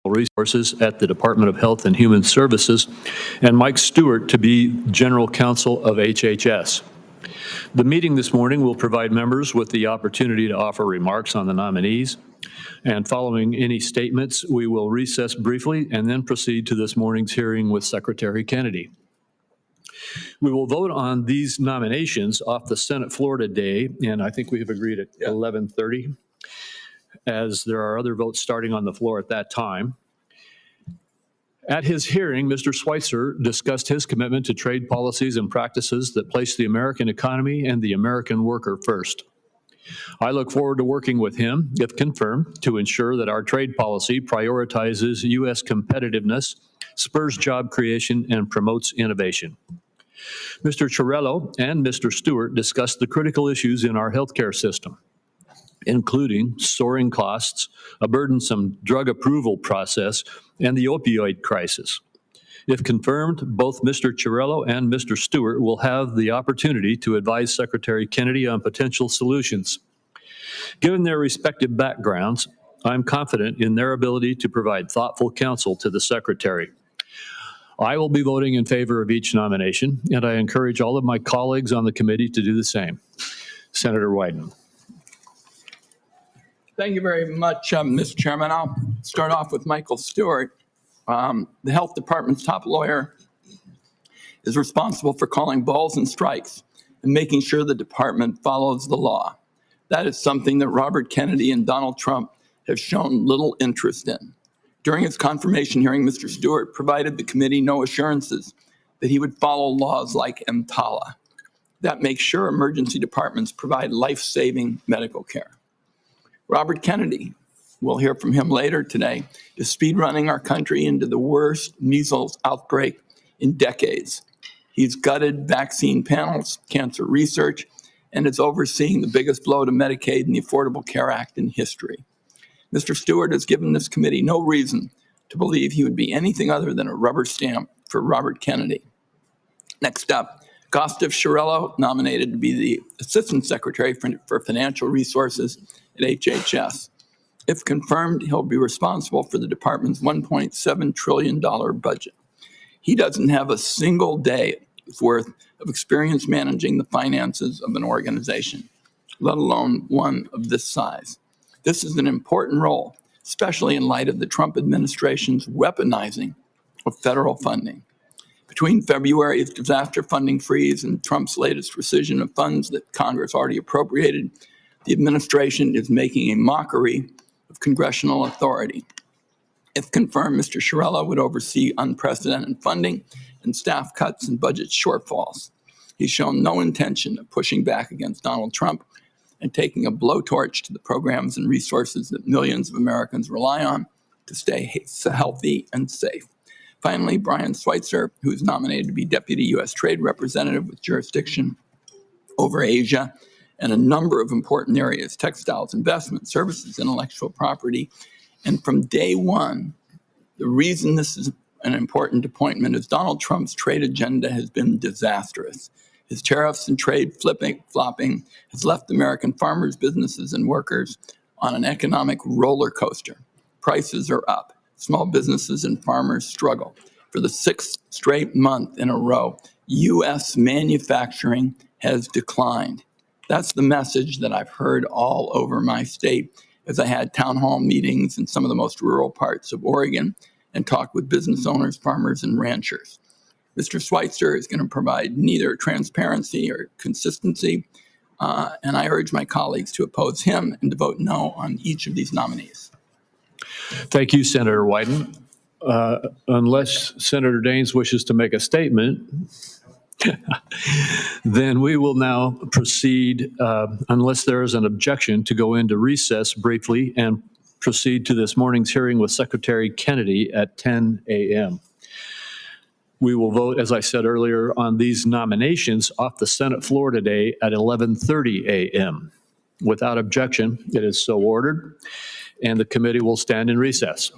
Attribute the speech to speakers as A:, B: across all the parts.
A: Resources at the Department of Health and Human Services, and Mike Stewart to be General Counsel of HHS. The meeting this morning will provide members with the opportunity to offer remarks on the nominees, and following any statements, we will recess briefly and then proceed to this morning's hearing with Secretary Kennedy. We will vote on these nominations off the Senate floor today, and I think we have agreed at 11:30, as there are other votes starting on the floor at that time. At his hearing, Mr. Schweitzer discussed his commitment to trade policies and practices that place the American economy and the American worker first. I look forward to working with him, if confirmed, to ensure that our trade policy prioritizes U.S. competitiveness, spurs job creation, and promotes innovation. Mr. Chiarello and Mr. Stewart discussed the critical issues in our healthcare system, including soaring costs, a burdensome drug approval process, and the opioid crisis. If confirmed, both Mr. Chiarello and Mr. Stewart will have the opportunity to advise Secretary Kennedy on potential solutions. Given their respective backgrounds, I'm confident in their ability to provide thoughtful counsel to the Secretary. I will be voting in favor of each nomination, and I encourage all of my colleagues on the committee to do the same. Senator Wyden.
B: Thank you very much, Mr. Chairman. I'll start off with Michael Stewart. The Health Department's top lawyer is responsible for calling balls and strikes and making sure the department follows the law. That is something that Robert Kennedy and Donald Trump have shown little interest in. During his confirmation hearing, Mr. Stewart provided the committee no assurances that he would follow laws like EMTALA that make sure emergency departments provide life-saving medical care. Robert Kennedy, we'll hear from him later today, is speedrunning our country into the worst measles outbreak in decades. He's gutted vaccine panels, cancer research, and is overseeing the biggest blow to Medicaid and the Affordable Care Act in history. Mr. Stewart has given this committee no reason to believe he would be anything other than a rubber stamp for Robert Kennedy. Next up, Gustav Chiarello, nominated to be the Assistant Secretary for Financial Resources at HHS. If confirmed, he'll be responsible for the department's $1.7 trillion budget. He doesn't have a single day's worth of experience managing the finances of an organization, let alone one of this size. This is an important role, especially in light of the Trump administration's weaponizing of federal funding. Between February's disaster funding freeze and Trump's latest rescission of funds that Congress already appropriated, the administration is making a mockery of congressional authority. If confirmed, Mr. Chiarello would oversee unprecedented funding and staff cuts and budget shortfalls. He's shown no intention of pushing back against Donald Trump and taking a blowtorch to the programs and resources that millions of Americans rely on to stay healthy and safe. Finally, Brian Schweitzer, who is nominated to be Deputy U.S. Trade Representative with jurisdiction over Asia in a number of important areas: textiles, investment, services, intellectual property. And from day one, the reason this is an important appointment is Donald Trump's trade agenda has been disastrous. His tariffs and trade flopping has left American farmers, businesses, and workers on an economic roller coaster. Prices are up. Small businesses and farmers struggle. For the sixth straight month in a row, U.S. manufacturing has declined. That's the message that I've heard all over my state as I had town hall meetings in some of the most rural parts of Oregon and talked with business owners, farmers, and ranchers. Mr. Schweitzer is going to provide neither transparency or consistency, and I urge my colleagues to oppose him and to vote no on each of these nominees.
A: Thank you, Senator Wyden. Unless Senator Daines wishes to make a statement, then we will now proceed, unless there is an objection, to go into recess briefly and proceed to this morning's hearing with Secretary Kennedy at 10 a.m. We will vote, as I said earlier, on these nominations off the Senate floor today at 11:30 a.m. Without objection, it is so ordered, and the committee will stand in recess.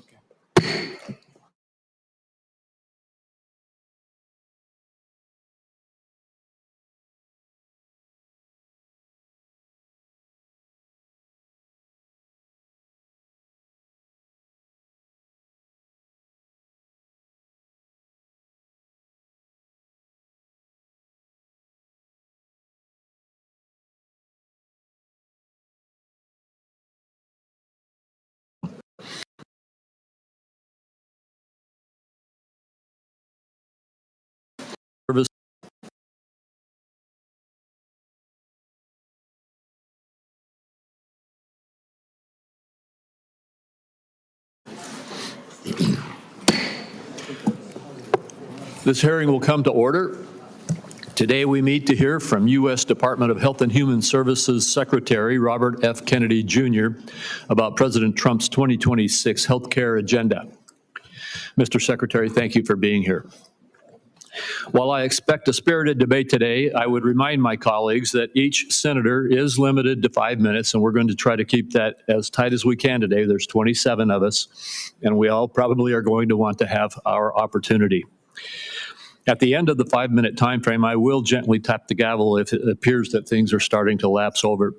A: Service. This hearing will come to order. Today we meet to hear from U.S. Department of Health and Human Services Secretary Robert F. Kennedy Jr. about President Trump's 2026 health care agenda. Mr. Secretary, thank you for being here. While I expect a spirited debate today, I would remind my colleagues that each senator is limited to 5 minutes, and we're going to try to keep that as tight as we can today. There's 27 of us, and we all probably are going to want to have our opportunity. At the end of the 5-minute time frame, I will gently tap the gavel if it appears that things are starting to lapse over,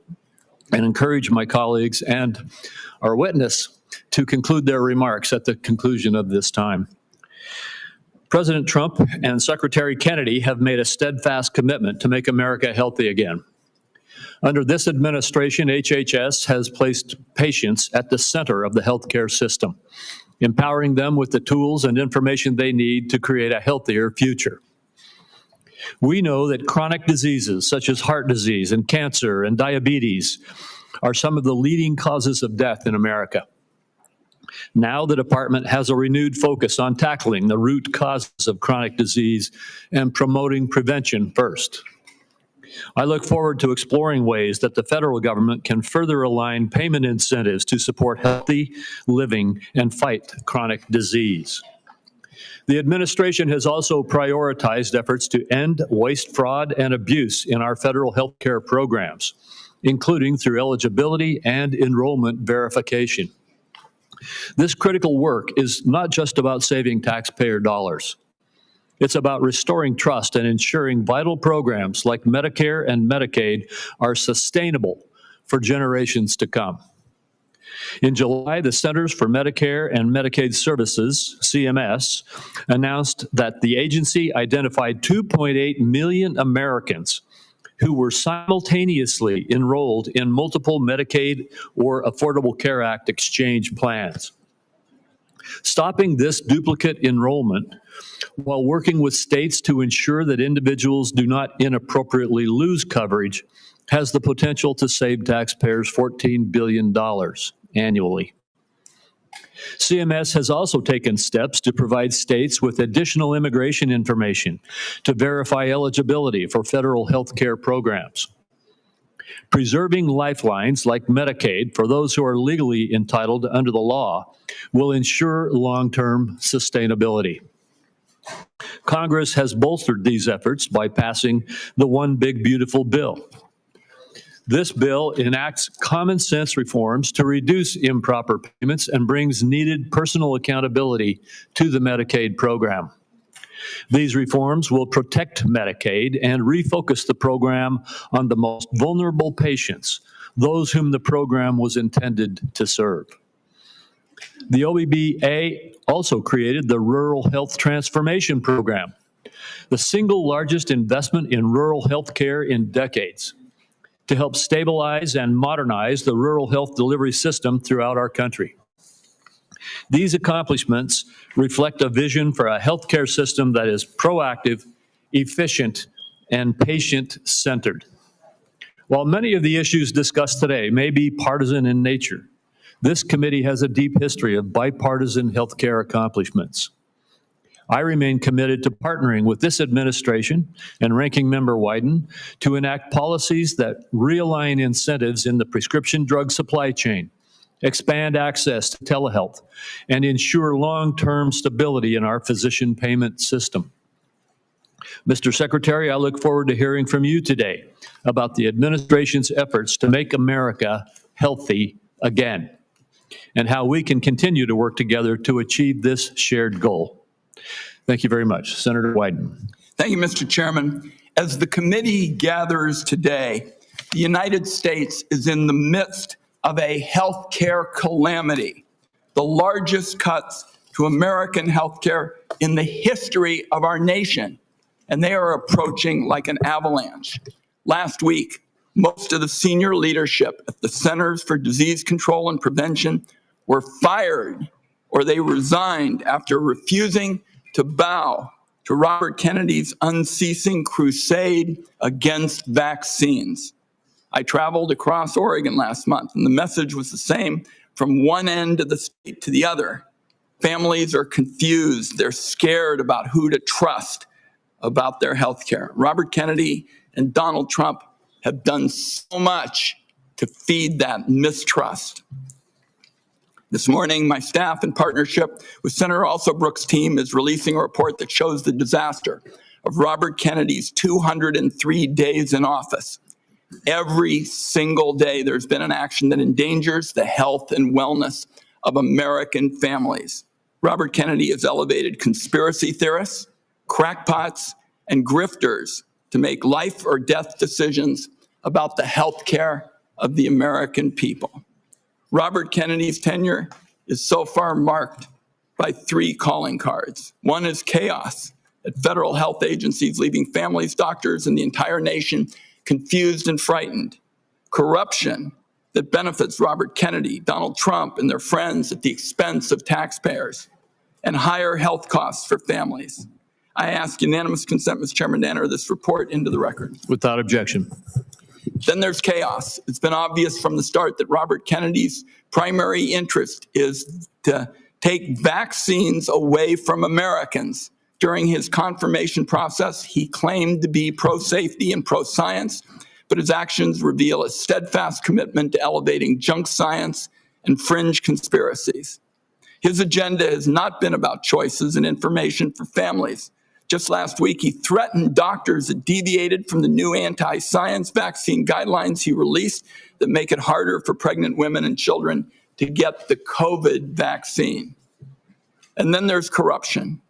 A: and encourage my colleagues and our witness to conclude their remarks at the conclusion of this time. President Trump and Secretary Kennedy have made a steadfast commitment to make America healthy again. Under this administration, HHS has placed patients at the center of the healthcare system, empowering them with the tools and information they need to create a healthier future. We know that chronic diseases such as heart disease and cancer and diabetes are some of the leading causes of death in America. Now the department has a renewed focus on tackling the root causes of chronic disease and promoting prevention first. I look forward to exploring ways that the federal government can further align payment incentives to support healthy living and fight chronic disease. The administration has also prioritized efforts to end waste, fraud, and abuse in our federal health care programs, including through eligibility and enrollment verification. This critical work is not just about saving taxpayer dollars. It's about restoring trust and ensuring vital programs like Medicare and Medicaid are sustainable for generations to come. In July, the Centers for Medicare and Medicaid Services, CMS, announced that the agency identified 2.8 million Americans who were simultaneously enrolled in multiple Medicaid or Affordable Care Act exchange plans. Stopping this duplicate enrollment while working with states to ensure that individuals do not inappropriately lose coverage has the potential to save taxpayers $14 billion annually. CMS has also taken steps to provide states with additional immigration information to verify eligibility for federal health care programs. Preserving lifelines like Medicaid for those who are legally entitled under the law will ensure long-term sustainability. Congress has bolstered these efforts by passing the One Big Beautiful Bill. This bill enacts common sense reforms to reduce improper payments and brings needed personal accountability to the Medicaid program. These reforms will protect Medicaid and refocus the program on the most vulnerable patients, those whom the program was intended to serve. The OBBA also created the Rural Health Transformation Program, the single largest investment in rural health care in decades, to help stabilize and modernize the rural health delivery system throughout our country. These accomplishments reflect a vision for a healthcare system that is proactive, efficient, and patient-centered. While many of the issues discussed today may be partisan in nature, this committee has a deep history of bipartisan healthcare accomplishments. I remain committed to partnering with this administration and Ranking Member Wyden to enact policies that realign incentives in the prescription drug supply chain, expand access to telehealth, and ensure long-term stability in our physician payment system. Mr. Secretary, I look forward to hearing from you today about the administration's efforts to make America healthy again and how we can continue to work together to achieve this shared goal. Thank you very much. Senator Wyden.
B: Thank you, Mr. Chairman. As the committee gathers today, the United States is in the midst of a health care calamity, the largest cuts to American health care in the history of our nation, and they are approaching like an avalanche. Last week, most of the senior leadership at the Centers for Disease Control and Prevention were fired or they resigned after refusing to bow to Robert Kennedy's unceasing crusade against vaccines. I traveled across Oregon last month, and the message was the same from one end of the state to the other. Families are confused. They're scared about who to trust about their health care. Robert Kennedy and Donald Trump have done so much to feed that mistrust. This morning, my staff, in partnership with Senator Alsobrooks' team, is releasing a report that shows the disaster of Robert Kennedy's 203 days in office. Every single day, there's been an action that endangers the health and wellness of American families. Robert Kennedy has elevated conspiracy theorists, crackpots, and grifters to make life or death decisions about the health care of the American people. Robert Kennedy's tenure is so far marked by 3 calling cards. One is chaos at federal health agencies, leaving families, doctors, and the entire nation confused and frightened. Corruption that benefits Robert Kennedy, Donald Trump, and their friends at the expense of taxpayers, and higher health costs for families. I ask unanimous consent, Mr. Chairman, to enter this report into the record.
A: Without objection.
B: Then there's chaos. It's been obvious from the start that Robert Kennedy's primary interest is to take vaccines away from Americans. During his confirmation process, he claimed to be pro-safety and pro-science, but his actions reveal a steadfast commitment to elevating junk science and fringe conspiracies. His agenda has not been about choices and information for families. Just last week, he threatened doctors that deviated from the new anti-science vaccine guidelines he released that make it harder for pregnant women and children to get the COVID vaccine. And then there's corruption.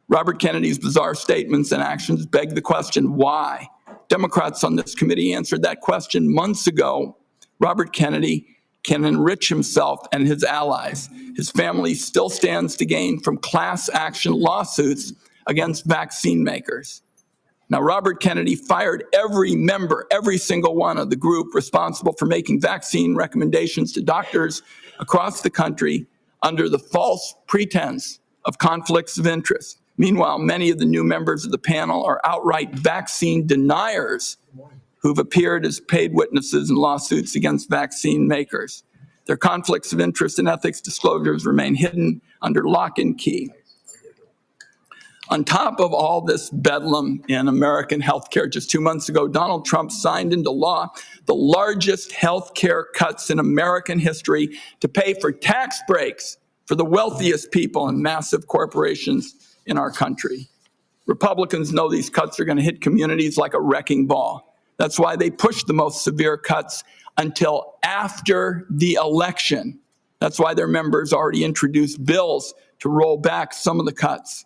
B: Robert Kennedy's bizarre statements and actions beg the question, why? Democrats on this committee answered that question months ago. Robert Kennedy can enrich himself and his allies. His family still stands to gain from class action lawsuits against vaccine makers. Now, Robert Kennedy fired every member, every single one of the group responsible for making vaccine recommendations to doctors across the country under the false pretense of conflicts of interest. Meanwhile, many of the new members of the panel are outright vaccine deniers who've appeared as paid witnesses in lawsuits against vaccine makers. Their conflicts of interest and ethics disclosures remain hidden under lock and key. On top of all this bedlam in American healthcare, just 2 months ago, Donald Trump signed into law the largest healthcare cuts in American history to pay for tax breaks for the wealthiest people and massive corporations in our country. Republicans know these cuts are going to hit communities like a wrecking ball. That's why they pushed the most severe cuts until after the election. That's why their members already introduced bills to roll back some of the cuts.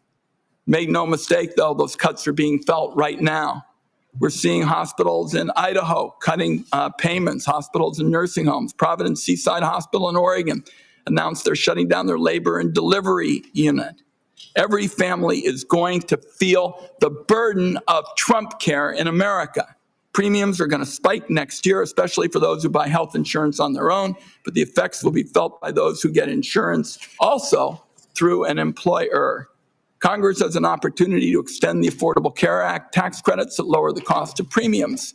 B: Make no mistake, though, those cuts are being felt right now. We're seeing hospitals in Idaho cutting payments, hospitals and nursing homes. Providence Seaside Hospital in Oregon announced they're shutting down their labor and delivery unit. Every family is going to feel the burden of Trump care in America. Premiums are going to spike next year, especially for those who buy health insurance on their own, but the effects will be felt by those who get insurance also through an employer. Congress has an opportunity to extend the Affordable Care Act tax credits that lower the cost of premiums.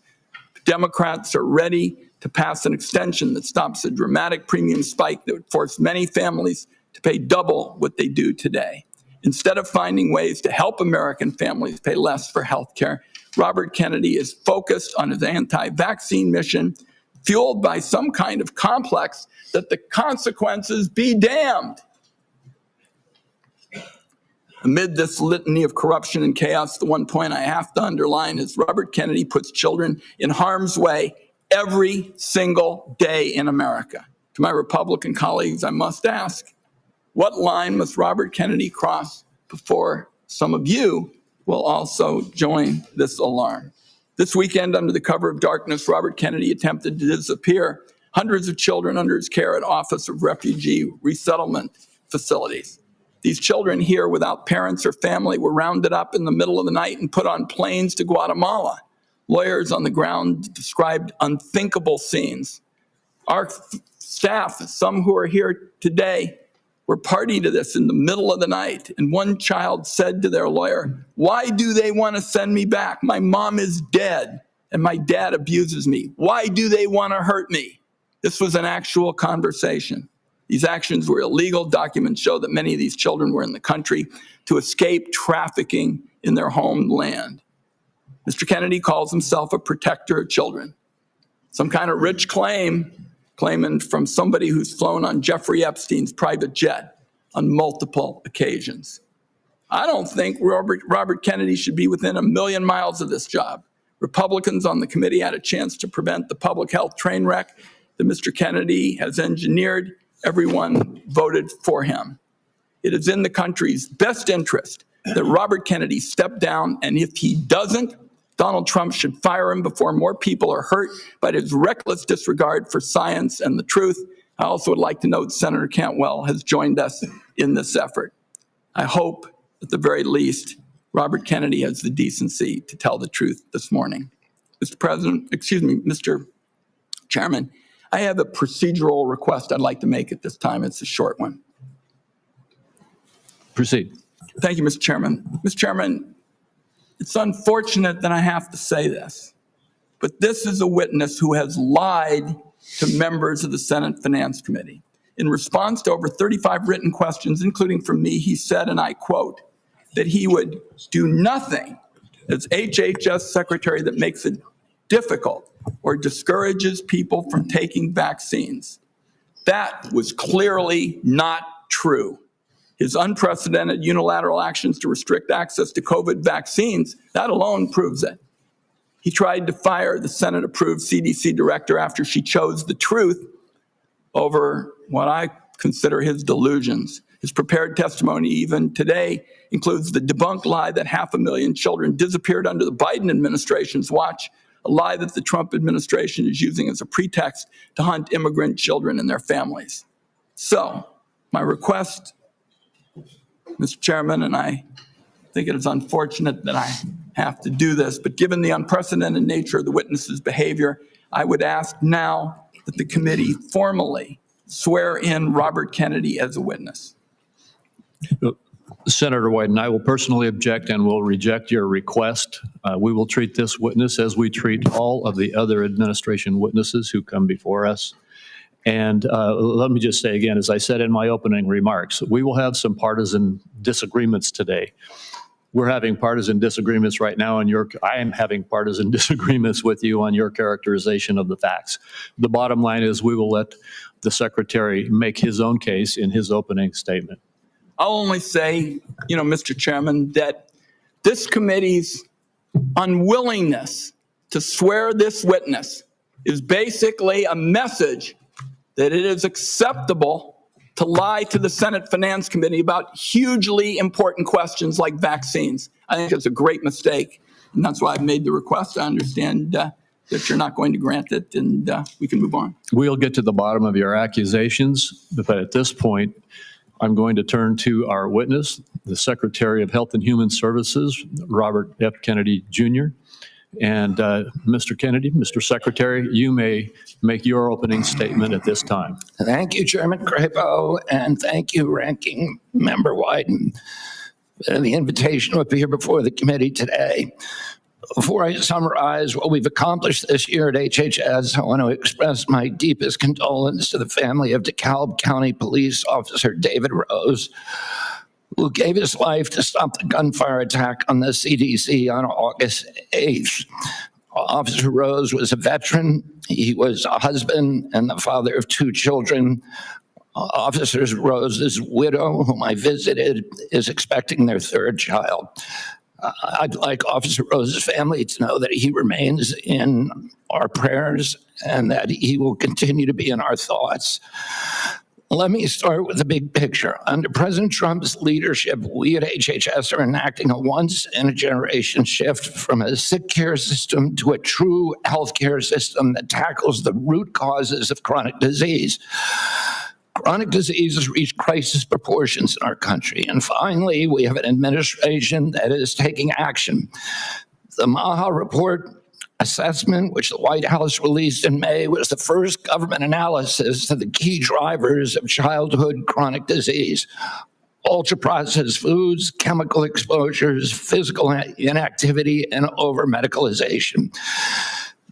B: Democrats are ready to pass an extension that stops a dramatic premium spike that would force many families to pay double what they do today. Instead of finding ways to help American families pay less for health care, Robert Kennedy is focused on his anti-vaccine mission, fueled by some kind of complex that the consequences be damned. Amid this litany of corruption and chaos, the one point I have to underline is Robert Kennedy puts children in harm's way every single day in America. To my Republican colleagues, I must ask, what line must Robert Kennedy cross before some of you will also join this alarm? This weekend, under the cover of darkness, Robert Kennedy attempted to disappear hundreds of children under his care at Office of Refugee Resettlement facilities. These children here without parents or family were rounded up in the middle of the night and put on planes to Guatemala. Lawyers on the ground described unthinkable scenes. Our staff, some who are here today, were party to this in the middle of the night. And one child said to their lawyer, "Why do they want to send me back? My mom is dead and my dad abuses me. Why do they want to hurt me?" This was an actual conversation. These actions were illegal. Documents show that many of these children were in the country to escape trafficking in their homeland. Mr. Kennedy calls himself a protector of children. Some kind of rich claiming from somebody who's flown on Jeffrey Epstein's private jet on multiple occasions. I don't think Robert Kennedy should be within a million miles of this job. Republicans on the committee had a chance to prevent the public health train wreck that Mr. Kennedy has engineered. Everyone voted for him. It is in the country's best interest that Robert Kennedy step down, and if he doesn't, Donald Trump should fire him before more people are hurt by his reckless disregard for science and the truth. I also would like to note Senator Cantwell has joined us in this effort. I hope, at the very least, Robert Kennedy has the decency to tell the truth this morning. Mr. Chairman, I have a procedural request I'd like to make at this time. It's a short one.
A: Proceed.
B: Thank you, Mr. Chairman. Mr. Chairman, it's unfortunate that I have to say this, but this is a witness who has lied to members of the Senate Finance Committee. In response to over 35 written questions, including from me, he said, and I quote, that he would do nothing as HHS secretary that makes it difficult or discourages people from taking vaccines. That was clearly not true. His unprecedented unilateral actions to restrict access to COVID vaccines, that alone proves it. He tried to fire the Senate-approved CDC director after she chose the truth over what I consider his delusions. His prepared testimony even today includes the debunked lie that 500,000 children disappeared under the Biden administration's watch, a lie that the Trump administration is using as a pretext to hunt immigrant children and their families. So, my request, Mr. Chairman, and I think it is unfortunate that I have to do this, but given the unprecedented nature of the witness's behavior, I would ask now that the committee formally swear in Robert Kennedy as a witness.
A: Senator Wyden, I will personally object and will reject your request. We will treat this witness as we treat all of the other administration witnesses who come before us. And let me just say again, as I said in my opening remarks, we will have some partisan disagreements today. We're having partisan disagreements right now, and I am having partisan disagreements with you on your characterization of the facts. The bottom line is we will let the secretary make his own case in his opening statement.
B: I'll only say, Mr. Chairman, that this committee's unwillingness to swear this witness is basically a message that it is acceptable to lie to the Senate Finance Committee about hugely important questions like vaccines. I think it's a great mistake, and that's why I've made the request. I understand that you're not going to grant it, and we can move on.
A: We'll get to the bottom of your accusations, but at this point, I'm going to turn to our witness, the Secretary of Health and Human Services, Robert F. Kennedy, Jr. And Mr. Kennedy, Mr. Secretary, you may make your opening statement at this time.
C: Thank you, Chairman Crapo, and thank you, Ranking Member Wyden, for the invitation to appear before the committee today. Before I summarize what we've accomplished this year at HHS, I want to express my deepest condolence to the family of DeKalb County Police Officer David Rose, who gave his life to stop the gunfire attack on the CDC on August 8th. Officer Rose was a veteran. He was a husband and the father of 2 children. Officer Rose's widow, whom I visited, is expecting their 3rd child. I'd like Officer Rose's family to know that he remains in our prayers and that he will continue to be in our thoughts. Let me start with the big picture. Under President Trump's leadership, we at HHS are enacting a once-in-a-generation shift from a sick care system to a true healthcare system that tackles the root causes of chronic disease. Chronic diseases reach crisis proportions in our country. And finally, we have an administration that is taking action. The MAHA report assessment, which the White House released in May, was the first government analysis of the key drivers of childhood chronic disease: ultra-processed foods, chemical exposures, physical inactivity, and over-medicalization.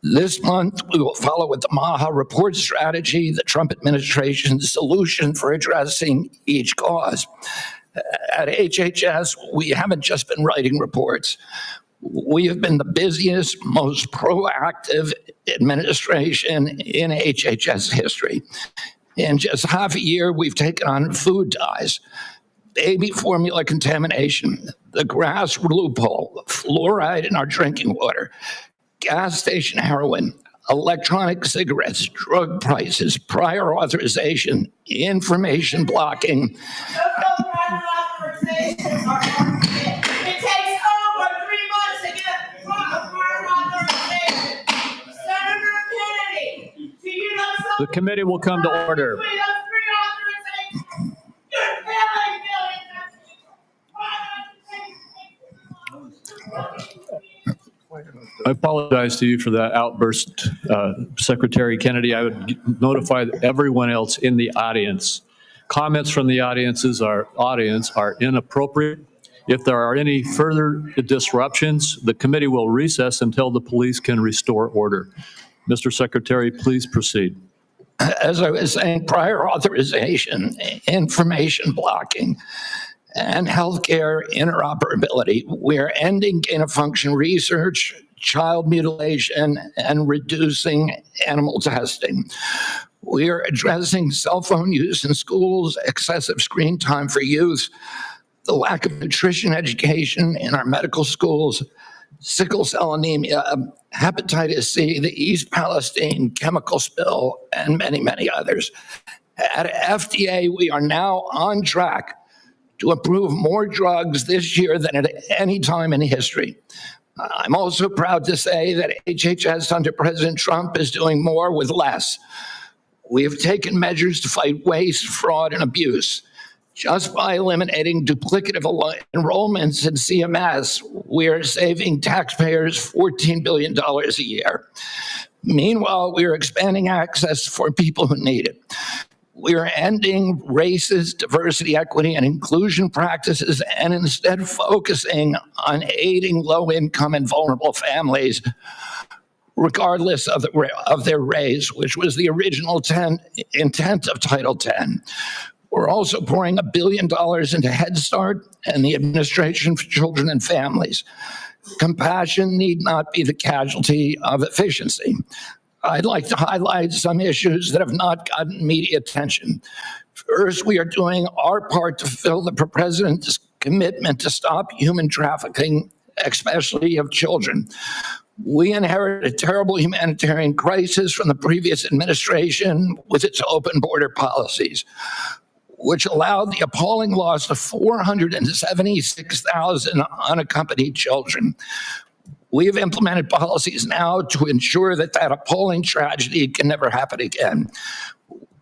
C: This month, we will follow with the MAHA report strategy, the Trump administration's solution for addressing each cause. At HHS, we haven't just been writing reports. We have been the busiest, most proactive administration in HHS history. In just half a year, we've taken on food dyes, baby formula contamination, the grass loophole, fluoride in our drinking water, gas station heroin, electronic cigarettes, drug prices, prior authorization, information blocking.
D: Those prior authorizations are unfair. It takes over 3 months to get a prior authorization. Senator Kennedy, do you know something?
A: The committee will come to order.
D: Between those 3 authorizations, you're killing millions of people.
A: I apologize to you for that outburst, Secretary Kennedy. I would notify everyone else in the audience. Comments from the audience are inappropriate. If there are any further disruptions, the committee will recess until the police can restore order. Mr. Secretary, please proceed.
C: As I was saying, prior authorization, information blocking, and healthcare interoperability. We're ending gain-of-function research, child mutilation, and reducing animal testing. We are addressing cell phone use in schools, excessive screen time for youth, the lack of nutrition education in our medical schools, sickle cell anemia, hepatitis C, the East Palestine chemical spill, and many, many others. At FDA, we are now on track to approve more drugs this year than at any time in history. I'm also proud to say that HHS under President Trump is doing more with less. We have taken measures to fight waste, fraud, and abuse. Just by eliminating duplicative enrollments in CMS, we are saving taxpayers $14 billion a year. Meanwhile, we are expanding access for people who need it. We are ending racist diversity, equity, and inclusion practices and instead focusing on aiding low-income and vulnerable families, regardless of their race, which was the original intent of Title X. We're also pouring $1 billion into Head Start and the Administration for Children and Families. Compassion need not be the casualty of efficiency. I'd like to highlight some issues that have not gotten media attention. First, we are doing our part to fulfill the President's commitment to stop human trafficking, especially of children. We inherited a terrible humanitarian crisis from the previous administration with its open border policies, which allowed the appalling loss of 476,000 unaccompanied children. We have implemented policies now to ensure that that appalling tragedy can never happen again.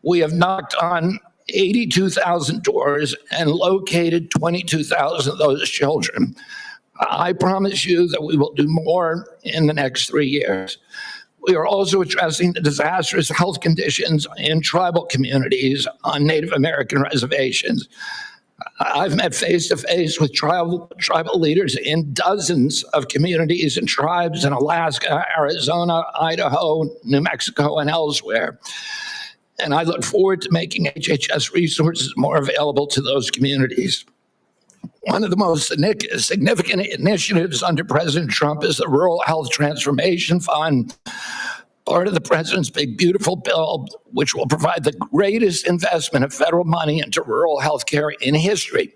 C: We have knocked on 82,000 doors and located 22,000 of those children. I promise you that we will do more in the next 3 years. We are also addressing the disastrous health conditions in tribal communities on Native American reservations. I've met face-to-face with tribal leaders in dozens of communities and tribes in Alaska, Arizona, Idaho, New Mexico, and elsewhere. And I look forward to making HHS resources more available to those communities. One of the most significant initiatives under President Trump is the Rural Health Transformation Fund, part of the president's Big Beautiful Bill, which will provide the greatest investment of federal money into rural health care in history.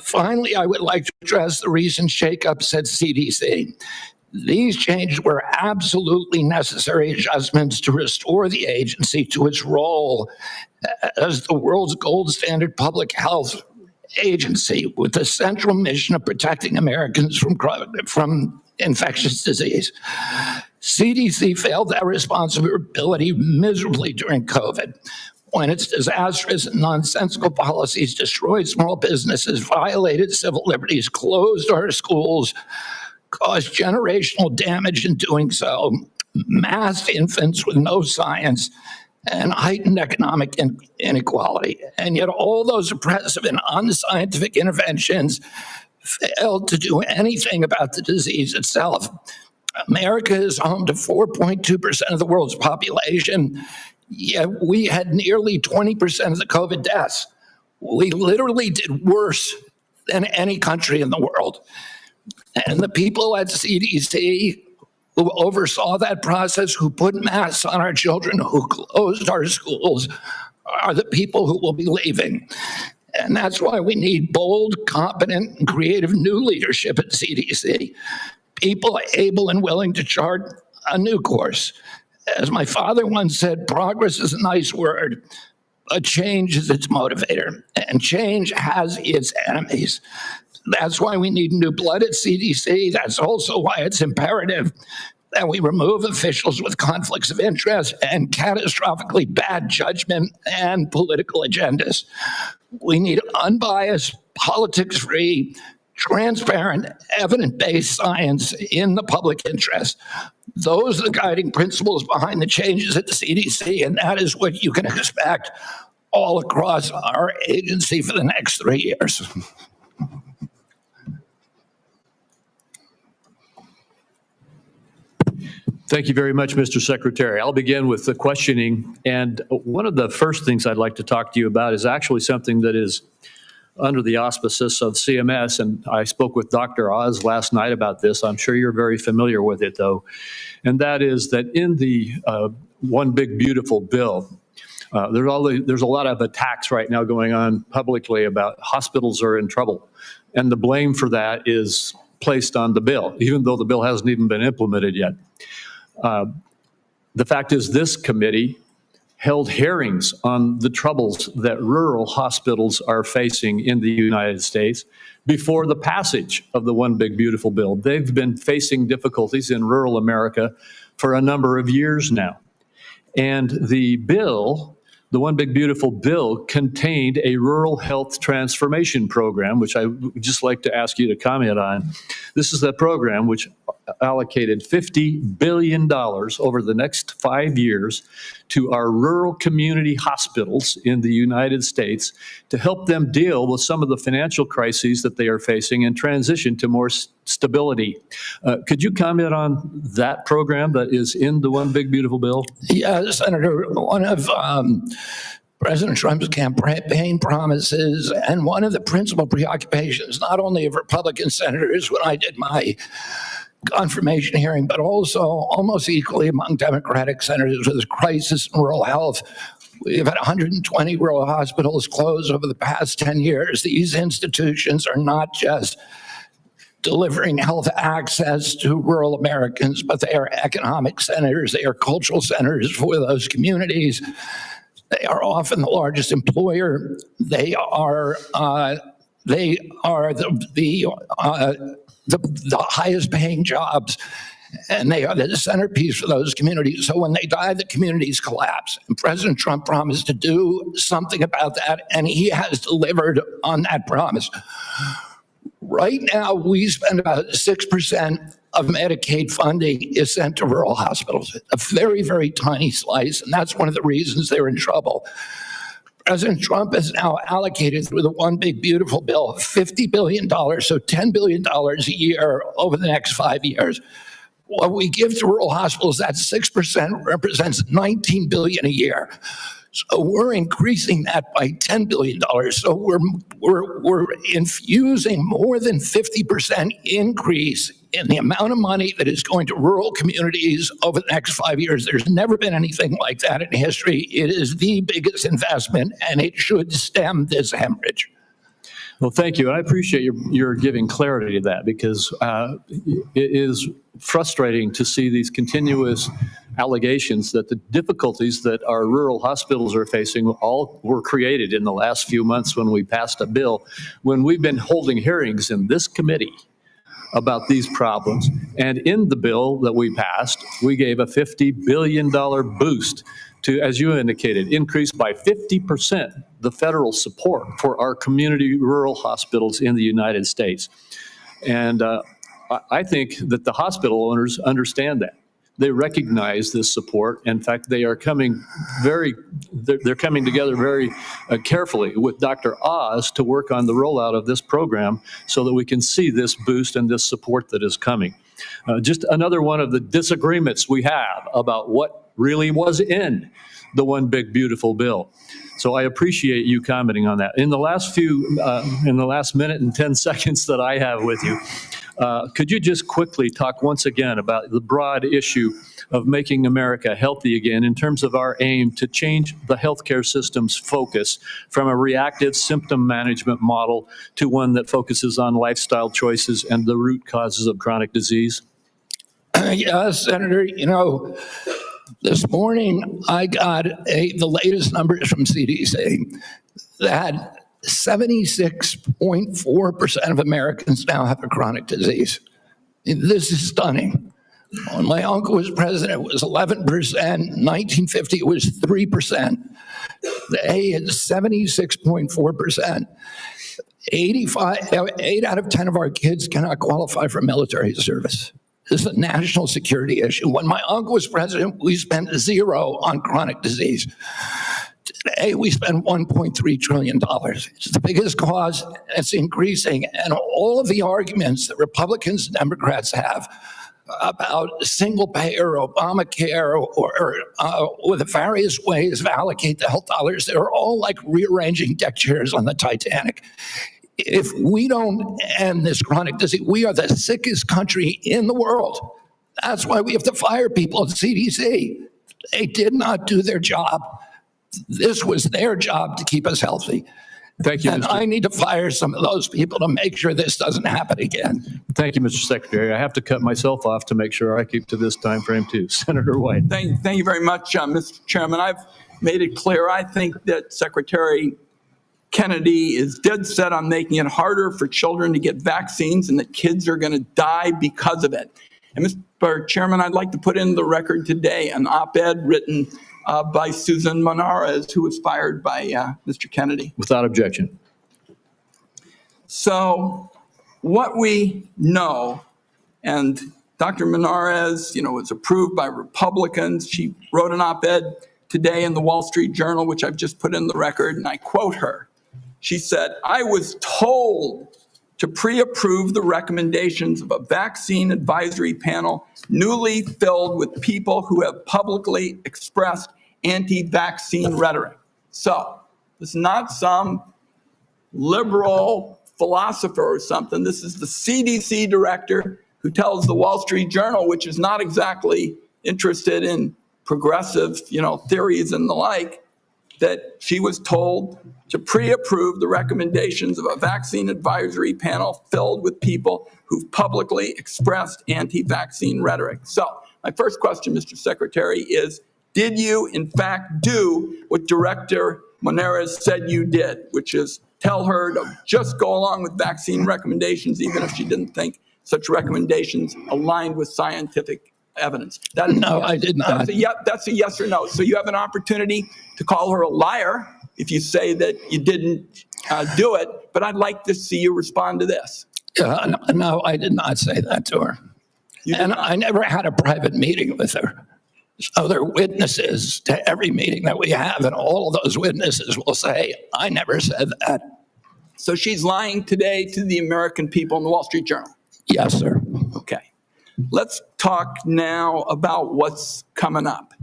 C: Finally, I would like to address the recent shakeups at CDC. These changes were absolutely necessary adjustments to restore the agency to its role as the world's gold standard public health agency with the central mission of protecting Americans from infectious disease. CDC failed that responsibility miserably during COVID, when its disastrous and nonsensical policies destroyed small businesses, violated civil liberties, closed our schools, caused generational damage in doing so, masked infants with no science, and heightened economic inequality. And yet all those oppressive and unscientific interventions failed to do anything about the disease itself. America is home to 4.2% of the world's population, yet we had nearly 20% of the COVID deaths. We literally did worse than any country in the world. And the people at CDC who oversaw that process, who put masks on our children, who closed our schools, are the people who will be leaving. And that's why we need bold, competent, and creative new leadership at CDC. People able and willing to chart a new course. As my father once said, progress is a nice word, but change is its motivator, and change has its enemies. That's why we need new blood at CDC. That's also why it's imperative that we remove officials with conflicts of interest and catastrophically bad judgment and political agendas. We need unbiased, politics-free, transparent, evidence-based science in the public interest. Those are the guiding principles behind the changes at the CDC, and that is what you can expect all across our agency for the next 3 years.
A: Thank you very much, Mr. Secretary. I'll begin with the questioning. And one of the first things I'd like to talk to you about is actually something that is under the auspices of CMS. And I spoke with Dr. Oz last night about this. I'm sure you're very familiar with it, though. And that is that in the One Big Beautiful Bill, there's a lot of attacks right now going on publicly about hospitals are in trouble. And the blame for that is placed on the bill, even though the bill hasn't even been implemented yet. The fact is, this committee held hearings on the troubles that rural hospitals are facing in the United States before the passage of the One Big Beautiful Bill. They've been facing difficulties in rural America for a number of years now. And the bill, the One Big Beautiful Bill, contained a rural health transformation program, which I would just like to ask you to comment on. This is that program which allocated $50 billion over the next 5 years to our rural community hospitals in the United States to help them deal with some of the financial crises that they are facing and transition to more stability. Could you comment on that program that is in the One Big Beautiful Bill?
C: Yeah, Senator, one of President Trump's campaign promises and one of the principal preoccupations, not only of Republican senators when I did my confirmation hearing, but also almost equally among Democratic senators, with the crisis in rural health. We've had 120 rural hospitals close over the past 10 years. These institutions are not just delivering health access to rural Americans, but they are economic centers, they are cultural centers for those communities. They are often the largest employer. They are the highest paying jobs, and they are the centerpiece for those communities. So when they die, the communities collapse. And President Trump promised to do something about that, and he has delivered on that promise. Right now, we spend about 6% of Medicaid funding is sent to rural hospitals, a very, very tiny slice, and that's one of the reasons they're in trouble. President Trump has now allocated through the One Big Beautiful Bill $50 billion, so $10 billion a year over the next 5 years. What we give to rural hospitals, that 6% represents $19 billion a year. So we're increasing that by $10 billion. So we're infusing more than 50% increase in the amount of money that is going to rural communities over the next 5 years. There's never been anything like that in history. It is the biggest investment, and it should stem this hemorrhage.
A: Well, thank you. And I appreciate your giving clarity to that, because it is frustrating to see these continuous allegations that the difficulties that our rural hospitals are facing all were created in the last few months when we passed a bill, when we've been holding hearings in this committee about these problems. And in the bill that we passed, we gave a $50 billion boost to, as you indicated, increase by 50% the federal support for our community rural hospitals in the United States. And I think that the hospital owners understand that. They recognize this support. In fact, they are coming they're coming together very carefully with Dr. Oz to work on the rollout of this program so that we can see this boost and this support that is coming. Just another one of the disagreements we have about what really was in the One Big Beautiful Bill. So I appreciate you commenting on that. In the last minute and 10 seconds that I have with you, could you just quickly talk once again about the broad issue of making America healthy again in terms of our aim to change the healthcare system's focus from a reactive symptom management model to one that focuses on lifestyle choices and the root causes of chronic disease?
C: Yes, Senator, this morning I got the latest numbers from CDC that 76.4% of Americans now have a chronic disease. This is stunning. When my uncle was president, it was 11%. 1950, it was 3%. Today, it's 76.4%. 8 out of 10 of our kids cannot qualify for military service. This is a national security issue. When my uncle was president, we spent $0 on chronic disease. Today, we spend $1.3 trillion. It's the biggest cause. It's increasing. And all of the arguments that Republicans and Democrats have about single payer, Obamacare, or the various ways to allocate the health dollars, they're all like rearranging deck chairs on the Titanic. If we don't end this chronic disease, we are the sickest country in the world. That's why we have to fire people at CDC. They did not do their job. This was their job to keep us healthy.
A: Thank you,
C: and
A: Mr.
C: I need to fire some of those people to make sure this doesn't happen again.
A: Thank you, Mr. Secretary. I have to cut myself off to make sure I keep to this time frame too. Senator Wyden.
B: Thank you very much, Mr. Chairman. I've made it clear. I think that Secretary Kennedy is dead set on making it harder for children to get vaccines and that kids are going to die because of it. And Mr. Chairman, I'd like to put in the record today an op-ed written by Susan Monarez, who was fired by Mr. Kennedy.
A: Without objection.
B: So what we know, and Dr. Monarez, was approved by Republicans. She wrote an op-ed today in the Wall Street Journal, which I've just put in the record, and I quote her. She said, "I was told to pre-approve the recommendations of a vaccine advisory panel newly filled with people who have publicly expressed anti-vaccine rhetoric." So it's not some liberal philosopher or something. This is the CDC director who tells the Wall Street Journal, which is not exactly interested in progressive, theories and the like, that she was told to pre-approve the recommendations of a vaccine advisory panel filled with people who've publicly expressed anti-vaccine rhetoric. So my first question, Mr. Secretary, is did you in fact do what Director Monarez said you did, which is tell her to just go along with vaccine recommendations, even if she didn't think such recommendations aligned with scientific evidence? That is
C: No, I did not.
B: That's a yes or no. So you have an opportunity to call her a liar if you say that you didn't do it, but I'd like to see you respond to this.
C: No, I did not say that to her. And I never had a private meeting with her. So there are witnesses to every meeting that we have, and all of those witnesses will say, I never said that.
B: So she's lying today to the American people in the Wall Street Journal.
C: Yes, sir.
B: Okay. Let's talk now about what's coming up,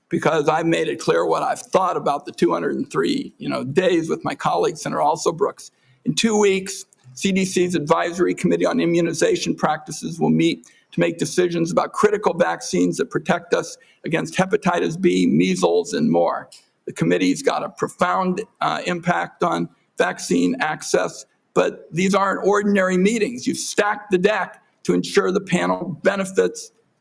B: because I've made it clear what I've thought about the 203 days with my colleague, Senator Also Brooks. In 2 weeks, CDC's Advisory Committee on Immunization Practices will meet to make decisions about critical vaccines that protect us against hepatitis B, measles, and more. The committee's got a profound impact on vaccine access, but these aren't ordinary meetings. You've stacked the deck to ensure the panel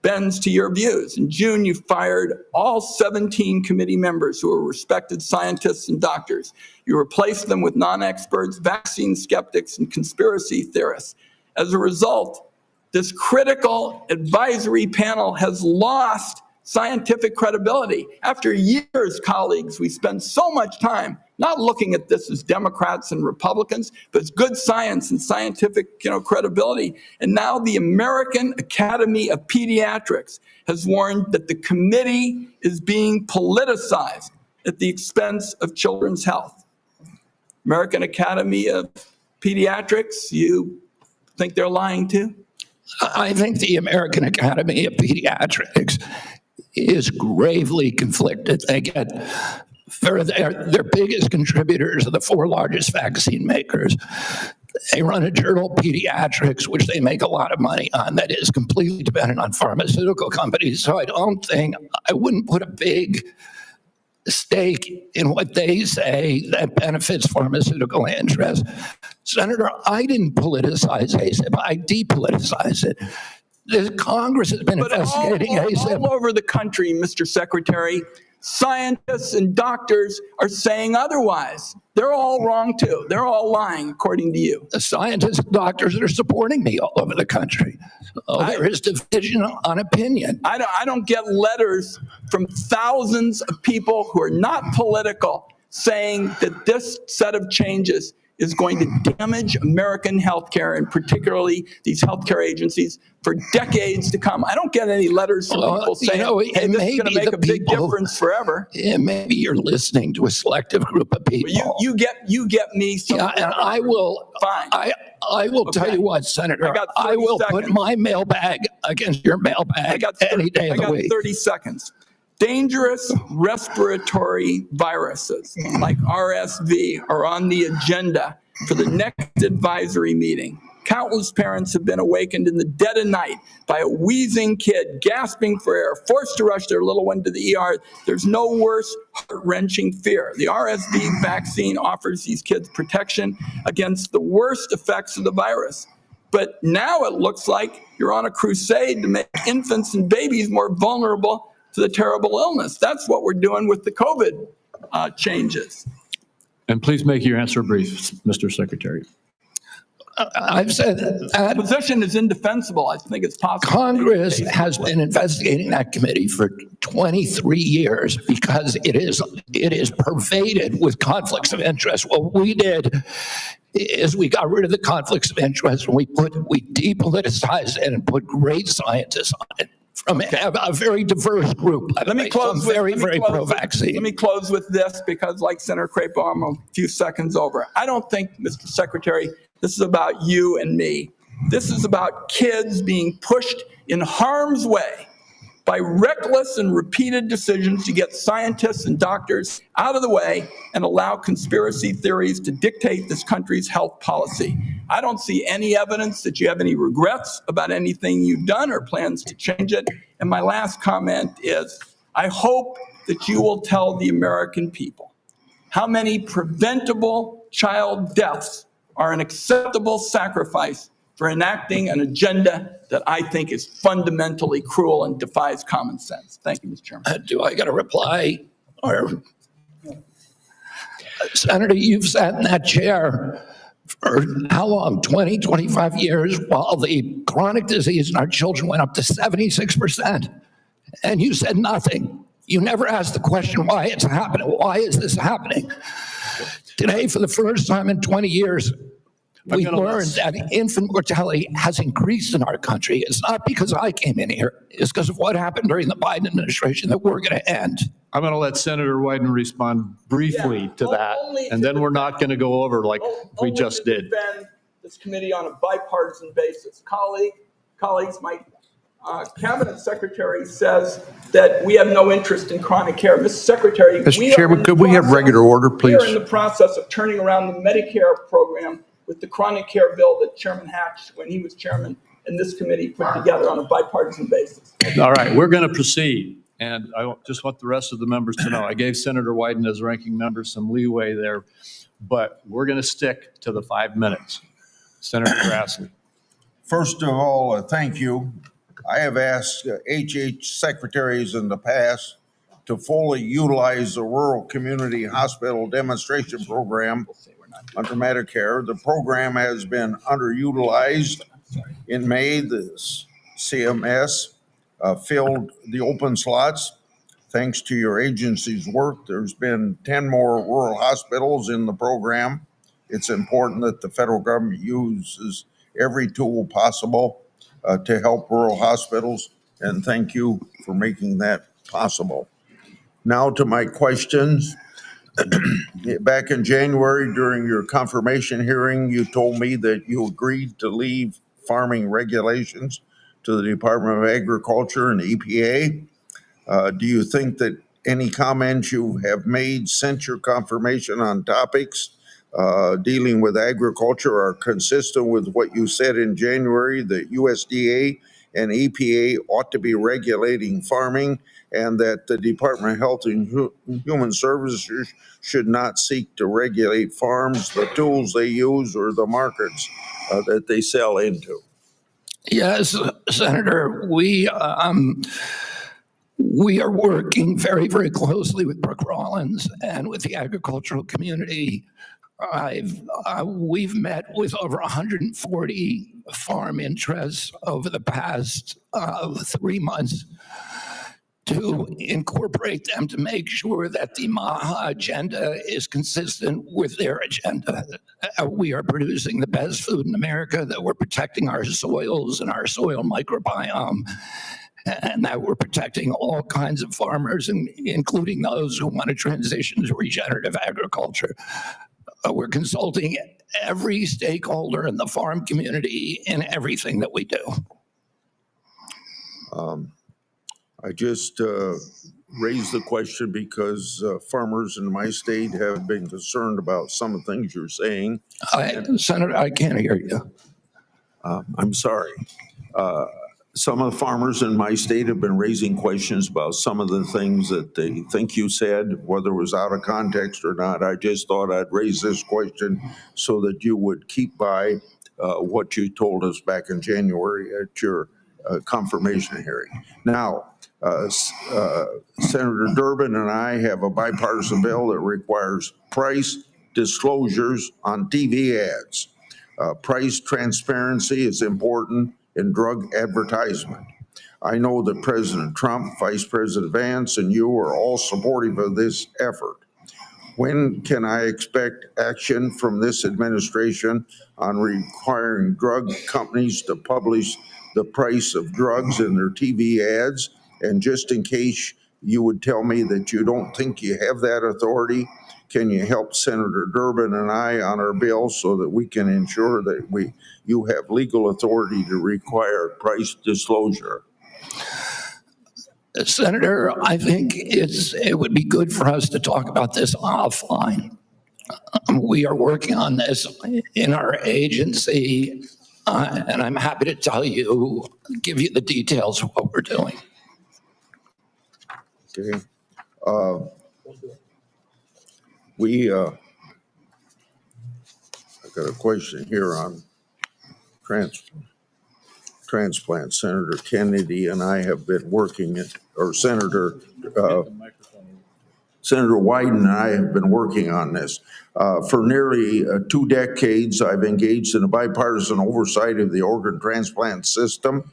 B: bends to your views. In June, you fired all 17 committee members who are respected scientists and doctors. You replaced them with non-experts, vaccine skeptics, and conspiracy theorists. As a result, this critical advisory panel has lost scientific credibility. After years, colleagues, we spend so much time not looking at this as Democrats and Republicans, but as good science and scientific credibility. And now the American Academy of Pediatrics has warned that the committee is being politicized at the expense of children's health. American Academy of Pediatrics, you think they're lying too?
C: I think the American Academy of Pediatrics is gravely conflicted. They get their biggest contributors are the 4 largest vaccine makers. They run a journal, Pediatrics, which they make a lot of money on, that is completely dependent on pharmaceutical companies. So I wouldn't put a big stake in what they say that benefits pharmaceutical interests. Senator, I didn't politicize ACIP. I depoliticize it. The Congress has been investigating ACIP.
B: All over the country, Mr. Secretary, scientists and doctors are saying otherwise. They're all wrong too. They're all lying, according to you.
C: The scientists and doctors are supporting me all over the country. There is division on opinion.
B: I don't get letters from thousands of people who are not political saying that this set of changes is going to damage American healthcare, and particularly these healthcare agencies, for decades to come. I don't get any letters from people saying, hey, this is going to make a big difference forever.
C: Maybe you're listening to a selective group of people.
B: Well, you get me.
C: Yeah, and I will.
B: Fine.
C: I will tell you what, Senator. I will put my mailbag against your mailbag any day of the week.
B: I got 30 seconds. Dangerous respiratory viruses like RSV are on the agenda for the next advisory meeting. Countless parents have been awakened in the dead of night by a wheezing kid gasping for air, forced to rush their little one to the ER. There's no worse heart-wrenching fear. The RSV vaccine offers these kids protection against the worst effects of the virus. But now it looks like you're on a crusade to make infants and babies more vulnerable to the terrible illness. That's what we're doing with the COVID changes.
A: And please make your answer brief, Mr. Secretary.
C: I've said that.
B: The position is indefensible. I think it's possible.
C: Congress has been investigating that committee for 23 years because it is pervaded with conflicts of interest. What we did is we got rid of the conflicts of interest and we depoliticized it and put great scientists on it from a very diverse group. Let me close very pro-vaccine.
B: Let me close with this, because like Senator Crapo, I'm a few seconds over. I don't think, Mr. Secretary, this is about you and me. This is about kids being pushed in harm's way by reckless and repeated decisions to get scientists and doctors out of the way and allow conspiracy theories to dictate this country's health policy. I don't see any evidence that you have any regrets about anything you've done or plans to change it. And my last comment is, I hope that you will tell the American people How many preventable child deaths are an acceptable sacrifice for enacting an agenda that I think is fundamentally cruel and defies common sense? Thank you, Mr. Chairman.
C: Do I got a reply? Or Senator, you've sat in that chair for how long? 20, 25 years, while the chronic disease in our children went up to 76%. And you said nothing. You never asked the question why it's happening. Why is this happening? Today, for the first time in 20 years, we learned that infant mortality has increased in our country. It's not because I came in here. It's because of what happened during the Biden administration that we're going to end.
A: I'm going to let Senator Wyden respond briefly to that, and then we're not going to go over like we just did.
B: Defend this committee on a bipartisan basis. Colleagues, my cabinet secretary says that we have no interest in chronic care. Mr. Secretary,
E: Mr. Chairman, could we have regular order, please?
B: We are in the process of turning around the Medicare program with the chronic care bill that Chairman Hatch, when he was chairman, and this committee put together on a bipartisan basis.
A: All right, we're going to proceed. And I just want the rest of the members to know, I gave Senator Wyden as ranking member some leeway there, but we're going to stick to the 5 minutes. Senator Grassley.
E: First of all, thank you. I have asked HH secretaries in the past to fully utilize the Rural Community Hospital Demonstration Program under Medicare. The program has been underutilized. In May, the CMS filled the open slots. Thanks to your agency's work, there's been 10 more rural hospitals in the program. It's important that the federal government uses every tool possible to help rural hospitals, and thank you for making that possible. Now to my questions. Back in January, during your confirmation hearing, you told me that you agreed to leave farming regulations to the Department of Agriculture and EPA. Do you think that any comments you have made since your confirmation on topics dealing with agriculture are consistent with what you said in January, that USDA and EPA ought to be regulating farming, and that the Department of Health and Human Services should not seek to regulate farms, the tools they use, or the markets that they sell into?
C: Yes, Senator, we are working very, very closely with Brooke Rollins and with the agricultural community. We've met with over 140 farm interests over the past 3 months to incorporate them to make sure that the MAHA agenda is consistent with their agenda. We are producing the best food in America, that we're protecting our soils and our soil microbiome, and that we're protecting all kinds of farmers, including those who want to transition to regenerative agriculture. We're consulting every stakeholder in the farm community in everything that we do.
E: I just raised the question because farmers in my state have been concerned about some of the things you're saying.
C: Senator, I can't hear you.
E: I'm sorry. Some of the farmers in my state have been raising questions about some of the things that they think you said, whether it was out of context or not. I just thought I'd raise this question so that you would keep by what you told us back in January at your confirmation hearing. Now, Senator Durbin and I have a bipartisan bill that requires price disclosures on TV ads. Price transparency is important in drug advertisement. I know that President Trump, Vice President Vance, and you are all supportive of this effort. When can I expect action from this administration on requiring drug companies to publish the price of drugs in their TV ads? And just in case you would tell me that you don't think you have that authority, can you help Senator Durbin and I on our bill so that we can ensure that you have legal authority to require price disclosure?
C: Senator, I think it would be good for us to talk about this offline. We are working on this in our agency, and I'm happy to give you the details of what we're doing.
E: Okay. I got a question here on transplant. Senator Kennedy and I have been working, Senator Wyden and I have been working on this. For nearly 2 decades, I've engaged in a bipartisan oversight of the organ transplant system.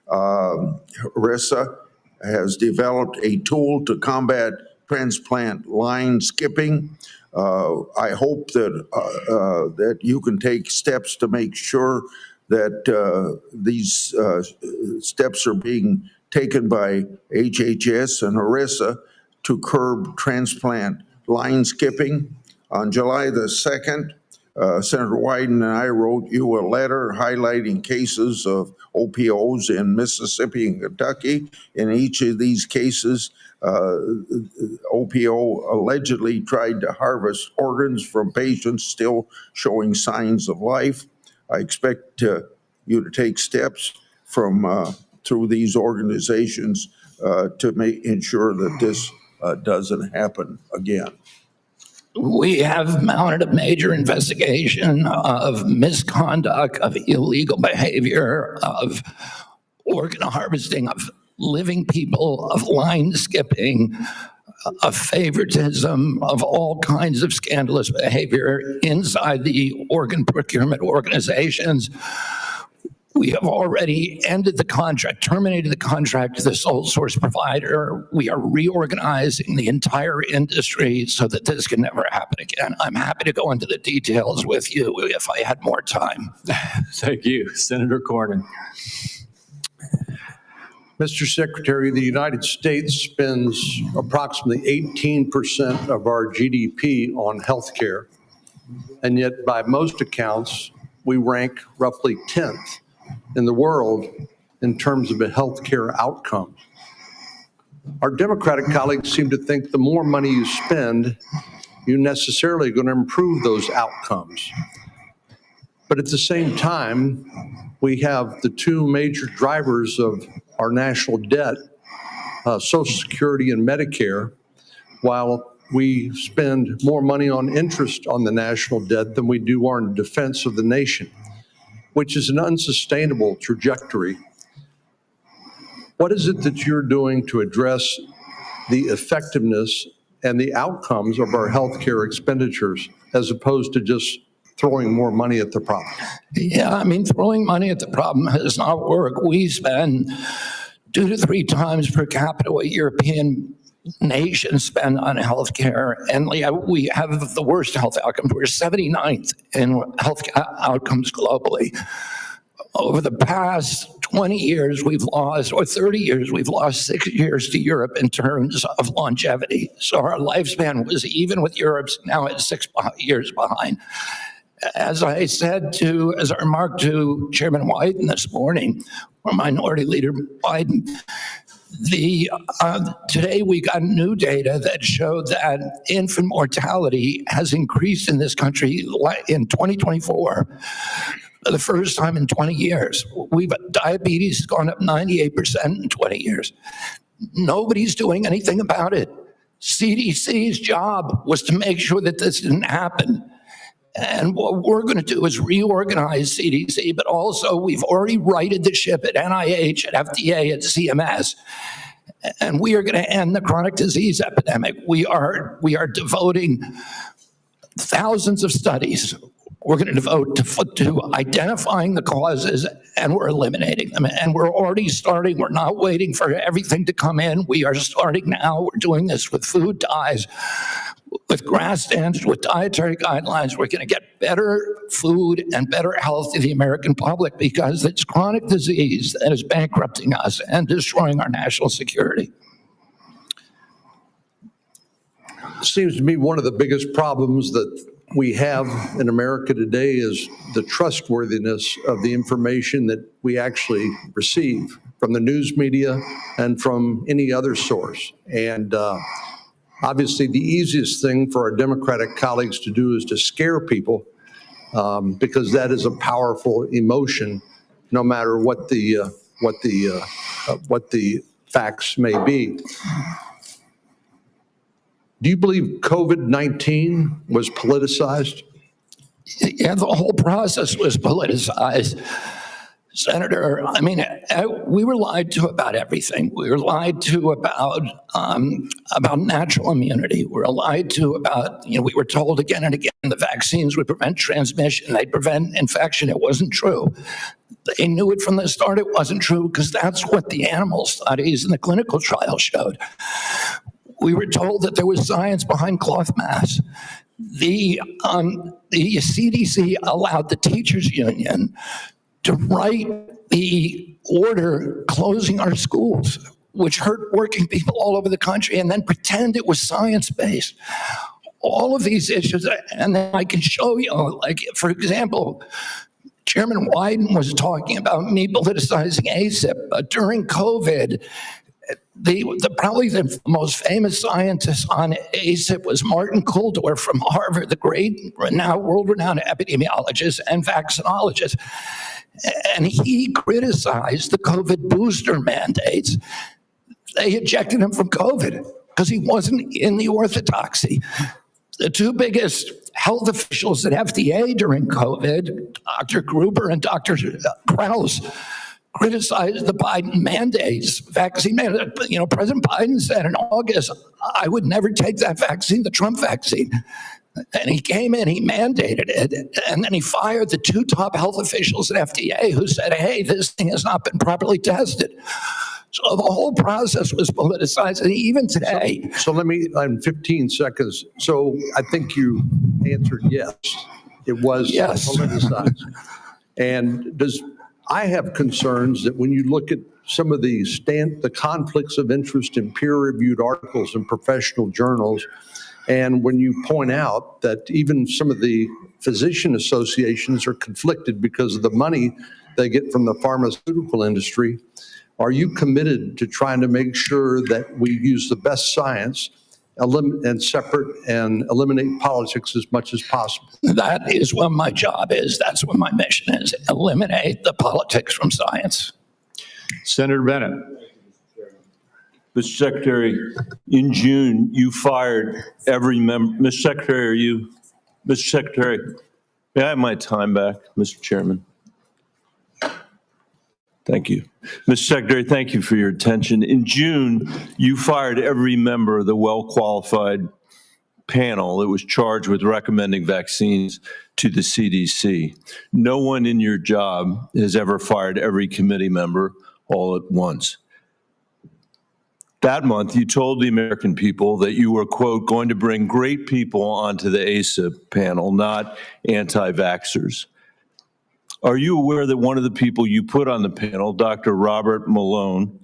E: RISA has developed a tool to combat transplant line skipping. I hope that you can take steps to make sure that these steps are being taken by HHS and RISA to curb transplant line skipping. On July the 2nd, Senator Wyden and I wrote you a letter highlighting cases of OPOs in Mississippi and Kentucky. In each of these cases, OPO allegedly tried to harvest organs from patients still showing signs of life. I expect you to take steps through these organizations to ensure that this doesn't happen again.
C: We have mounted a major investigation of misconduct, of illegal behavior, of organ harvesting, of living people, of line skipping, of favoritism, of all kinds of scandalous behavior inside the organ procurement organizations. We have already ended the contract, terminated the contract to the sole source provider. We are reorganizing the entire industry so that this can never happen again. I'm happy to go into the details with you if I had more time.
A: Thank you. Senator Cornyn.
F: Mr. Secretary, the United States spends approximately 18% of our GDP on health care, and yet by most accounts, we rank roughly 10th in the world in terms of a healthcare outcome. Our Democratic colleagues seem to think the more money you spend, you're necessarily going to improve those outcomes. But at the same time, we have the two major drivers of our national debt, Social Security and Medicare, while we spend more money on interest on the national debt than we do on defense of the nation, which is an unsustainable trajectory. What is it that you're doing to address the effectiveness and the outcomes of our healthcare expenditures as opposed to just throwing more money at the problem?
C: Yeah, I mean, throwing money at the problem does not work. We spend 2 to 3 times per capita what European nations spend on healthcare, and we have the worst health outcomes. We're 79th in health outcomes globally. Over the past 20 years, we've lost, or 30 years, we've lost 6 years to Europe in terms of longevity. So our lifespan was even with Europe's, now it's 6 years behind. As I said as I remarked to Chairman Wyden this morning, or Minority Leader Wyden, today we got new data that showed that infant mortality has increased in this country in 2024 for the first time in 20 years. Diabetes has gone up 98% in 20 years. Nobody's doing anything about it. CDC's job was to make sure that this didn't happen. And what we're going to do is reorganize CDC, but also we've already righted the ship at NIH, at FDA, at CMS. And we are going to end the chronic disease epidemic. We are devoting thousands of studies. We're going to devote to identifying the causes, and we're eliminating them. And we're already starting. We're not waiting for everything to come in. We are starting now. We're doing this with food dyes, with GRAS standards, with dietary guidelines. We're going to get better food and better health to the American public because it's chronic disease that is bankrupting us and destroying our national security.
F: It seems to me one of the biggest problems that we have in America today is the trustworthiness of the information that we actually receive from the news media and from any other source. And obviously, the easiest thing for our Democratic colleagues to do is to scare people because that is a powerful emotion, no matter what the facts may be. Do you believe COVID-19 was politicized?
C: Yeah, the whole process was politicized. Senator, I mean, we were lied to about everything. We were lied to about natural immunity. We were lied to about, we were told again and again the vaccines would prevent transmission, they'd prevent infection. It wasn't true. They knew it from the start. It wasn't true because that's what the animal studies and the clinical trials showed. We were told that there was science behind cloth masks. The CDC allowed the teachers union to write the order closing our schools, which hurt working people all over the country, and then pretend it was science-based. All of these issues, and then I can show you, like, for example, Chairman Wyden was talking about me politicizing ACIP, but during COVID, probably the most famous scientist on ACIP was Martin Kulldorff from Harvard, the great, world-renowned epidemiologist and vaccinologist. And he criticized the COVID booster mandates. They ejected him from COVID because he wasn't in the orthodoxy. The two biggest health officials at FDA during COVID, Dr. Gruber and Dr. Krause, criticized the Biden mandates, vaccine mandate. President Biden said in August, I would never take that vaccine, the Trump vaccine. And he came in, he mandated it, and then he fired the two top health officials at FDA who said, hey, this thing has not been properly tested. So the whole process was politicized, and even today.
F: So let me, in 15 seconds, so I think you answered yes. It was politicized. And I have concerns that when you look at some of the conflicts of interest in peer-reviewed articles in professional journals, and when you point out that even some of the physician associations are conflicted because of the money they get from the pharmaceutical industry, are you committed to trying to make sure that we use the best science and separate and eliminate politics as much as possible?
C: That is what my job is. That's what my mission is. Eliminate the politics from science.
A: Senator Bennett.
G: Mr. Secretary, in June, you fired every member. Mr. Secretary, Mr. Secretary, may I have my time back, Mr. Chairman? Thank you. Mr. Secretary, thank you for your attention. In June, you fired every member of the well-qualified panel that was charged with recommending vaccines to the CDC. No one in your job has ever fired every committee member all at once. That month, you told the American people that you were, quote, going to bring great people onto the ACIP panel, not anti-vaxxers. Are you aware that one of the people you put on the panel, Dr. Robert Malone,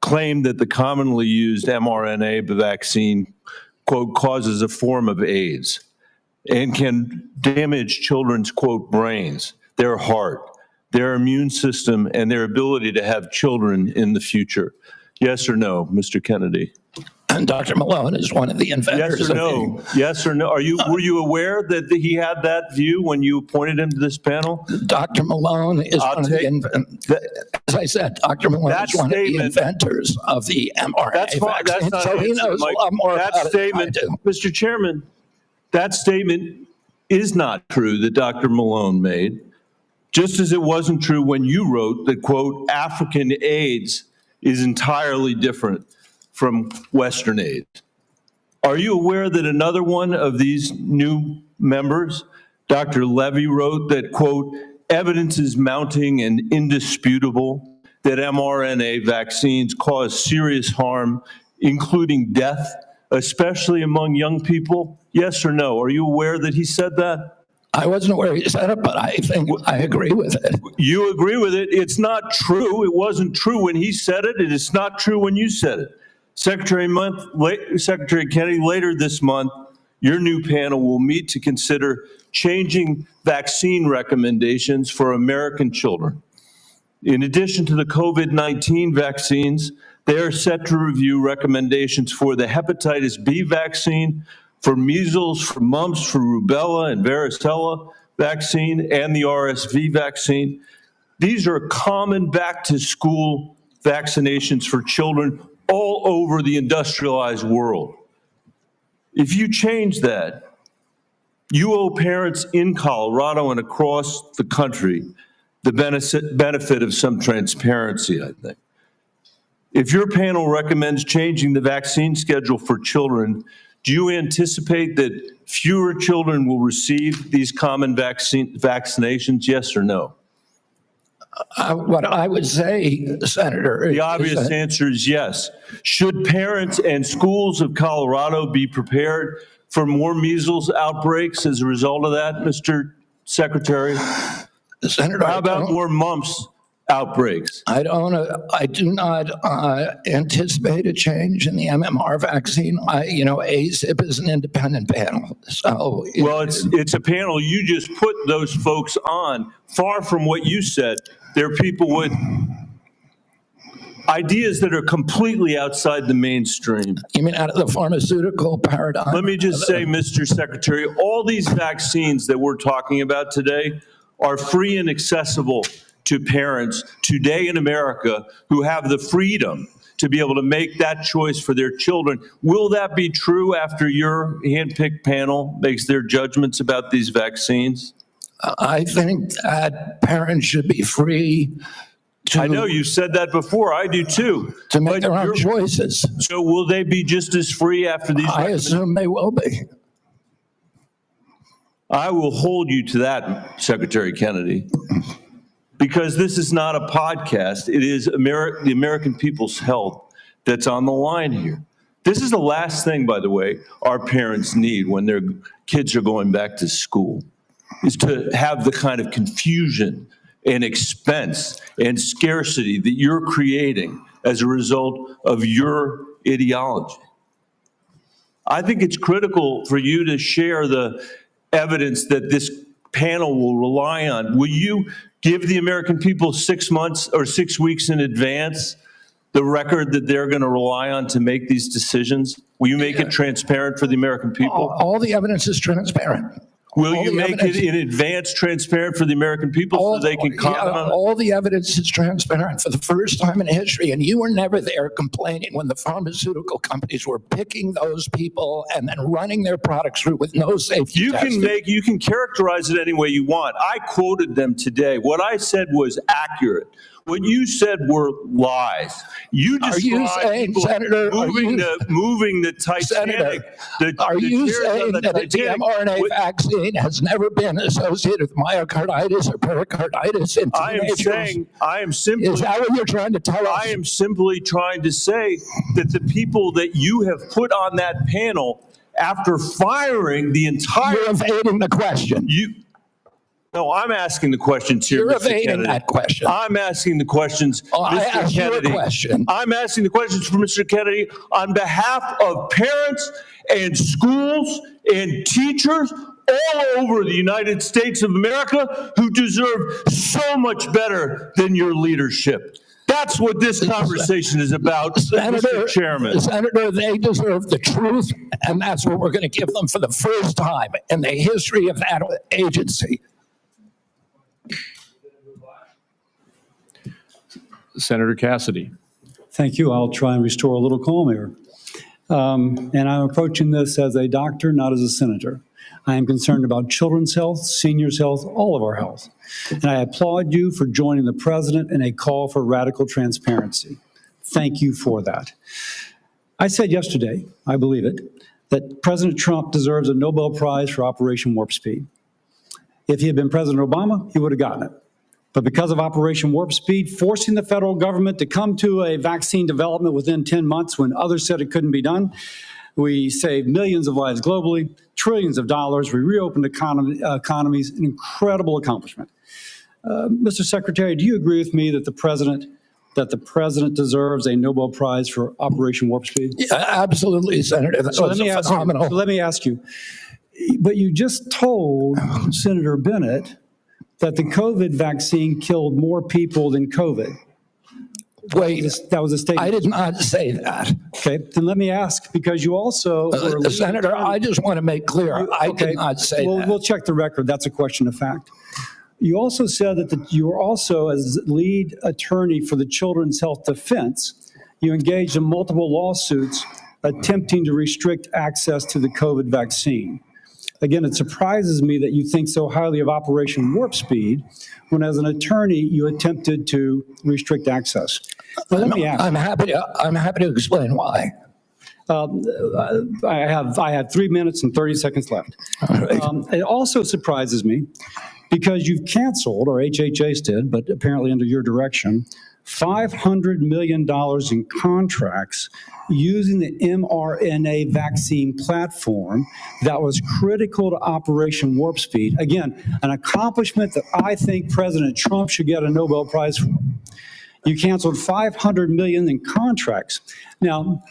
G: claimed that the commonly used mRNA vaccine, quote, causes a form of AIDS and can damage children's, quote, brains, their heart, their immune system, and their ability to have children in the future? Yes or no, Mr. Kennedy?
C: And Dr. Malone is one of the inventors.
G: Yes or no? Yes or no? Were you aware that he had that view when you appointed him to this panel?
C: Dr. Malone is one of the inventors. As I said, Dr. Malone is one of the inventors of the mRNA vaccine, so he knows a lot more about it than I do.
G: Mr. Chairman, that statement is not true that Dr. Malone made, just as it wasn't true when you wrote that, quote, African AIDS is entirely different from Western AIDS. Are you aware that another one of these new members, Dr. Levy, wrote that, quote, evidence is mounting and indisputable that mRNA vaccines cause serious harm, including death, especially among young people? Yes or no? Are you aware that he said that?
C: I wasn't aware he said it, but I think I agree with it.
G: You agree with it? It's not true. It wasn't true when he said it, and it's not true when you said it. Secretary Kennedy, later this month, your new panel will meet to consider changing vaccine recommendations for American children. In addition to the COVID-19 vaccines, they are set to review recommendations for the hepatitis B vaccine, for measles, for mumps, for rubella and varicella vaccine, and the RSV vaccine. These are common back-to-school vaccinations for children all over the industrialized world. If you change that, you owe parents in Colorado and across the country the benefit of some transparency, I think. If your panel recommends changing the vaccine schedule for children, do you anticipate that fewer children will receive these common vaccinations, yes or no?
C: What I would say, Senator,
G: The obvious answer is yes. Should parents and schools of Colorado be prepared for more measles outbreaks as a result of that, Mr. Secretary?
C: Senator,
G: How about more mumps outbreaks?
C: I do not anticipate a change in the MMR vaccine. ACIP is an independent panel. So
G: Well, it's a panel. You just put those folks on. Far from what you said, they're people with ideas that are completely outside the mainstream.
C: you mean out of the pharmaceutical paradigm?
G: Let me just say, Mr. Secretary, all these vaccines that we're talking about today are free and accessible to parents today in America who have the freedom to be able to make that choice for their children. Will that be true after your handpicked panel makes their judgments about these vaccines?
C: I think that parents should be free to,
G: I know you said that before. I do too.
C: to make
G: But
C: their own
G: you're-
C: choices.
G: So will they be just as free after these?
C: I assume they will be.
G: I will hold you to that, Secretary Kennedy, because this is not a podcast. It is the American people's health that's on the line here. This is the last thing, by the way, our parents need when their kids are going back to school, is to have the kind of confusion and expense and scarcity that you're creating as a result of your ideology. I think it's critical for you to share the evidence that this panel will rely on. Will you give the American people 6 months or 6 weeks in advance the record that they're going to rely on to make these decisions? Will you make it transparent for the American people?
C: All the evidence is transparent.
G: Will
C: all
G: you
C: the
G: make
C: evidence-
G: it in advance transparent for the American people so they can comment on it?
C: All the evidence is transparent for the first time in history, and you were never there complaining when the pharmaceutical companies were picking those people and then running their products through with no safety
G: You
C: testing.
G: you can characterize it any way you want. I quoted them today. What I said was accurate. What you said were lies. You
C: Are you
G: described
C: saying,
G: people
C: Senator,
G: moving the Titanic.
C: Senator,
G: the
C: are you
G: chairs on
C: saying
G: the
C: that the
G: Titanic.
C: mRNA vaccine has never been associated with myocarditis or pericarditis in teenagers?
G: I am simply.
C: Is that what you're trying to tell us?
G: I am simply trying to say that the people that you have put on that panel, after firing the entire.
C: You're evading the question.
G: No, I'm asking the questions here,
C: You're
G: Mr.
C: evading
G: Kennedy.
C: that question.
G: I'm asking the questions,
C: I
G: Mr.
C: asked you a
G: Kennedy.
C: question.
G: I'm asking the questions for Mr. Kennedy on behalf of parents and schools and teachers all over the United States of America who deserve so much better than your leadership. That's what this conversation is about, Mr. Chairman.
C: Senator, they deserve the truth, and that's what we're going to give them for the first time in the history of that agency.
A: Senator Cassidy.
H: Thank you. I'll try and restore a little calm here. And I'm approaching this as a doctor, not as a senator. I am concerned about children's health, seniors' health, all of our health. And I applaud you for joining the president in a call for radical transparency. Thank you for that. I said yesterday, I believe it, that President Trump deserves a Nobel Prize for Operation Warp Speed. If he had been President Obama, he would have gotten it. But because of Operation Warp Speed, forcing the federal government to come to a vaccine development within 10 months when others said it couldn't be done, we saved millions of lives globally, trillions of dollars. We reopened economies, an incredible accomplishment. Mr. Secretary, do you agree with me that the president deserves a Nobel Prize for Operation Warp Speed?
C: Yeah, absolutely, Senator. That was phenomenal.
H: Let me ask you, but you just told Senator Bennett that the COVID vaccine killed more people than COVID.
C: Wait,
H: That was a statement.
C: I did not say that.
H: Okay, then let me ask, because you also were
C: Senator, I just want to make clear, I did not say that.
H: We'll check the record. That's a question of fact. You also said that you were also, as lead attorney for the Children's Health Defense, you engaged in multiple lawsuits attempting to restrict access to the COVID vaccine. Again, it surprises me that you think so highly of Operation Warp Speed when, as an attorney, you attempted to restrict access. Now, let me ask.
C: I'm happy to explain why.
H: I have 3 minutes and 30 seconds left.
C: All right.
H: It also surprises me because you've canceled, or HHS did, but apparently under your direction, $500 million in contracts using the mRNA vaccine platform that was critical to Operation Warp Speed. Again, an accomplishment that I think President Trump should get a Nobel Prize for. You canceled $500 million in contracts. Now,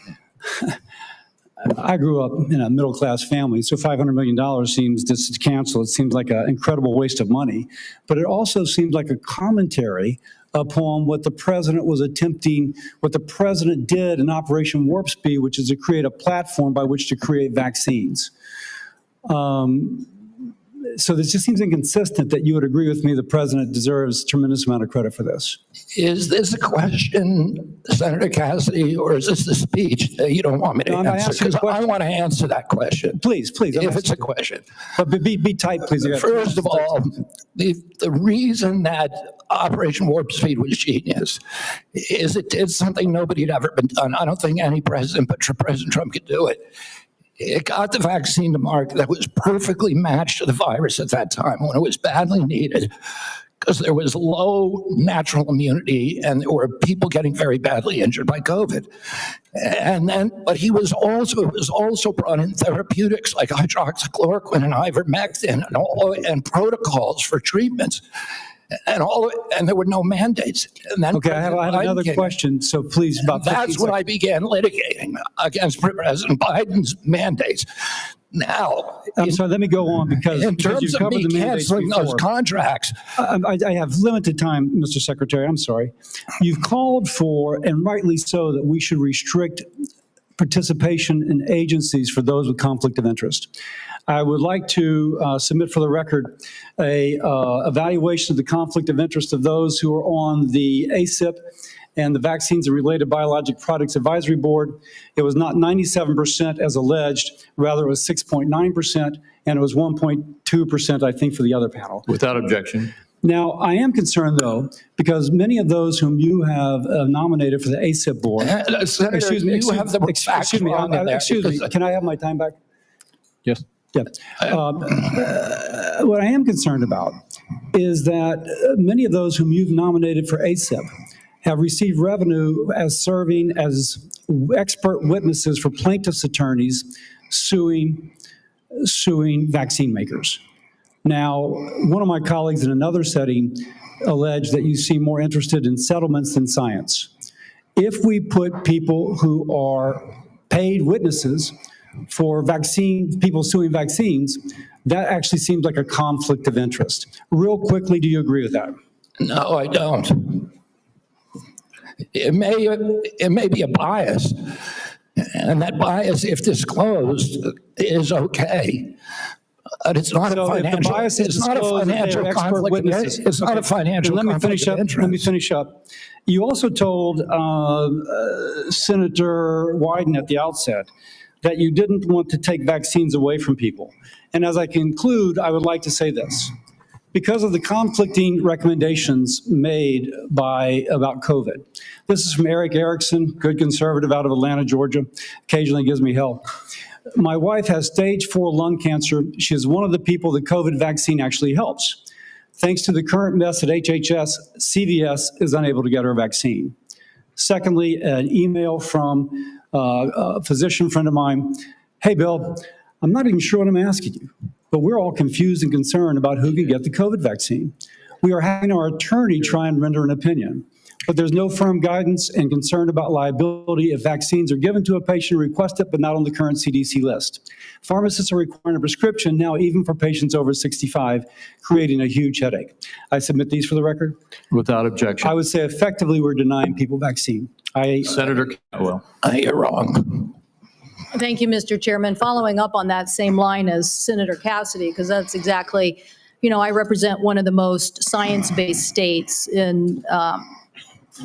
H: I grew up in a middle-class family, so $500 million seems just to cancel. It seems like an incredible waste of money, but it also seems like a commentary upon what the president was attempting, what the president did in Operation Warp Speed, which is to create a platform by which to create vaccines. So this just seems inconsistent that you would agree with me the president deserves a tremendous amount of credit for this.
C: Is this a question, Senator Cassidy, or is this the speech that you don't want me to answer? Because I want to answer that question.
H: Please.
C: If it's a question.
H: But be tight, please.
C: First of all, the reason that Operation Warp Speed was genius is it did something nobody had ever been done. I don't think any president but President Trump could do it. It got the vaccine to market that was perfectly matched to the virus at that time when it was badly needed, because there was low natural immunity and there were people getting very badly injured by COVID. But it was also brought in therapeutics like hydroxychloroquine and ivermectin and protocols for treatments. And there were no mandates. And then
H: okay, I have another question, so please, about 50
C: that's when I began litigating against President Biden's mandates. Now,
H: so let me go on because
C: in terms of me canceling those contracts,
H: I have limited time, Mr. Secretary. I'm sorry. You've called for, and rightly so, that we should restrict participation in agencies for those with conflict of interest. I would like to submit for the record a evaluation of the conflict of interest of those who are on the ACIP and the Vaccines and Related Biologic Products Advisory Board. It was not 97% as alleged, rather it was 6.9%, and it was 1.2%, I think, for the other panel.
A: Without objection.
H: Now, I am concerned, though, because many of those whom you have nominated for the ACIP board,
C: Senator, excuse me,
H: can I have my time back?
A: Yes.
H: Yeah. What I am concerned about is that many of those whom you've nominated for ACIP have received revenue as serving as expert witnesses for plaintiffs' attorneys suing vaccine makers. Now, one of my colleagues in another setting alleged that you seem more interested in settlements than science. If we put people who are paid witnesses for people suing vaccines, that actually seems like a conflict of interest. Real quickly, do you agree with that?
C: No, I don't. It may be a bias, and that bias, if disclosed, is okay. But it's not a financial. It's not a financial conflict of interest. It's not a financial conflict of interest.
H: Let me finish up. You also told Senator Wyden at the outset that you didn't want to take vaccines away from people. And as I conclude, I would like to say this. Because of the conflicting recommendations made about COVID. This is from Eric Erickson, good conservative out of Atlanta, Georgia, occasionally gives me hell. My wife has stage 4 lung cancer. She is one of the people the COVID vaccine actually helps. Thanks to the current mess at HHS, CVS is unable to get her vaccine. Secondly, an email from a physician friend of mine. Hey, Bill, I'm not even sure what I'm asking you, but we're all confused and concerned about who can get the COVID vaccine. We are having our attorney try and render an opinion, but there's no firm guidance and concern about liability if vaccines are given to a patient who requests it, but not on the current CDC list. Pharmacists are requiring a prescription now, even for patients over 65, creating a huge headache. I submit these for the record.
A: Without objection.
H: I would say effectively we're denying people vaccine.
A: Senator Cantwell.
C: You're wrong.
I: Thank you, Mr. Chairman. Following up on that same line as Senator Cassidy, because that's exactly, I represent one of the most science-based states in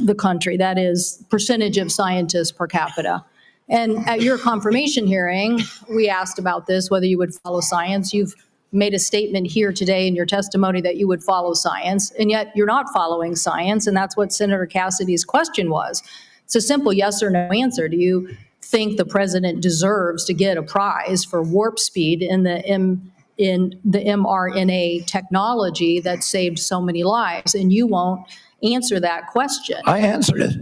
I: the country. That is percentage of scientists per capita. And at your confirmation hearing, we asked about this, whether you would follow science. You've made a statement here today in your testimony that you would follow science, and yet you're not following science, and that's what Senator Cassidy's question was. It's a simple yes or no answer. Do you think the president deserves to get a prize for warp speed in the mRNA technology that saved so many lives? And you won't answer that question.
C: I answered it.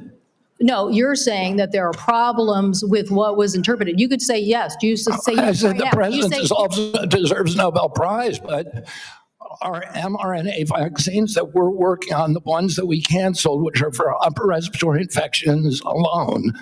I: No, you're saying that there are problems with what was interpreted. You could say yes. Do you say
C: I said the
I: yeah.
C: president
I: You say,
C: deserves a Nobel Prize, but our mRNA vaccines that we're working on, the ones that we canceled, which are for upper respiratory infections alone,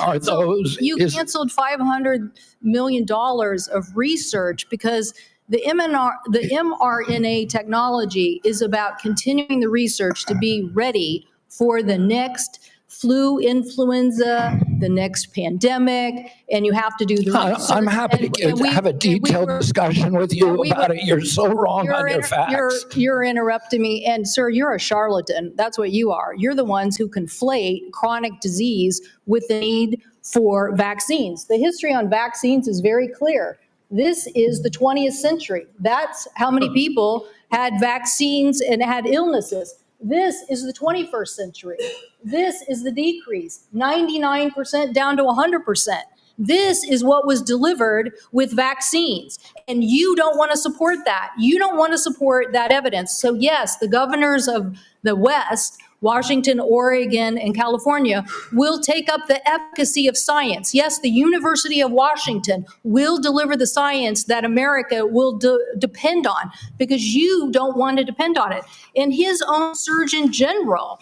C: are those.
I: You canceled $500 million of research because the mRNA technology is about continuing the research to be ready for the next flu, influenza, the next pandemic, and you have to do the research.
C: I'm happy to have a detailed discussion with you about it. You're so wrong on your facts.
I: You're interrupting me, and sir, you're a charlatan. That's what you are. You're the ones who conflate chronic disease with the need for vaccines. The history on vaccines is very clear. This is the 20th century. That's how many people had vaccines and had illnesses. This is the 21st century. This is the decrease, 99% down to 100%. This is what was delivered with vaccines. And you don't want to support that. You don't want to support that evidence. So yes, the governors of the West, Washington, Oregon, and California, will take up the efficacy of science. Yes, the University of Washington will deliver the science that America will depend on, because you don't want to depend on it. And his own Surgeon General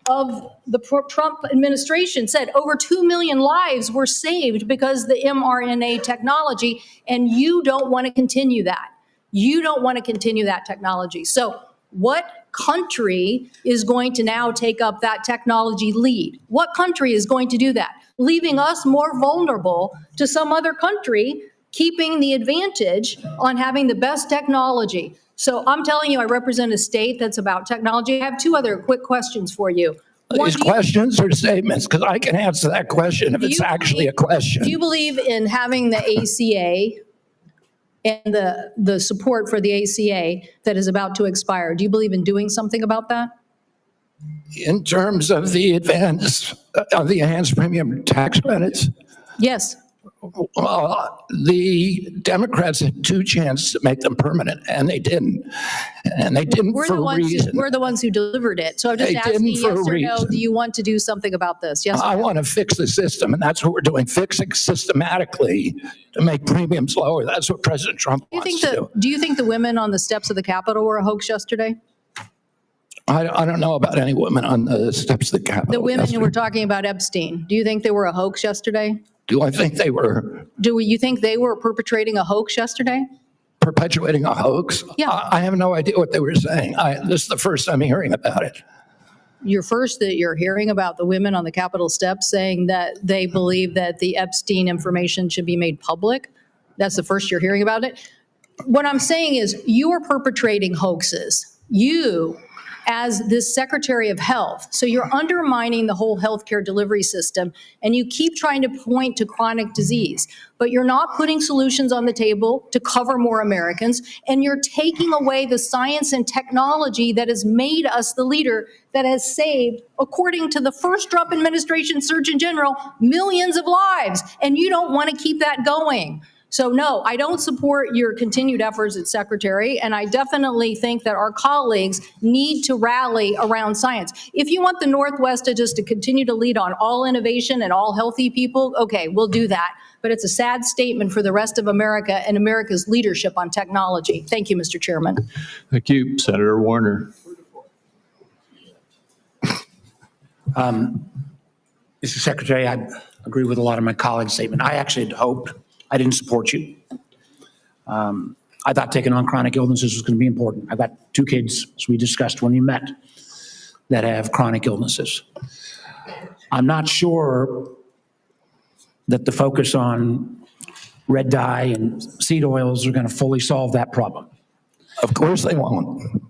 I: of the Trump administration said over 2 million lives were saved because the mRNA technology, and you don't want to continue that. You don't want to continue that technology. So what country is going to now take up that technology lead? What country is going to do that? Leaving us more vulnerable to some other country, keeping the advantage on having the best technology. So I'm telling you, I represent a state that's about technology. I have two other quick questions for you.
C: These questions or statements? Because I can answer that question if it's actually a question.
I: Do you believe in having the ACA and the support for the ACA that is about to expire? Do you believe in doing something about that?
C: In terms of the enhanced premium tax credits?
I: Yes.
C: The Democrats had two chances to make them permanent, and they didn't. And they didn't for a reason.
I: We're the ones who delivered it. So I'm just asking, yes or no, do you want to do something about this? Yes or no?
C: I want to fix the system, and that's what we're doing, fixing systematically to make premiums lower. That's what President Trump wants to do.
I: Do you think the women on the steps of the Capitol were a hoax yesterday?
C: I don't know about any women on the steps of the Capitol.
I: The women who were talking about Epstein, do you think they were a hoax yesterday?
C: Do I think they were?
I: Do you think they were perpetrating a hoax yesterday?
C: Perpetuating a hoax?
I: Yeah.
C: I have no idea what they were saying. This is the first time hearing about it.
I: You're hearing about the women on the Capitol steps saying that they believe that the Epstein information should be made public? That's the first you're hearing about it? What I'm saying is you are perpetrating hoaxes. You, as this Secretary of Health. So you're undermining the whole healthcare delivery system, and you keep trying to point to chronic disease, but you're not putting solutions on the table to cover more Americans, and you're taking away the science and technology that has made us the leader that has saved, according to the first Trump administration Surgeon General, millions of lives, and you don't want to keep that going. So no, I don't support your continued efforts as Secretary, and I definitely think that our colleagues need to rally around science. If you want the Northwest to continue to lead on all innovation and all healthy people, okay, we'll do that. But it's a sad statement for the rest of America and America's leadership on technology. Thank you, Mr. Chairman.
A: Thank you, Senator Warner.
J: Mr. Secretary, I agree with a lot of my colleagues' statement. I actually had hoped. I didn't support you. I thought taking on chronic illnesses was going to be important. I've got 2 kids, as we discussed when we met, that have chronic illnesses. I'm not sure that the focus on red dye and seed oils are going to fully solve that problem.
C: Of course they won't.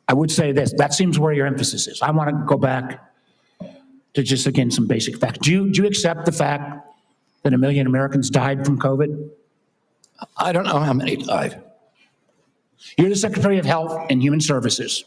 J: I would say this, that seems where your emphasis is. I want to go back to just, again, some basic facts. Do you accept the fact that 1 million Americans died from COVID?
C: I don't know how many died.
J: You're the Secretary of Health and Human Services.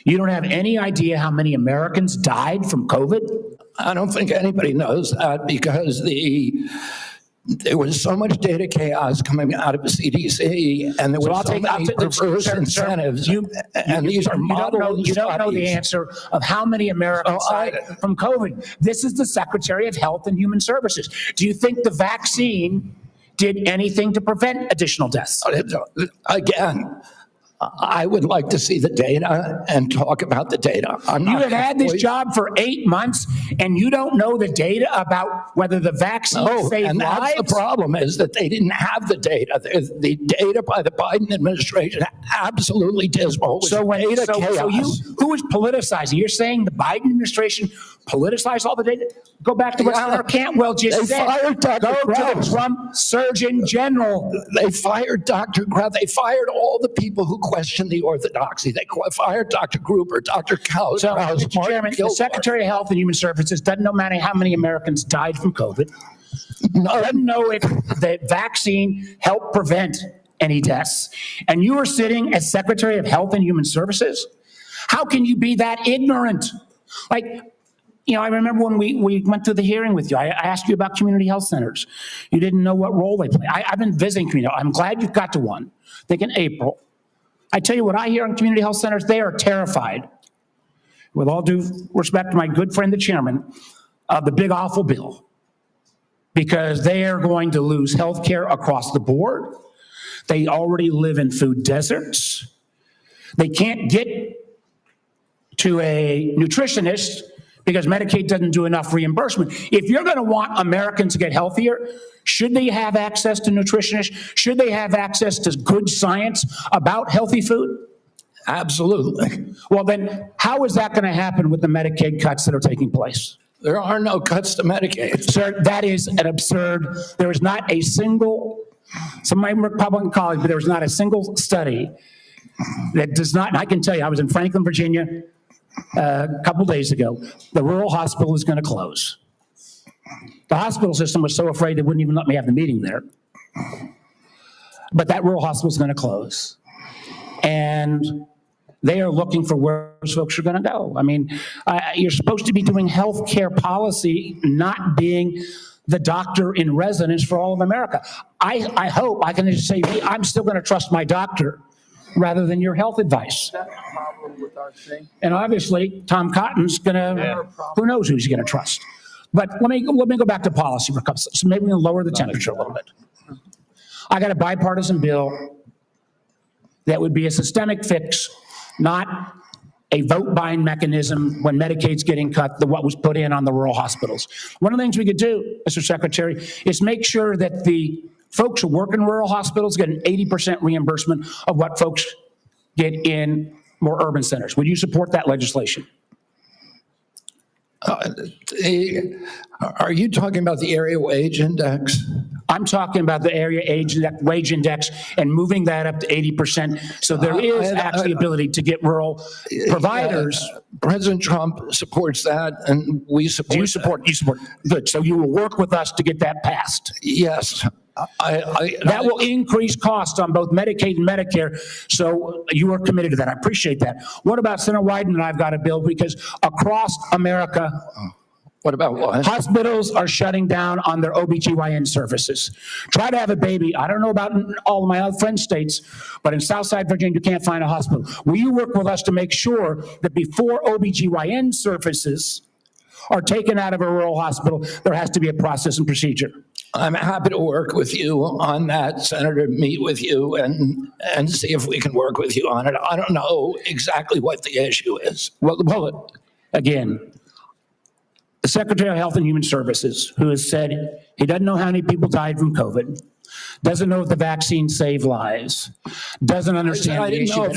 J: You don't have any idea how many Americans died from COVID?
C: I don't think anybody knows that because there was so much data chaos coming out of the CDC, and there was so many perverse incentives. And these are model
J: You don't know the answer of how many Americans died from COVID. This is the Secretary of Health and Human Services. Do you think the vaccine did anything to prevent additional deaths?
C: Again, I would like to see the data and talk about the data.
J: You have had this job for 8 months, and you don't know the data about whether the vaccine saved
C: and
J: lives?
C: that's the problem, is that they didn't have the data. The data by the Biden administration absolutely dismal.
J: So who was politicizing? You're saying the Biden administration politicized all the data? Go back to what Senator Cantwell just said.
C: Fired Dr.
J: Go to the Trump Surgeon General.
C: They fired Dr. Kraus. They fired all the people who questioned the orthodoxy. They fired Dr. Gruber, Dr. Kraus.
J: So, Mr. Chairman, the Secretary of Health and Human Services doesn't know how many Americans died from COVID. Doesn't know if the vaccine helped prevent any deaths. And you are sitting as Secretary of Health and Human Services? How can you be that ignorant? I remember when we went through the hearing with you, I asked you about community health centers. You didn't know what role they play. I've been visiting community. I'm glad you've got to one. I think in April. I tell you what I hear on community health centers, they are terrified, with all due respect to my good friend, the chairman, of the big awful bill, because they are going to lose health care across the board. They already live in food deserts. They can't get to a nutritionist because Medicaid doesn't do enough reimbursement. If you're going to want Americans to get healthier, should they have access to nutritionists? Should they have access to good science about healthy food?
C: Absolutely.
J: Well, then how is that going to happen with the Medicaid cuts that are taking place?
C: There are no cuts to Medicaid.
J: Sir, that is an absurd. There is not a single, some of my Republican colleagues, but there is not a single study that does not, and I can tell you, I was in Franklin, Virginia, a couple days ago. The rural hospital is going to close. The hospital system was so afraid they wouldn't even let me have the meeting there. But that rural hospital is going to close. And they are looking for where those folks are going to go. I mean, you're supposed to be doing health care policy, not being the doctor in residence for all of America. I hope I can just say, hey, I'm still going to trust my doctor rather than your health advice. And obviously, Tom Cotton's going to, who knows who he's going to trust. But let me go back to policy for a couple, so maybe we can lower the temperature a little bit. I got a bipartisan bill that would be a systemic fix, not a vote buying mechanism when Medicaid's getting cut, what was put in on the rural hospitals. One of the things we could do, Mr. Secretary, is make sure that the folks who work in rural hospitals get an 80% reimbursement of what folks get in more urban centers. Would you support that legislation?
C: Are you talking about the area wage index?
J: I'm talking about the area wage index and moving that up to 80%. So there is actually ability to get rural providers.
C: President Trump supports that, and we support.
J: Do you support? You support. Good. So you will work with us to get that passed.
C: Yes.
J: That will increase costs on both Medicaid and Medicare, so you are committed to that. I appreciate that. What about Senator Wyden and I've got a bill, because across America,
C: what about what?
J: Hospitals are shutting down on their OBGYN services. Try to have a baby. I don't know about all of my other friend states, but in Southside Virginia, you can't find a hospital. Will you work with us to make sure that before OBGYN services are taken out of a rural hospital, there has to be a process and procedure?
C: I'm happy to work with you on that, Senator, meet with you and see if we can work with you on it. I don't know exactly what the issue is.
J: Well, again, the Secretary of Health and Human Services, who has said he doesn't know how many people died from COVID, doesn't know if the vaccine saved lives, doesn't understand the issue that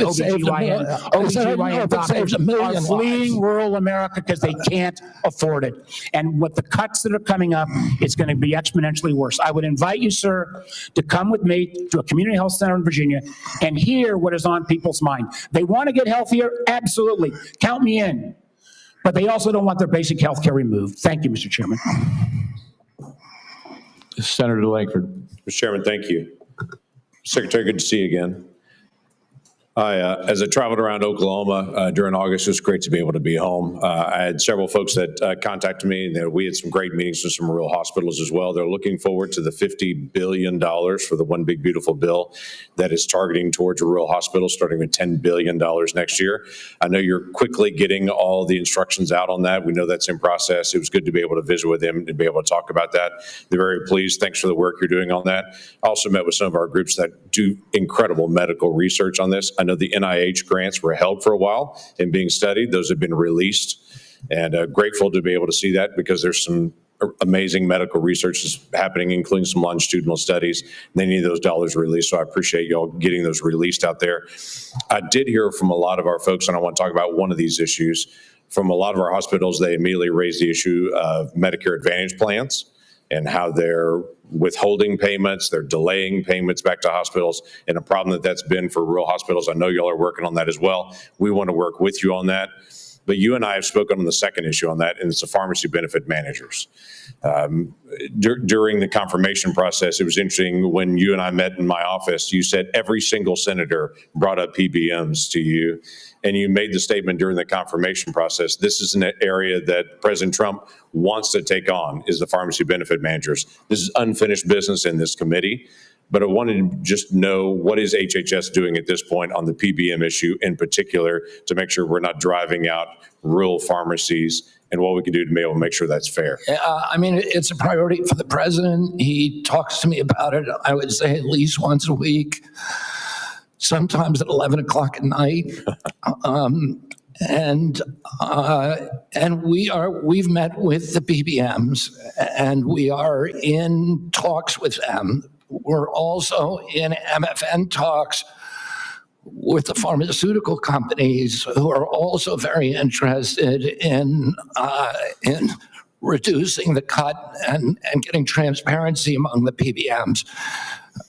J: OBGYN doctors are fleeing rural America because they can't afford it. And with the cuts that are coming up, it's going to be exponentially worse. I would invite you, sir, to come with me to a community health center in Virginia and hear what is on people's mind. They want to get healthier? Absolutely. Count me in. But they also don't want their basic health care removed. Thank you, Mr. Chairman.
A: Senator Langford.
K: Mr. Chairman, thank you. Secretary, good to see you again. As I traveled around Oklahoma during August, it was great to be able to be home. I had several folks that contacted me. We had some great meetings with some rural hospitals as well. They're looking forward to the $50 billion for the One Big Beautiful Bill that is targeting towards rural hospitals, starting with $10 billion next year. I know you're quickly getting all the instructions out on that. We know that's in process. It was good to be able to visit with them and be able to talk about that. They're very pleased. Thanks for the work you're doing on that. I also met with some of our groups that do incredible medical research on this. I know the NIH grants were held for a while and being studied. Those have been released, and grateful to be able to see that because there's some amazing medical research is happening, including some longitudinal studies. They need those dollars released, so I appreciate y'all getting those released out there. I did hear from a lot of our folks, and I want to talk about one of these issues. From a lot of our hospitals, they immediately raised the issue of Medicare Advantage plans and how they're withholding payments, they're delaying payments back to hospitals, and a problem that's been for rural hospitals. I know y'all are working on that as well. We want to work with you on that. But you and I have spoken on the second issue on that, and it's the pharmacy benefit managers. During the confirmation process, it was interesting when you and I met in my office, you said every single senator brought up PBMs to you, and you made the statement during the confirmation process, this is an area that President Trump wants to take on, is the pharmacy benefit managers. This is unfinished business in this committee. But I wanted to just know, what is HHS doing at this point on the PBM issue in particular to make sure we're not driving out rural pharmacies, and what we can do to be able to make sure that's fair?
C: I mean, it's a priority for the president. He talks to me about it, I would say, at least once a week, sometimes at 11 o'clock at night. And we've met with the PBMs, and we are in talks with them. We're also in MFN talks with the pharmaceutical companies, who are also very interested in reducing the cut and getting transparency among the PBMs.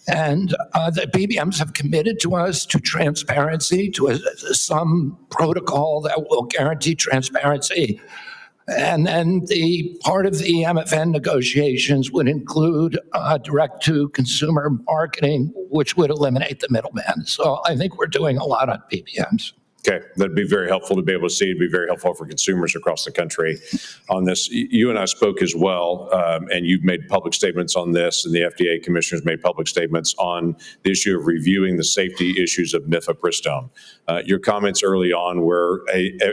C: And the PBMs have committed to us to transparency, to some protocol that will guarantee transparency. And then the part of the MFN negotiations would include direct-to-consumer marketing, which would eliminate the middleman. So I think we're doing a lot on PBMs.
K: Okay, that'd be very helpful to be able to see. It'd be very helpful for consumers across the country on this. You and I spoke as well, and you've made public statements on this, and the FDA commissioners made public statements on the issue of reviewing the safety issues of mifepristone. Your comments early on were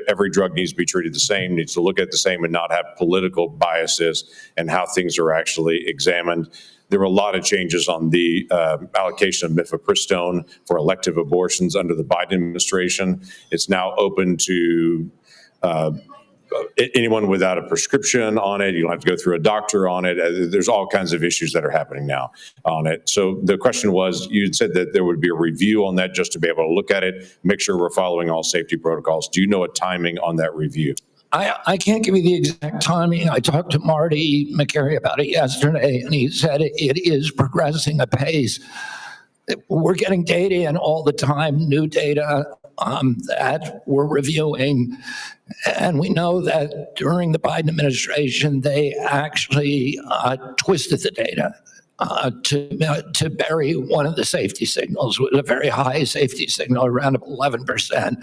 K: every drug needs to be treated the same, needs to look at the same, and not have political biases and how things are actually examined. There were a lot of changes on the allocation of mifepristone for elective abortions under the Biden administration. It's now open to anyone without a prescription on it. You don't have to go through a doctor on it. There's all kinds of issues that are happening now on it. So the question was, you said that there would be a review on that just to be able to look at it, make sure we're following all safety protocols. Do you know a timing on that review?
C: I can't give you the exact timing. I talked to Marty McCary about it yesterday, and he said it is progressing apace. We're getting data in all the time, new data that we're reviewing. And we know that during the Biden administration, they actually twisted the data to bury one of the safety signals, with a very high safety signal, around 11%.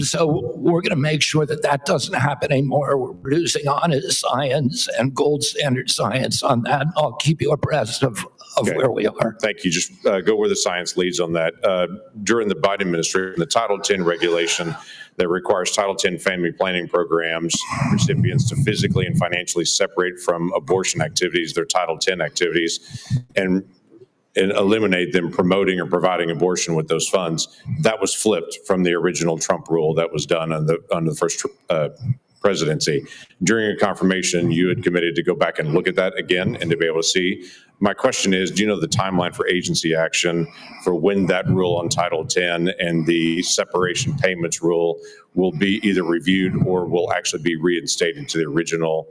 C: So we're going to make sure that that doesn't happen anymore. We're producing honest science and gold standard science on that. I'll keep you abreast of where we are.
K: Thank you. Just go where the science leads on that. During the Biden administration, the Title X regulation that requires Title X family planning programs recipients to physically and financially separate from abortion activities, their Title X activities, and eliminate them promoting or providing abortion with those funds. That was flipped from the original Trump rule that was done under the first presidency. During a confirmation, you had committed to go back and look at that again and to be able to see. My question is, do you know the timeline for agency action for when that rule on Title X and the separation payments rule will be either reviewed or will actually be reinstated to the original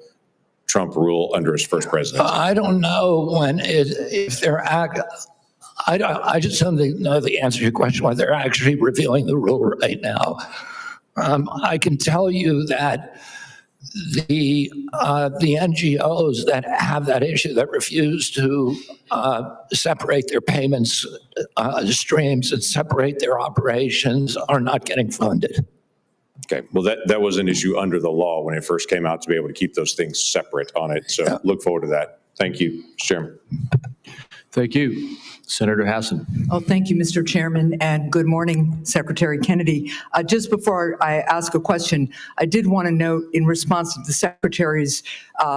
K: Trump rule under his first presidency?
C: I don't know if they're I just don't know the answer to your question, whether they're actually reviewing the rule right now. I can tell you that the NGOs that have that issue, that refuse to separate their payments streams and separate their operations, are not getting funded.
K: Okay, well, that was an issue under the law when it first came out, to be able to keep those things separate on it. So look forward to that. Thank you, Mr. Chairman.
A: Thank you. Senator Hassan.
L: Oh, thank you, Mr. Chairman, and good morning, Secretary Kennedy. Just before I ask a question, I did want to note, in response to the Secretary's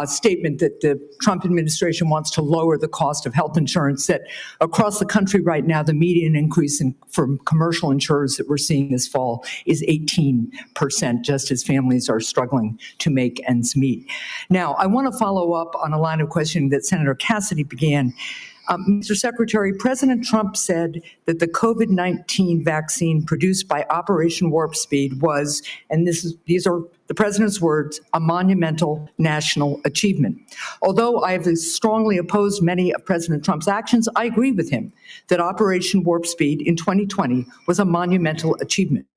L: statement that the Trump administration wants to lower the cost of health insurance, that across the country right now, the median increase from commercial insurers that we're seeing this fall is 18%, just as families are struggling to make ends meet. Now, I want to follow up on a line of questioning that Senator Cassidy began. Mr. Secretary, President Trump said that the COVID-19 vaccine produced by Operation Warp Speed was, and these are the president's words, a monumental national achievement. Although I have strongly opposed many of President Trump's actions, I agree with him that Operation Warp Speed in 2020 was a monumental achievement.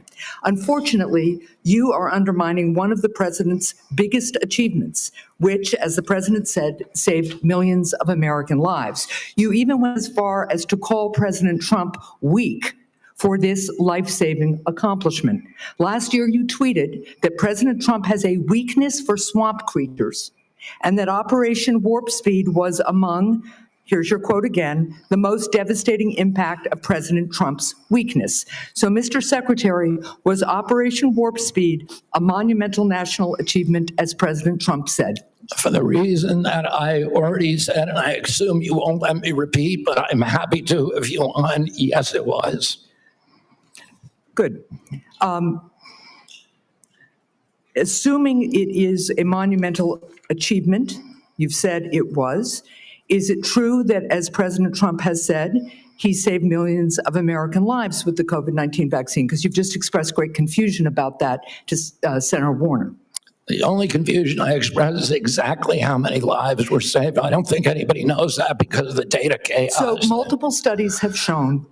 L: Unfortunately, you are undermining one of the president's biggest achievements, which, as the president said, saved millions of American lives. You even went as far as to call President Trump weak for this life-saving accomplishment. Last year, you tweeted that President Trump has a weakness for swamp creatures, and that Operation Warp Speed was among, here's your quote again, the most devastating impact of President Trump's weakness. So, Mr. Secretary, was Operation Warp Speed a monumental national achievement, as President Trump said?
C: For the reason that I already said, and I assume you won't let me repeat, but I'm happy to if you want, yes, it was.
L: Good. Assuming it is a monumental achievement, you've said it was, is it true that, as President Trump has said, he saved millions of American lives with the COVID-19 vaccine? Because you've just expressed great confusion about that to Senator Warner.
C: The only confusion I express is exactly how many lives were saved. I don't think anybody knows that because of the data chaos.
L: So multiple studies have shown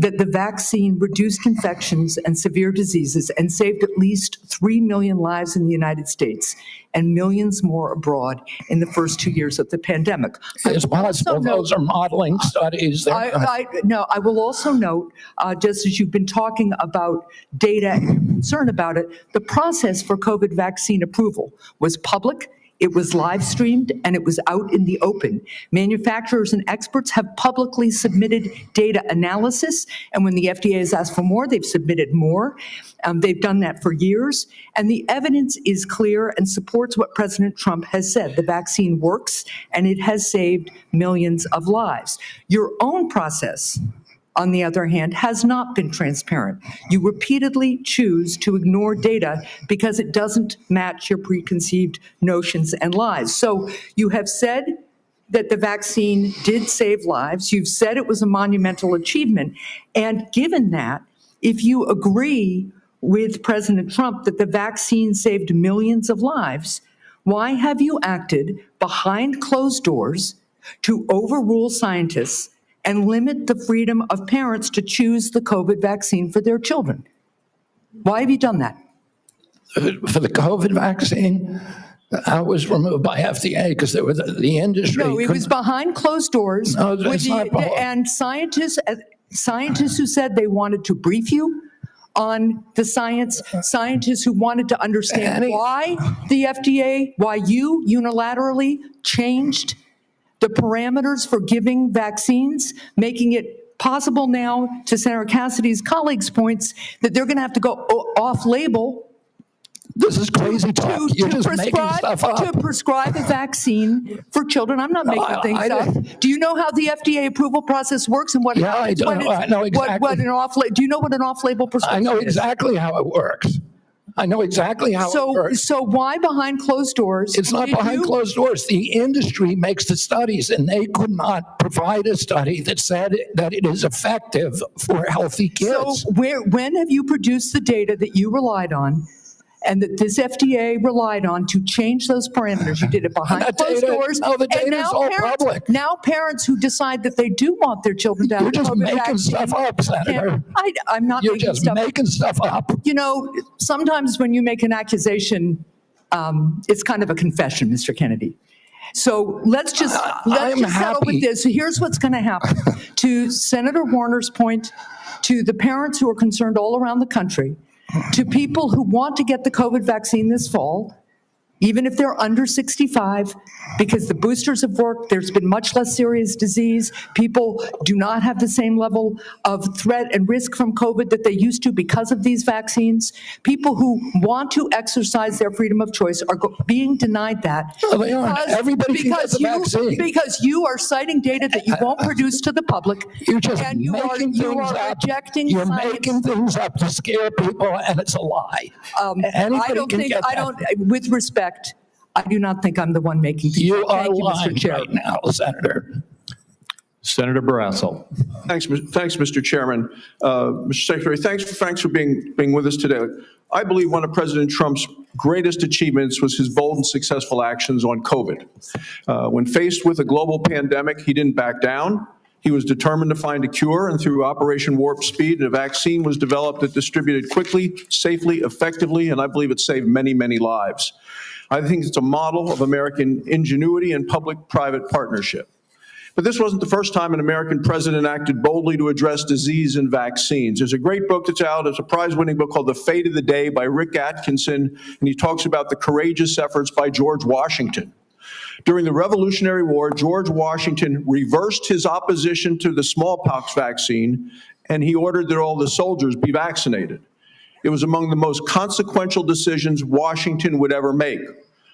L: that the vaccine reduced infections and severe diseases and saved at least 3 million lives in the United States and millions more abroad in the first 2 years of the pandemic.
C: It's possible those are modeling studies.
L: I will also note, just as you've been talking about data and concern about it, the process for COVID vaccine approval was public, it was live streamed, and it was out in the open. Manufacturers and experts have publicly submitted data analysis, and when the FDA has asked for more, they've submitted more. They've done that for years, and the evidence is clear and supports what President Trump has said. The vaccine works, and it has saved millions of lives. Your own process, on the other hand, has not been transparent. You repeatedly choose to ignore data because it doesn't match your preconceived notions and lies. So you have said that the vaccine did save lives. You've said it was a monumental achievement. And given that, if you agree with President Trump that the vaccine saved millions of lives, why have you acted behind closed doors to overrule scientists and limit the freedom of parents to choose the COVID vaccine for their children? Why have you done that?
C: For the COVID vaccine, I was removed by FDA because there was the industry.
L: No, it was behind closed doors.
C: No, it's not
L: and scientists who said they wanted to brief you on the science, scientists who wanted to understand why the FDA, why you unilaterally changed the parameters for giving vaccines, making it possible now, to Senator Cassidy's colleagues' points, that they're going to have to go off-label.
C: This is crazy talk. You're just making stuff up.
L: To prescribe a vaccine for children. I'm not making things up. Do you know how the FDA approval process works and what?
C: Yeah, I do. I know exactly.
L: What an off-label? Do you know what an off-label prescription is?
C: I know exactly how it works. I know exactly how it works.
L: So why behind closed doors?
C: It's not behind closed doors. The industry makes the studies, and they could not provide a study that said that it is effective for healthy kids.
L: So when have you produced the data that you relied on and that this FDA relied on to change those parameters? You did it behind closed doors.
C: No, the data is all public.
L: Now parents who decide that they do want their children to have
C: You're just
L: COVID
C: making
L: vaccine
C: stuff up, Senator.
L: I'm not
C: You're
L: making
C: just
L: stuff
C: making stuff up.
L: You know, sometimes when you make an accusation, It's kind of a confession, Mr. Kennedy. So let's just settle with this. So here's what's going to happen. To Senator Warner's point, to the parents who are concerned all around the country, to people who want to get the COVID vaccine this fall, even if they're under 65, because the boosters have worked, there's been much less serious disease. People do not have the same level of threat and risk from COVID that they used to because of these vaccines. People who want to exercise their freedom of choice are being denied that.
C: Everybody can get the vaccine.
L: Because you are citing data that you won't produce to the public.
C: You're just
L: and you are rejecting
C: You're
L: science.
C: making things up to scare people, and it's a lie.
L: With respect, I do not think I'm the one making things.
C: You are
L: Thank you,
C: lying
L: Mr. Chair.
C: right now, Senator.
A: Senator Barrasso.
F: Thanks, Mr. Chairman. Mr. Secretary, thanks for being with us today. I believe one of President Trump's greatest achievements was his bold and successful actions on COVID. When faced with a global pandemic, he didn't back down. He was determined to find a cure, and through Operation Warp Speed, a vaccine was developed that distributed quickly, safely, effectively, and I believe it saved many, many lives. I think it's a model of American ingenuity and public-private partnership. But this wasn't the first time an American president acted boldly to address disease and vaccines. There's a great book that's out. It's a prize-winning book called The Fate of the Day by Rick Atkinson, and he talks about the courageous efforts by George Washington. During the Revolutionary War, George Washington reversed his opposition to the smallpox vaccine, and he ordered that all the soldiers be vaccinated. It was among the most consequential decisions Washington would ever make.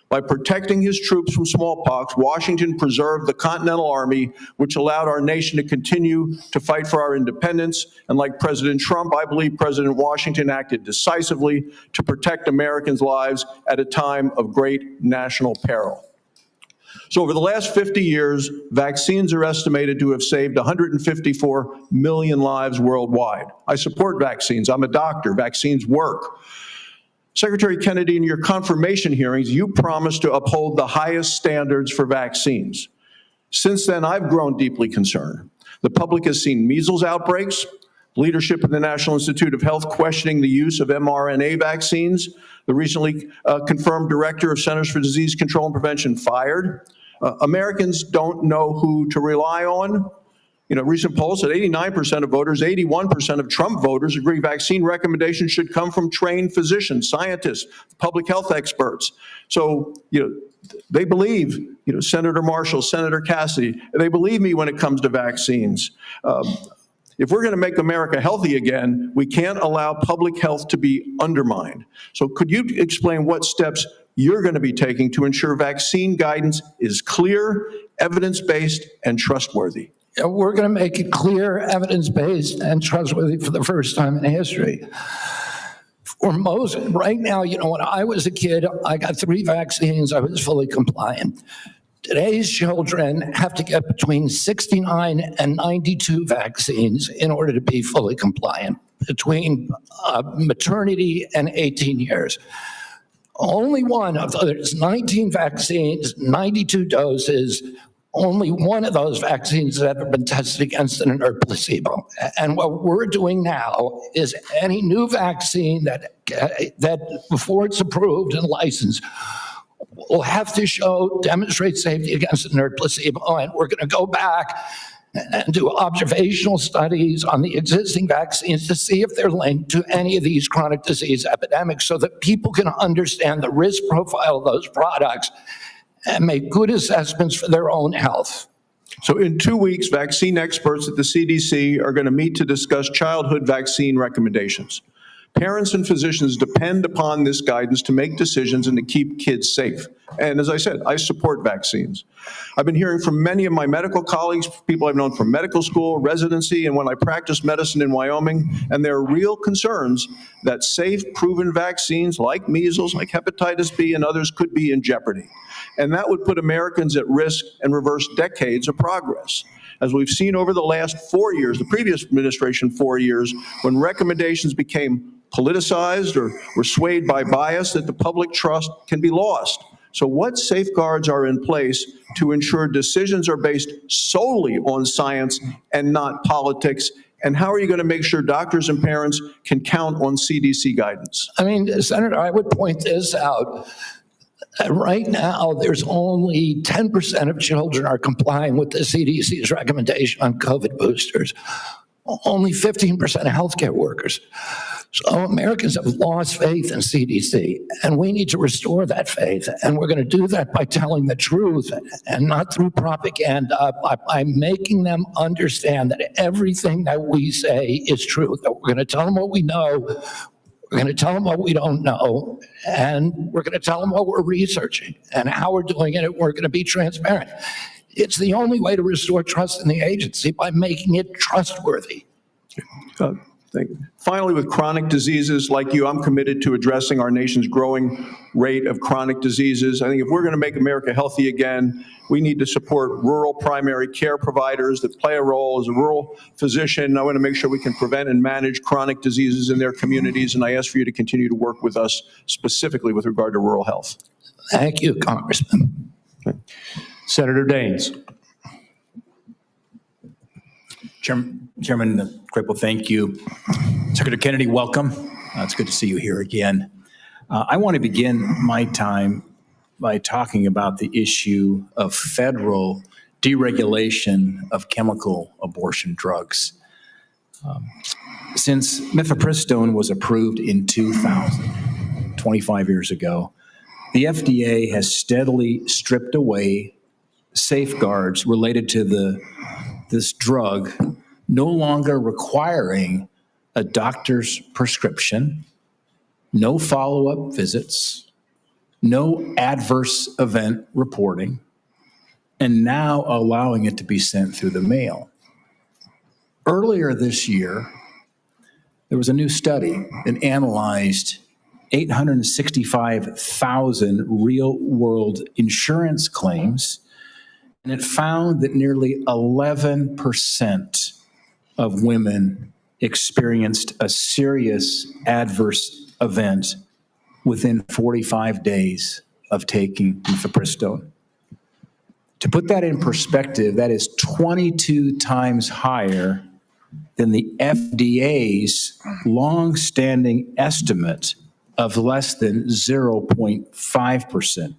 F: By protecting his troops from smallpox, Washington preserved the Continental Army, which allowed our nation to continue to fight for our independence. And like President Trump, I believe President Washington acted decisively to protect Americans' lives at a time of great national peril. So over the last 50 years, vaccines are estimated to have saved 154 million lives worldwide. I support vaccines. I'm a doctor. Vaccines work. Secretary Kennedy, in your confirmation hearings, you promised to uphold the highest standards for vaccines. Since then, I've grown deeply concerned. The public has seen measles outbreaks, leadership of the National Institute of Health questioning the use of mRNA vaccines, the recently confirmed director of Centers for Disease Control and Prevention fired. Americans don't know who to rely on. You know, recent polls said 89% of voters, 81% of Trump voters agree vaccine recommendations should come from trained physicians, scientists, public health experts. So, they believe, Senator Marshall, Senator Cassidy, they believe me when it comes to vaccines. If we're going to make America healthy again, we can't allow public health to be undermined. So could you explain what steps you're going to be taking to ensure vaccine guidance is clear, evidence-based, and trustworthy?
C: We're going to make it clear, evidence-based, and trustworthy for the first time in history. For most, right now, when I was a kid, I got 3 vaccines. I was fully compliant. Today's children have to get between 69 and 92 vaccines in order to be fully compliant, between maternity and 18 years. Only one of there's 19 vaccines, 92 doses. Only one of those vaccines has ever been tested against an inert placebo. And what we're doing now is any new vaccine that before it's approved and licensed will have to demonstrate safety against an inert placebo. And we're going to go back and do observational studies on the existing vaccines to see if they're linked to any of these chronic disease epidemics so that people can understand the risk profile of those products and make good assessments for their own health.
F: So in 2 weeks, vaccine experts at the CDC are going to meet to discuss childhood vaccine recommendations. Parents and physicians depend upon this guidance to make decisions and to keep kids safe. And as I said, I support vaccines. I've been hearing from many of my medical colleagues, people I've known from medical school, residency, and when I practiced medicine in Wyoming, and there are real concerns that safe, proven vaccines like measles, like hepatitis B, and others could be in jeopardy. And that would put Americans at risk and reverse decades of progress. As we've seen over the last 4 years, the previous administration 4 years, when recommendations became politicized or were swayed by bias, that the public trust can be lost. So what safeguards are in place to ensure decisions are based solely on science and not politics? And how are you going to make sure doctors and parents can count on CDC guidance?
C: I mean, Senator, I would point this out. And right now, there's only 10% of children are complying with the CDC's recommendation on COVID boosters. Only 15% of healthcare workers. So Americans have lost faith in CDC, and we need to restore that faith. And we're going to do that by telling the truth and not through propaganda, by making them understand that everything that we say is true, that we're going to tell them what we know, we're going to tell them what we don't know, and we're going to tell them what we're researching and how we're doing it, and we're going to be transparent. It's the only way to restore trust in the agency, by making it trustworthy.
M: Thank you. Finally, with chronic diseases like you, I'm committed to addressing our nation's growing rate of chronic diseases. I think if we're going to make America healthy again, we need to support rural primary care providers that play a role. As a rural physician, I want to make sure we can prevent and manage chronic diseases in their communities, and I ask for you to continue to work with us specifically with regard to rural health.
C: Thank you, Congressman.
M: Okay.
A: Senator Daines.
N: Chairman Crapo, thank you. Secretary Kennedy, welcome. It's good to see you here again. I want to begin my time by talking about the issue of federal deregulation of chemical abortion drugs. Since mifepristone was approved in 2000, 25 years ago, the FDA has steadily stripped away safeguards related to this drug, no longer requiring a doctor's prescription, no follow-up visits, no adverse event reporting, and now allowing it to be sent through the mail. Earlier this year, there was a new study that analyzed 865,000 real-world insurance claims, and it found that nearly 11% of women experienced a serious adverse event within 45 days of taking mifepristone. To put that in perspective, that is 22 times higher than the FDA's long-standing estimate of less than 0.5%.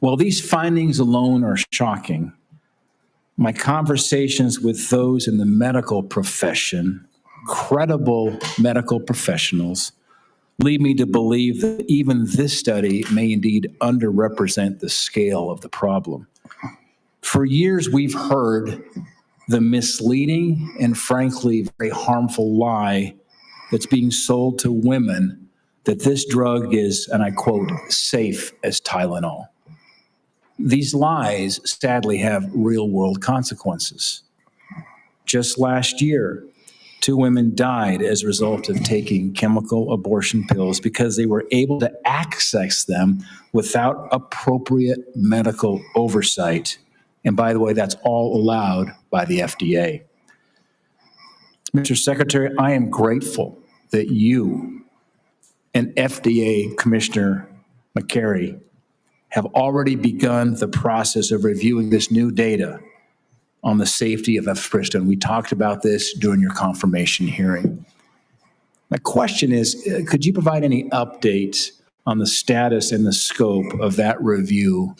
N: While these findings alone are shocking, my conversations with those in the medical profession, credible medical professionals, lead me to believe that even this study may indeed underrepresent the scale of the problem. For years, we've heard the misleading and frankly very harmful lie that's being sold to women that this drug is, and I quote, safe as Tylenol. These lies sadly have real-world consequences. Just last year, 2 women died as a result of taking chemical abortion pills because they were able to access them without appropriate medical oversight. And by the way, that's all allowed by the FDA. Mr. Secretary, I am grateful that you and FDA Commissioner McCary have already begun the process of reviewing this new data on the safety of mifepristone. We talked about this during your confirmation hearing. My question is, could you provide any updates on the status and the scope of that review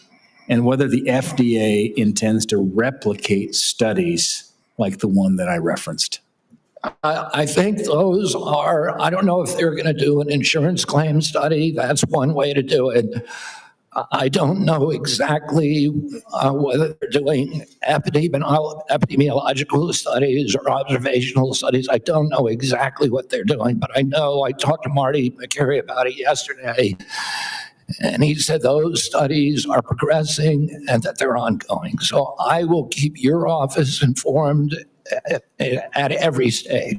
N: and whether the FDA intends to replicate studies like the one that I referenced?
C: I think those are, I don't know if they're going to do an insurance claim study. That's one way to do it. I don't know exactly whether they're doing epidemiological studies or observational studies. I don't know exactly what they're doing, but I know I talked to Marty McCary about it yesterday, and he said those studies are progressing and that they're ongoing. So I will keep your office informed at every stage.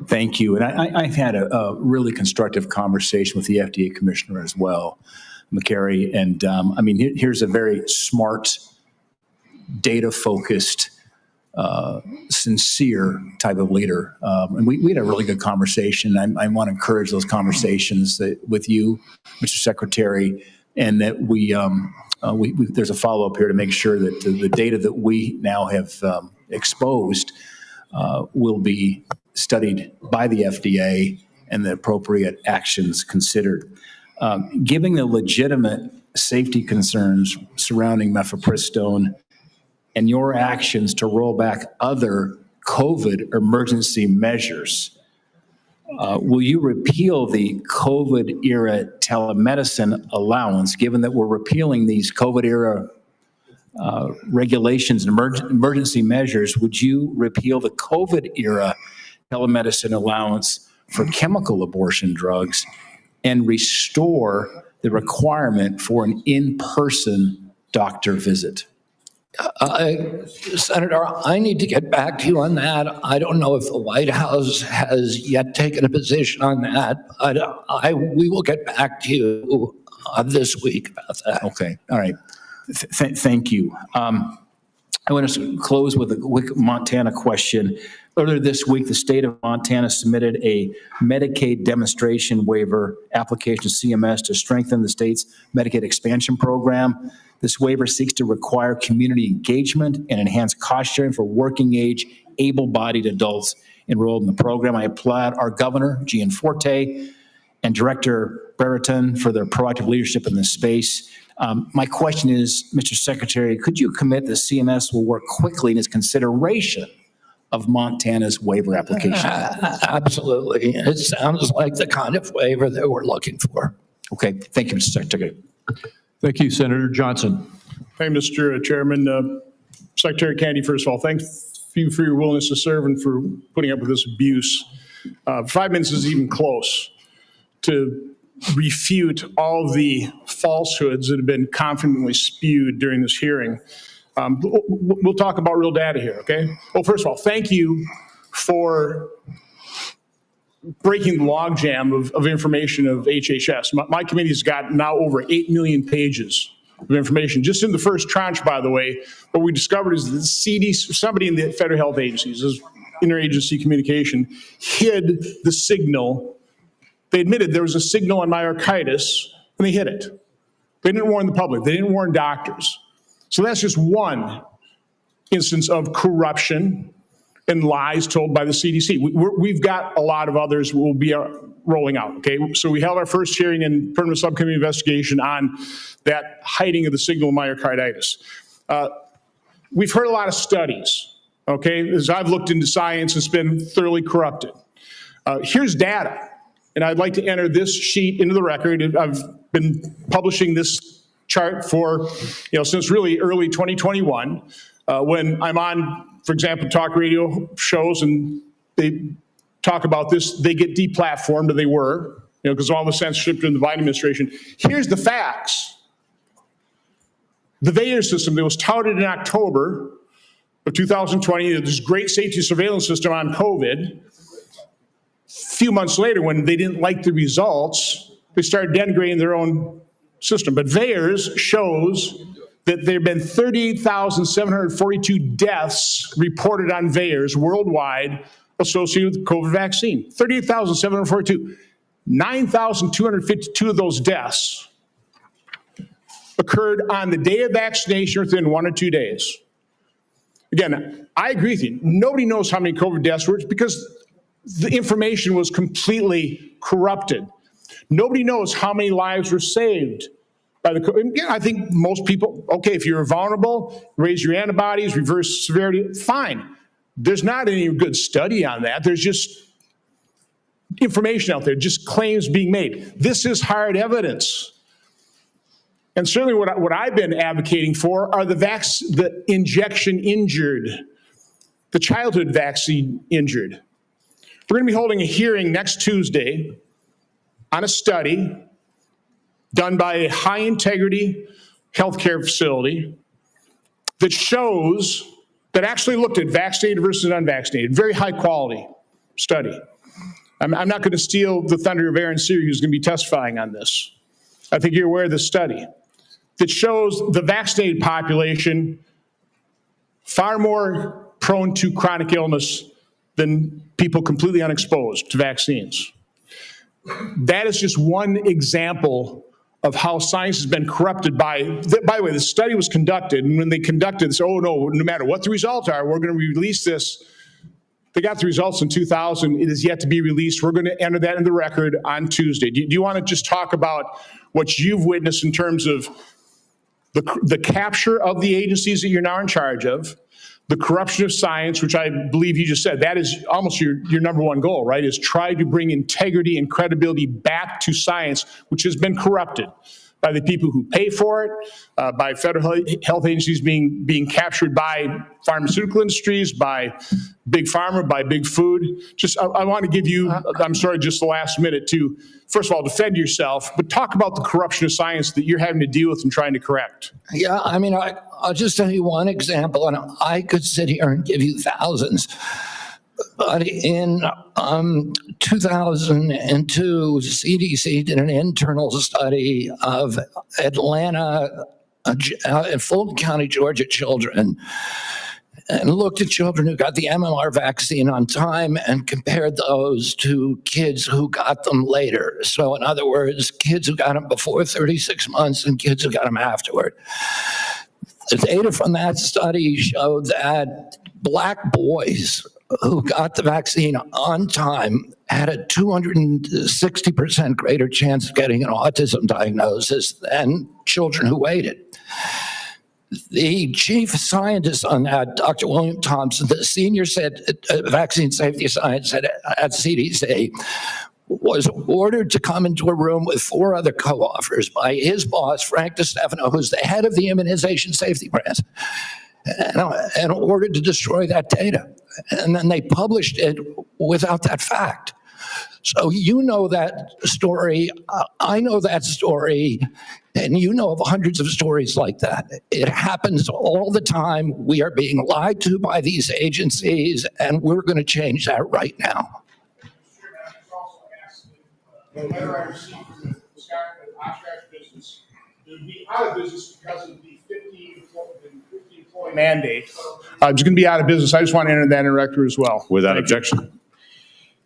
N: Thank you. And I've had a really constructive conversation with the FDA commissioner as well, McCary. And I mean, here's a very smart, data-focused, sincere type of leader. And we had a really good conversation. I want to encourage those conversations with you, Mr. Secretary, and that there's a follow-up here to make sure that the data that we now have exposed will be studied by the FDA and the appropriate actions considered. Given the legitimate safety concerns surrounding mifepristone and your actions to roll back other COVID emergency measures, will you repeal the COVID-era telemedicine allowance, given that we're repealing these COVID-era regulations and emergency measures? Would you repeal the COVID-era telemedicine allowance for chemical abortion drugs and restore the requirement for an in-person doctor visit?
C: Senator, I need to get back to you on that. I don't know if the White House has yet taken a position on that. We will get back to you this week about that.
N: Okay, all right. Thank you. I want to close with a quick Montana question. Earlier this week, the state of Montana submitted a Medicaid demonstration waiver application to CMS to strengthen the state's Medicaid expansion program. This waiver seeks to require community engagement and enhance cost sharing for working-age, able-bodied adults enrolled in the program. I applaud our governor, Gianforte, and Director Brereton for their proactive leadership in this space. My question is, Mr. Secretary, could you commit that CMS will work quickly in its consideration of Montana's waiver application?
C: Absolutely. It sounds like the kind of waiver that we're looking for.
N: Okay, thank you, Mr. Secretary.
A: Thank you, Senator Johnson.
O: Hey, Mr. Chairman. Secretary Kennedy, first of all, thank you for your willingness to serve and for putting up with this abuse. 5 minutes is even close to refute all the falsehoods that have been confidently spewed during this hearing. We'll talk about real data here, okay? Well, first of all, thank you for breaking the logjam of information of HHS. My committee's got now over 8 million pages of information. Just in the first tranche, by the way, what we discovered is that the CDC, somebody in the federal health agencies, this interagency communication, hid the signal. They admitted there was a signal on myocarditis, and they hid it. They didn't warn the public. They didn't warn doctors. So that's just one instance of corruption and lies told by the CDC. We've got a lot of others we'll be rolling out, okay? So we held our first hearing and permanent subcommittee investigation on that hiding of the signal of myocarditis. We've heard a lot of studies, okay? As I've looked into science, it's been thoroughly corrupted. Here's data, and I'd like to enter this sheet into the record. I've been publishing this chart for, since really early 2021, when I'm on, for example, talk radio shows and they talk about this, they get deplatformed, or they were, because of all the censorship during the Biden administration. Here's the facts. The VAERS system that was touted in October of 2020, this great safety surveillance system on COVID, a few months later, when they didn't like the results, they started denigrating their own system. But VAERS shows that there have been 38,742 deaths reported on VAERS worldwide associated with the COVID vaccine. 38,742. 9,252 of those deaths occurred on the day of vaccination within 1 or 2 days. Again, I agree with you. Nobody knows how many COVID deaths were because the information was completely corrupted. Nobody knows how many lives were saved by the COVID. I think most people, okay, if you're vulnerable, raise your antibodies, reverse severity, fine. There's not any good study on that. There's just information out there, just claims being made. This is hard evidence. And certainly what I've been advocating for are the injection injured, the childhood vaccine injured. We're going to be holding a hearing next Tuesday on a study done by a high-integrity healthcare facility that shows, that actually looked at vaccinated versus unvaccinated, very high-quality study. I'm not going to steal the thunder of Aaron Sear, who's going to be testifying on this. I think you're aware of the study that shows the vaccinated population far more prone to chronic illness than people completely unexposed to vaccines. That is just one example of how science has been corrupted by the way, the study was conducted, and when they conducted this, oh no, no matter what the results are, we're going to release this They got the results in 2000. It is yet to be released. We're going to enter that in the record on Tuesday. Do you want to just talk about what you've witnessed in terms of the capture of the agencies that you're now in charge of, the corruption of science, which I believe you just said, that is almost your number one goal, right, is try to bring integrity and credibility back to science, which has been corrupted by the people who pay for it, by federal health agencies being captured by pharmaceutical industries, by Big Pharma, by Big Food. Just, I want to give you, I'm sorry, just the last minute to, first of all, defend yourself, but talk about the corruption of science that you're having to deal with and trying to correct.
C: Yeah, I mean, I'll just tell you one example, and I could sit here and give you thousands. But in 2002, CDC did an internal study of Atlanta and Fulton County, Georgia children, and looked at children who got the MMR vaccine on time and compared those to kids who got them later. So in other words, kids who got them before 36 months and kids who got them afterward. The data from that study showed that Black boys who got the vaccine on time had a 260% greater chance of getting an autism diagnosis than children who waited. The chief scientist on that, Dr. William Thompson, the senior vaccine safety scientist at CDC, was ordered to come into a room with 4 other co-authors by his boss, Frank DiStefano, who's the head of the immunization safety branch, and ordered to destroy that data. And then they published it without that fact. So you know that story, I know that story, and you know of hundreds of stories like that. It happens all the time. We are being lied to by these agencies, and we're going to change that right now.
O: The letter I received from the Oshkosh business, it would be out of business because of the 50 employee mandate. It's going to be out of business. I just want to enter that in record as well.
K: Without objection.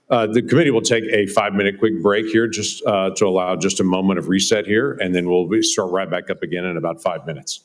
K: The committee will take a 5-minute quick break here just to allow just a moment of reset here, and then we'll start right back up again in about 5 minutes.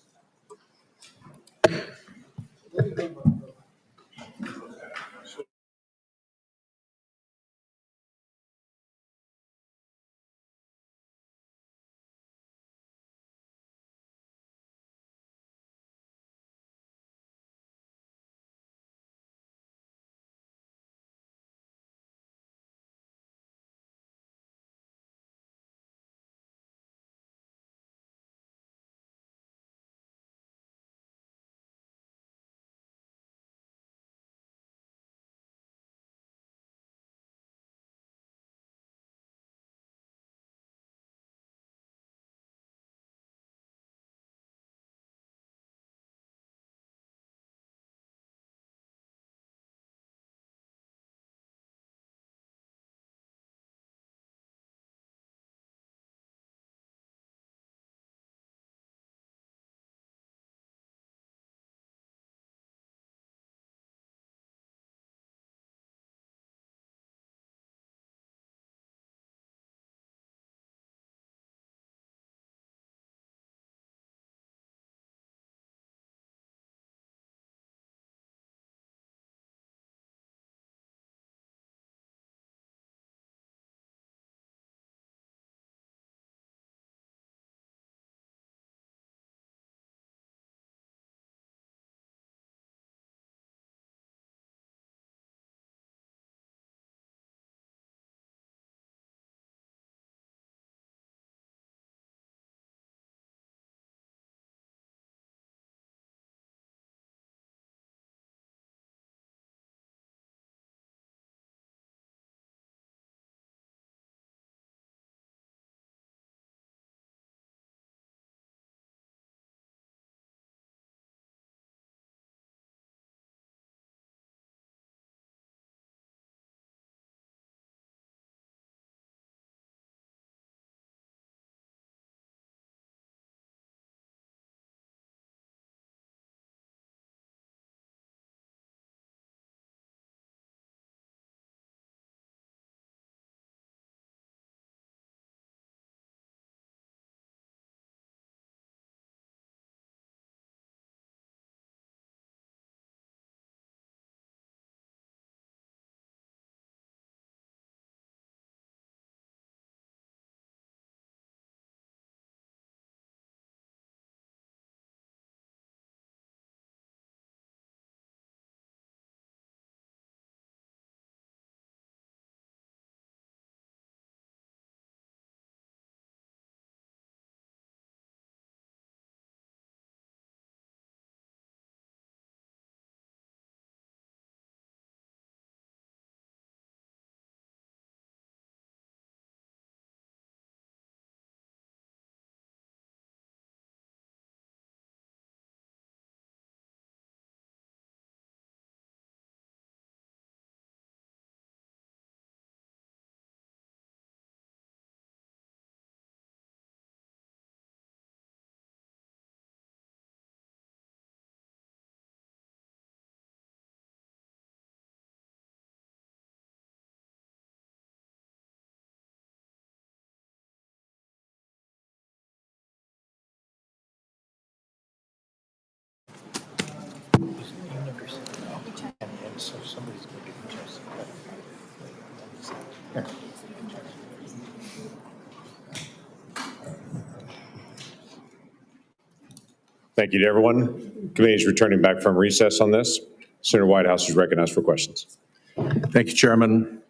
K: Thank you to everyone. Committee is returning back from recess on this. Senator Whitehouse is recognized for questions.
M: Thank you, Chairman.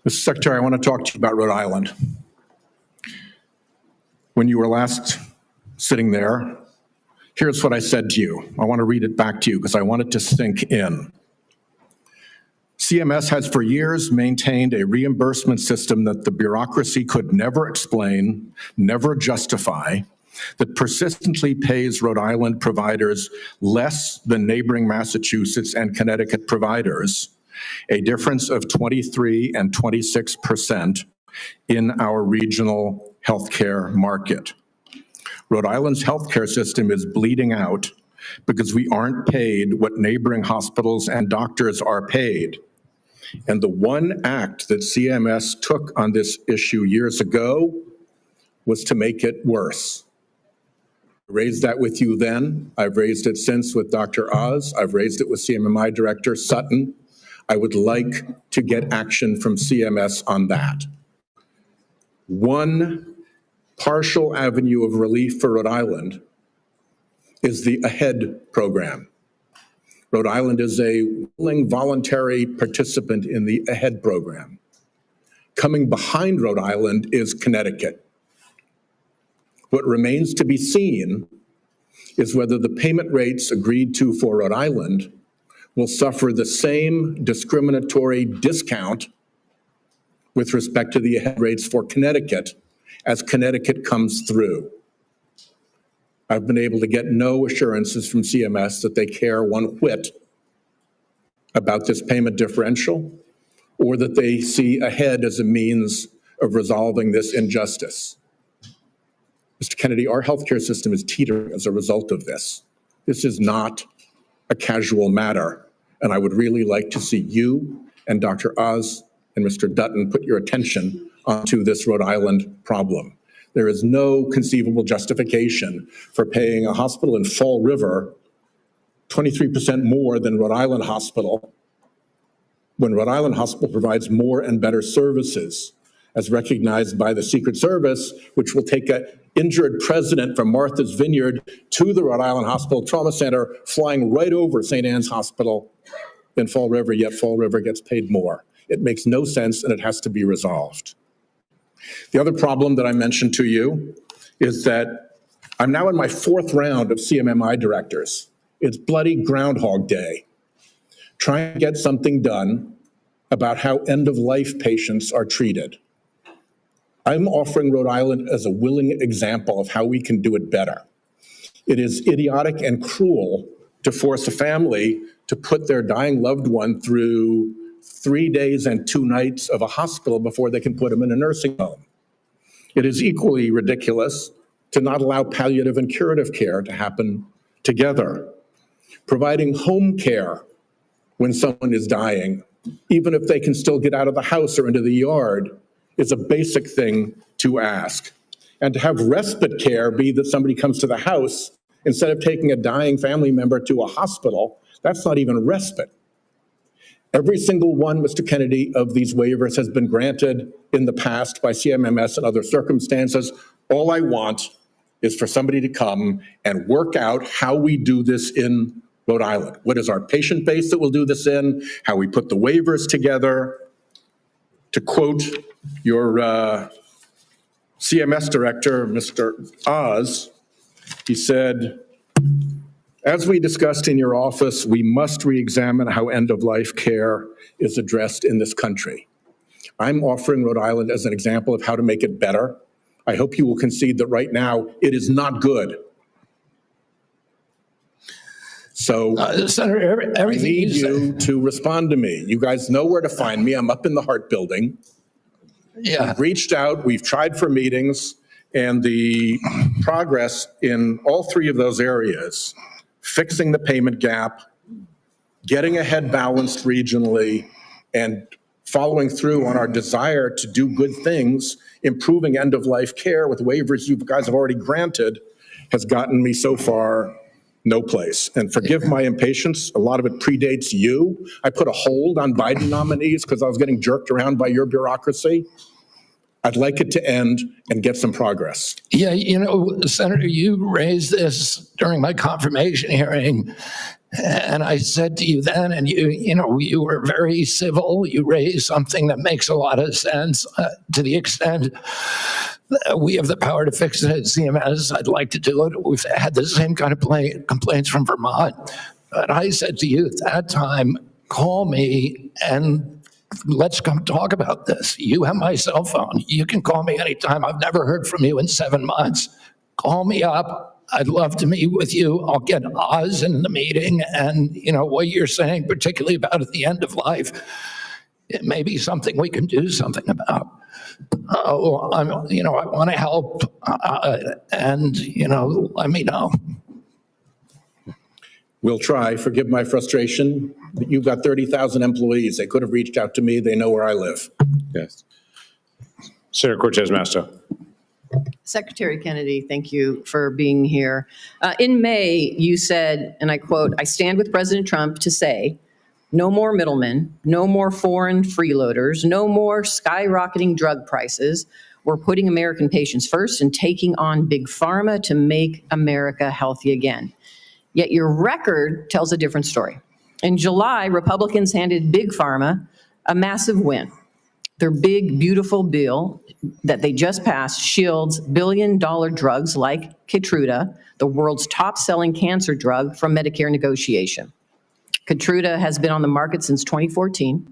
M: Mr. Secretary, I want to talk to you about Rhode Island. When you were last sitting there, here's what I said to you. I want to read it back to you because I want it to sink in. CMS has for years maintained a reimbursement system that the bureaucracy could never explain, never justify, that persistently pays Rhode Island providers less than neighboring Massachusetts and Connecticut providers, a difference of 23 and 26% in our regional healthcare market. Rhode Island's healthcare system is bleeding out because we aren't paid what neighboring hospitals and doctors are paid. And the one act that CMS took on this issue years ago was to make it worse. I raised that with you then. I've raised it since with Dr. Oz. I've raised it with CMMI Director Sutton. I would like to get action from CMS on that. One partial avenue of relief for Rhode Island is the AHEAD program. Rhode Island is a willing voluntary participant in the AHEAD program. Coming behind Rhode Island is Connecticut. What remains to be seen is whether the payment rates agreed to for Rhode Island will suffer the same discriminatory discount with respect to the AHEAD rates for Connecticut as Connecticut comes through. I've been able to get no assurances from CMS that they care one whit about this payment differential or that they see AHEAD as a means of resolving this injustice. Mr. Kennedy, our healthcare system is teetering as a result of this. This is not a casual matter, and I would really like to see you and Dr. Oz and Mr. Dutton put your attention onto this Rhode Island problem. There is no conceivable justification for paying a hospital in Fall River 23% more than Rhode Island Hospital when Rhode Island Hospital provides more and better services, as recognized by the Secret Service, which will take an injured president from Martha's Vineyard to the Rhode Island Hospital Trauma Center, flying right over St. Anne's Hospital in Fall River, yet Fall River gets paid more. It makes no sense, and it has to be resolved. The other problem that I mentioned to you is that I'm now in my fourth round of CMMI directors. It's bloody Groundhog Day, trying to get something done about how end-of-life patients are treated. I'm offering Rhode Island as a willing example of how we can do it better. It is idiotic and cruel to force a family to put their dying loved one through 3 days and 2 nights of a hospital before they can put them in a nursing home. It is equally ridiculous to not allow palliative and curative care to happen together. Providing home care when someone is dying, even if they can still get out of the house or into the yard, is a basic thing to ask. And to have respite care be that somebody comes to the house instead of taking a dying family member to a hospital, that's not even respite. Every single one, Mr. Kennedy, of these waivers has been granted in the past by CMMS and other circumstances. All I want is for somebody to come and work out how we do this in Rhode Island. What is our patient base that we'll do this in? How we put the waivers together? To quote your CMS director, Mr. Oz, he said, as we discussed in your office, we must re-examine how end-of-life care is addressed in this country. I'm offering Rhode Island as an example of how to make it better. I hope you will concede that right now it is not good. So
C: Senator, everything
M: I need
C: you
M: to respond to me. You guys know where to find me. I'm up in the Hart Building.
C: Yeah.
M: We've reached out, we've tried for meetings, and the progress in all three of those areas, fixing the payment gap, getting ahead balanced regionally, and following through on our desire to do good things, improving end-of-life care with waivers you guys have already granted, has gotten me so far
P: no place. And forgive my impatience, a lot of it predates you. I put a hold on Biden nominees because I was getting jerked around by your bureaucracy. I'd like it to end and get some progress.
C: Yeah, Senator, you raised this during my confirmation hearing, and I said to you then, and you were very civil. You raised something that makes a lot of sense to the extent that we have the power to fix it at CMS. I'd like to do it. We've had the same kind of complaints from Vermont. But I said to you at that time, call me and let's come talk about this. You have my cell phone. You can call me anytime. I've never heard from you in 7 months. Call me up. I'd love to meet with you. I'll get Oz in the meeting. And, what you're saying, particularly about at the end of life, it may be something we can do something about. I want to help. And, let me know.
P: We'll try. Forgive my frustration. But you've got 30,000 employees. They could have reached out to me. They know where I live.
K: Yes. Senator Cortez Masto.
Q: Secretary Kennedy, thank you for being here. In May, you said, and I quote, "I stand with President Trump to say, no more middlemen, no more foreign freeloaders, no more skyrocketing drug prices. We're putting American patients first and taking on Big Pharma to make America healthy again." Yet your record tells a different story. In July, Republicans handed Big Pharma a massive win. Their big, beautiful bill that they just passed shields billion-dollar drugs like Keytruda, the world's top-selling cancer drug, from Medicare negotiation. Keytruda has been on the market since 2014.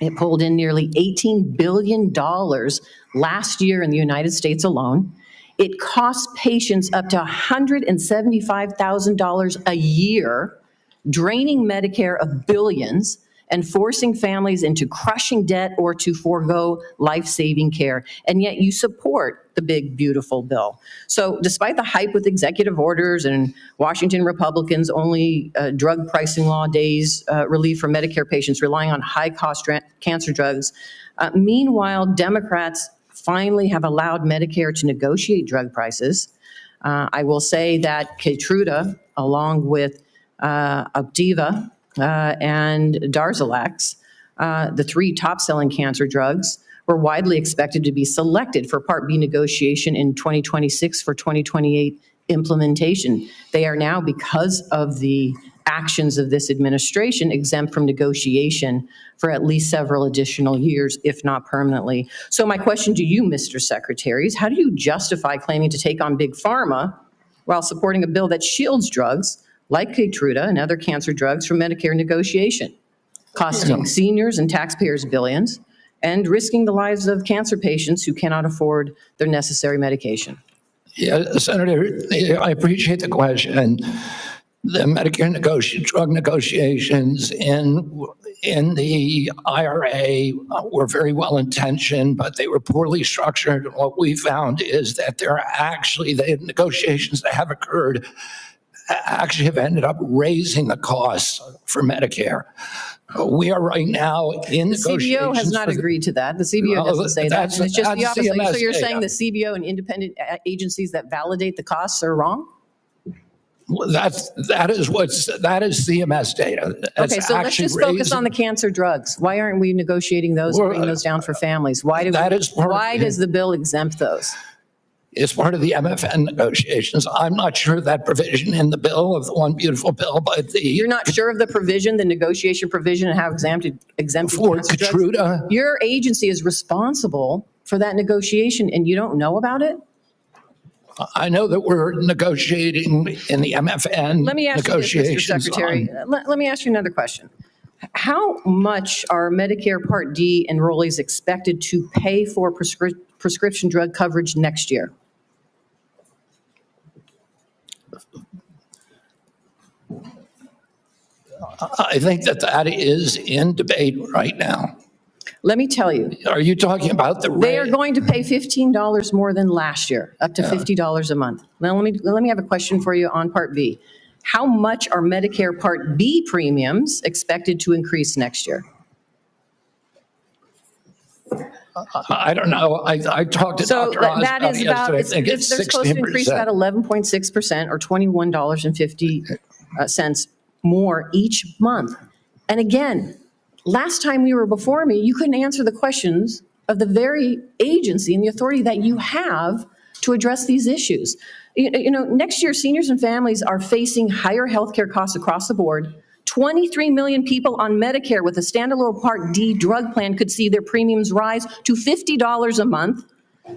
Q: It pulled in nearly $18 billion last year in the United States alone. It costs patients up to $175,000 a year, draining Medicare of billions and forcing families into crushing debt or to forego life-saving care. And yet you support the big, beautiful bill. So despite the hype with executive orders and Washington Republicans only drug pricing law days relief for Medicare patients relying on high-cost cancer drugs, meanwhile, Democrats finally have allowed Medicare to negotiate drug prices. I will say that Keytruda, along with Opdivo and Darzalex, the three top-selling cancer drugs, were widely expected to be selected for Part B negotiation in 2026 for 2028 implementation. They are now, because of the actions of this administration, exempt from negotiation for at least several additional years, if not permanently. So my question to you, Mr. Secretary, is how do you justify claiming to take on Big Pharma while supporting a bill that shields drugs like Keytruda and other cancer drugs from Medicare negotiation, costing seniors and taxpayers billions, and risking the lives of cancer patients who cannot afford their necessary medication?
C: Yeah, Senator, I appreciate the question. The Medicare drug negotiations in the IRA were very well intentioned, but they were poorly structured. What we found is that the negotiations that have occurred actually have ended up raising the costs for Medicare. We are right now in negotiations.
Q: The CBO has not agreed to that. The CBO doesn't say that. And it's just the opposite.
C: CMS
Q: so you're
C: data.
Q: saying the CBO and independent agencies that validate the costs are wrong?
C: Well, that is CMS data.
Q: Okay, so let's just focus on the cancer drugs. Why aren't we negotiating those and bringing those down for families? Why does the bill exempt those?
C: It's part of the MFN negotiations. I'm not sure that provision in the bill of the one beautiful bill, but
Q: you're not sure of the provision, the negotiation provision, and how exempted
C: for Keytruda.
Q: Drugs? Your agency is responsible for that negotiation, and you don't know about it?
C: I know that we're negotiating in the MFN
Q: Let me ask you this, Mr. Secretary. Let me ask you another question. How much are Medicare Part D enrollees expected to pay for prescription drug coverage next year?
C: I think that is in debate right now.
Q: Let me tell you.
C: Are you talking about the rate?
Q: They are going to pay $15 more than last year, up to $50 a month. Now, let me have a question for you on Part B. How much are Medicare Part B premiums expected to increase next year?
C: I don't know. I talked to
Q: So
C: Dr. Oz
Q: that
C: about
Q: is
C: it
Q: about,
C: yesterday. I think it's
Q: they're supposed to increase about
C: 16%.
Q: 11.6% or $21.50 more each month. And again, last time we were before me, you couldn't answer the questions of the very agency and the authority that you have to address these issues. You know, next year, seniors and families are facing higher healthcare costs across the board. 23 million people on Medicare with a standalone Part D drug plan could see their premiums rise to $50 a month,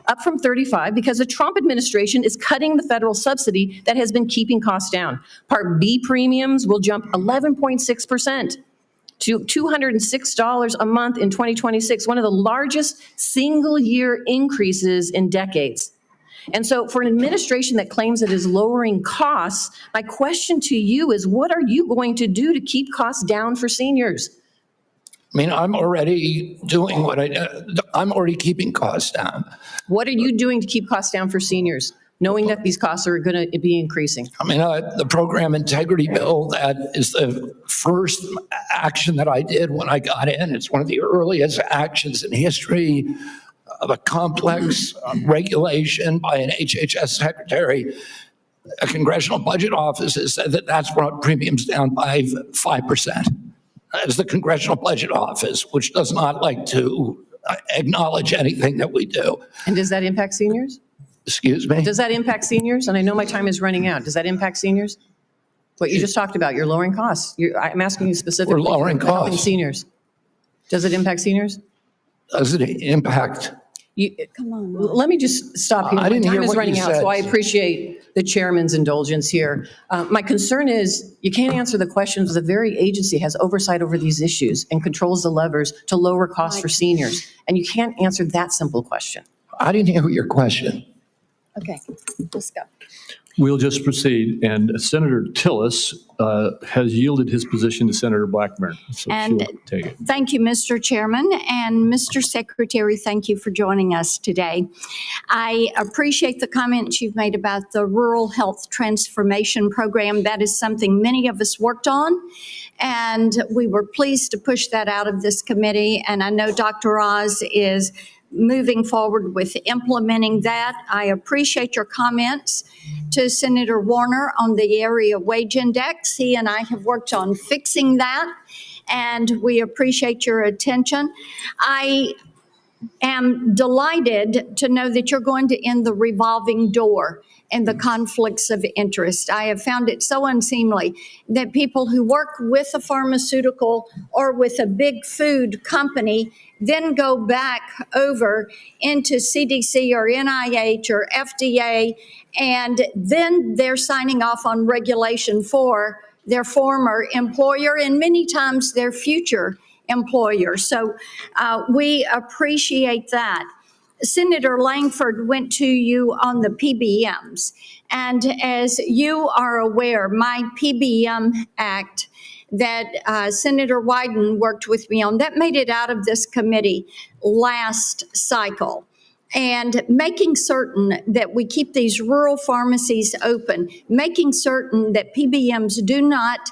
Q: up from $35, because the Trump administration is cutting the federal subsidy that has been keeping costs down. Part B premiums will jump 11.6% to $206 a month in 2026, one of the largest single-year increases in decades. And so for an administration that claims it is lowering costs, my question to you is, what are you going to do to keep costs down for seniors?
C: I mean, I'm already doing I'm already keeping costs down.
Q: What are you doing to keep costs down for seniors, knowing that these costs are going to be increasing?
C: I mean, the program integrity bill, that is the first action that I did when I got in. It's one of the earliest actions in history of a complex regulation by an HHS secretary. A Congressional Budget Office has said that that's brought premiums down by 5%. That is the Congressional Budget Office, which does not like to acknowledge anything that we do.
Q: And does that impact seniors?
C: Excuse me?
Q: Does that impact seniors? And I know my time is running out. Does that impact seniors? What you just talked about, you're lowering costs. I'm asking you specifically.
C: We're lowering
Q: for helping
C: costs.
Q: seniors. Does it impact seniors?
C: Does it impact?
Q: Come on. Let me just stop here.
C: I didn't
Q: My
C: hear
Q: time is
C: what
Q: running
C: you
Q: out,
C: said.
Q: so I appreciate the chairman's indulgence here. My concern is you can't answer the questions. The very agency has oversight over these issues and controls the levers to lower costs for seniors. And you can't answer that simple question.
C: I didn't hear your question.
Q: Okay, let's go.
A: We'll just proceed. And Senator Tillis has yielded his position to Senator Blackburn. So
R: And
A: she'll take it.
R: thank you, Mr. Chairman, and Mr. Secretary, thank you for joining us today. I appreciate the comments you've made about the Rural Health Transformation Program. That is something many of us worked on, and we were pleased to push that out of this committee. And I know Dr. Oz is moving forward with implementing that. I appreciate your comments to Senator Warner on the area wage index. He and I have worked on fixing that, and we appreciate your attention. I am delighted to know that you're going to end the revolving door and the conflicts of interest. I have found it so unseemly that people who work with a pharmaceutical or with a big food company then go back over into CDC or NIH or FDA, and then they're signing off on regulation for their former employer and many times their future employer. So we appreciate that. Senator Langford went to you on the PBMs. And as you are aware, my PBM Act that Senator Wyden worked with me on, that made it out of this committee last cycle. And making certain that we keep these rural pharmacies open, making certain that PBMs do not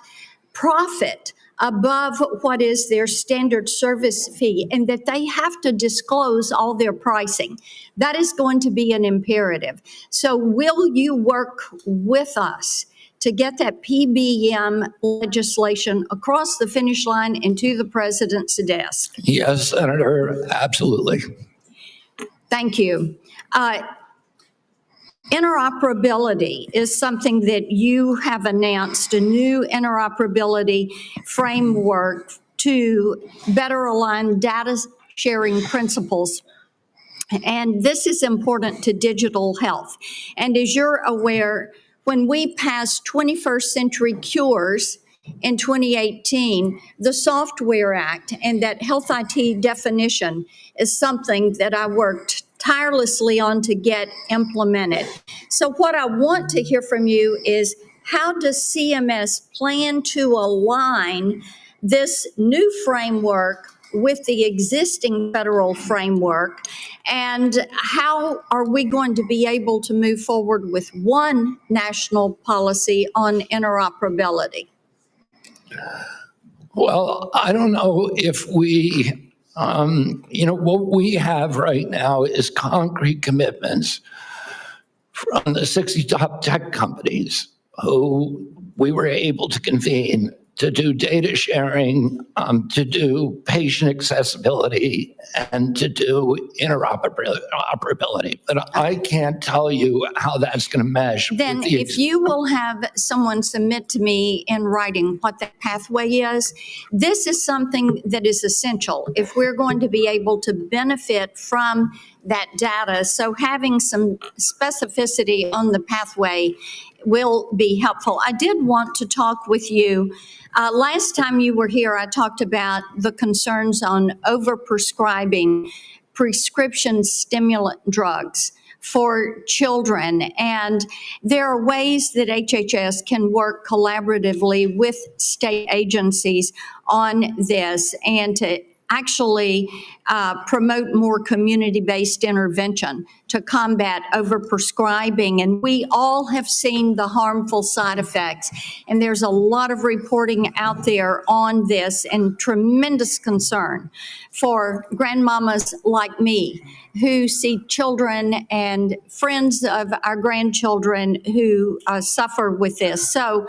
R: profit above what is their standard service fee, and that they have to disclose all their pricing. That is going to be an imperative. So will you work with us to get that PBM legislation across the finish line and to the president's desk?
C: Yes, Senator, absolutely.
R: Thank you. Interoperability is something that you have announced, a new interoperability framework to better align data sharing principles. And this is important to digital health. And as you're aware, when we passed 21st Century Cures in 2018, the Software Act and that health IT definition is something that I worked tirelessly on to get implemented. So what I want to hear from you is, how does CMS plan to align this new framework with the existing federal framework? And how are we going to be able to move forward with one national policy on interoperability?
C: Well, I don't know if we What we have right now is concrete commitments from the 60 top tech companies who we were able to convene to do data sharing, to do patient accessibility, and to do interoperability. But I can't tell you how that's going to mesh.
R: Then if you will have someone submit to me in writing what that pathway is, this is something that is essential if we're going to be able to benefit from that data. So having some specificity on the pathway will be helpful. I did want to talk with you. Last time you were here, I talked about the concerns on overprescribing prescription stimulant drugs for children. And there are ways that HHS can work collaboratively with state agencies on this and to actually promote more community-based intervention to combat overprescribing. And we all have seen the harmful side effects. And there's a lot of reporting out there on this and tremendous concern for grandmamas like me who see children and friends of our grandchildren who suffer with this. So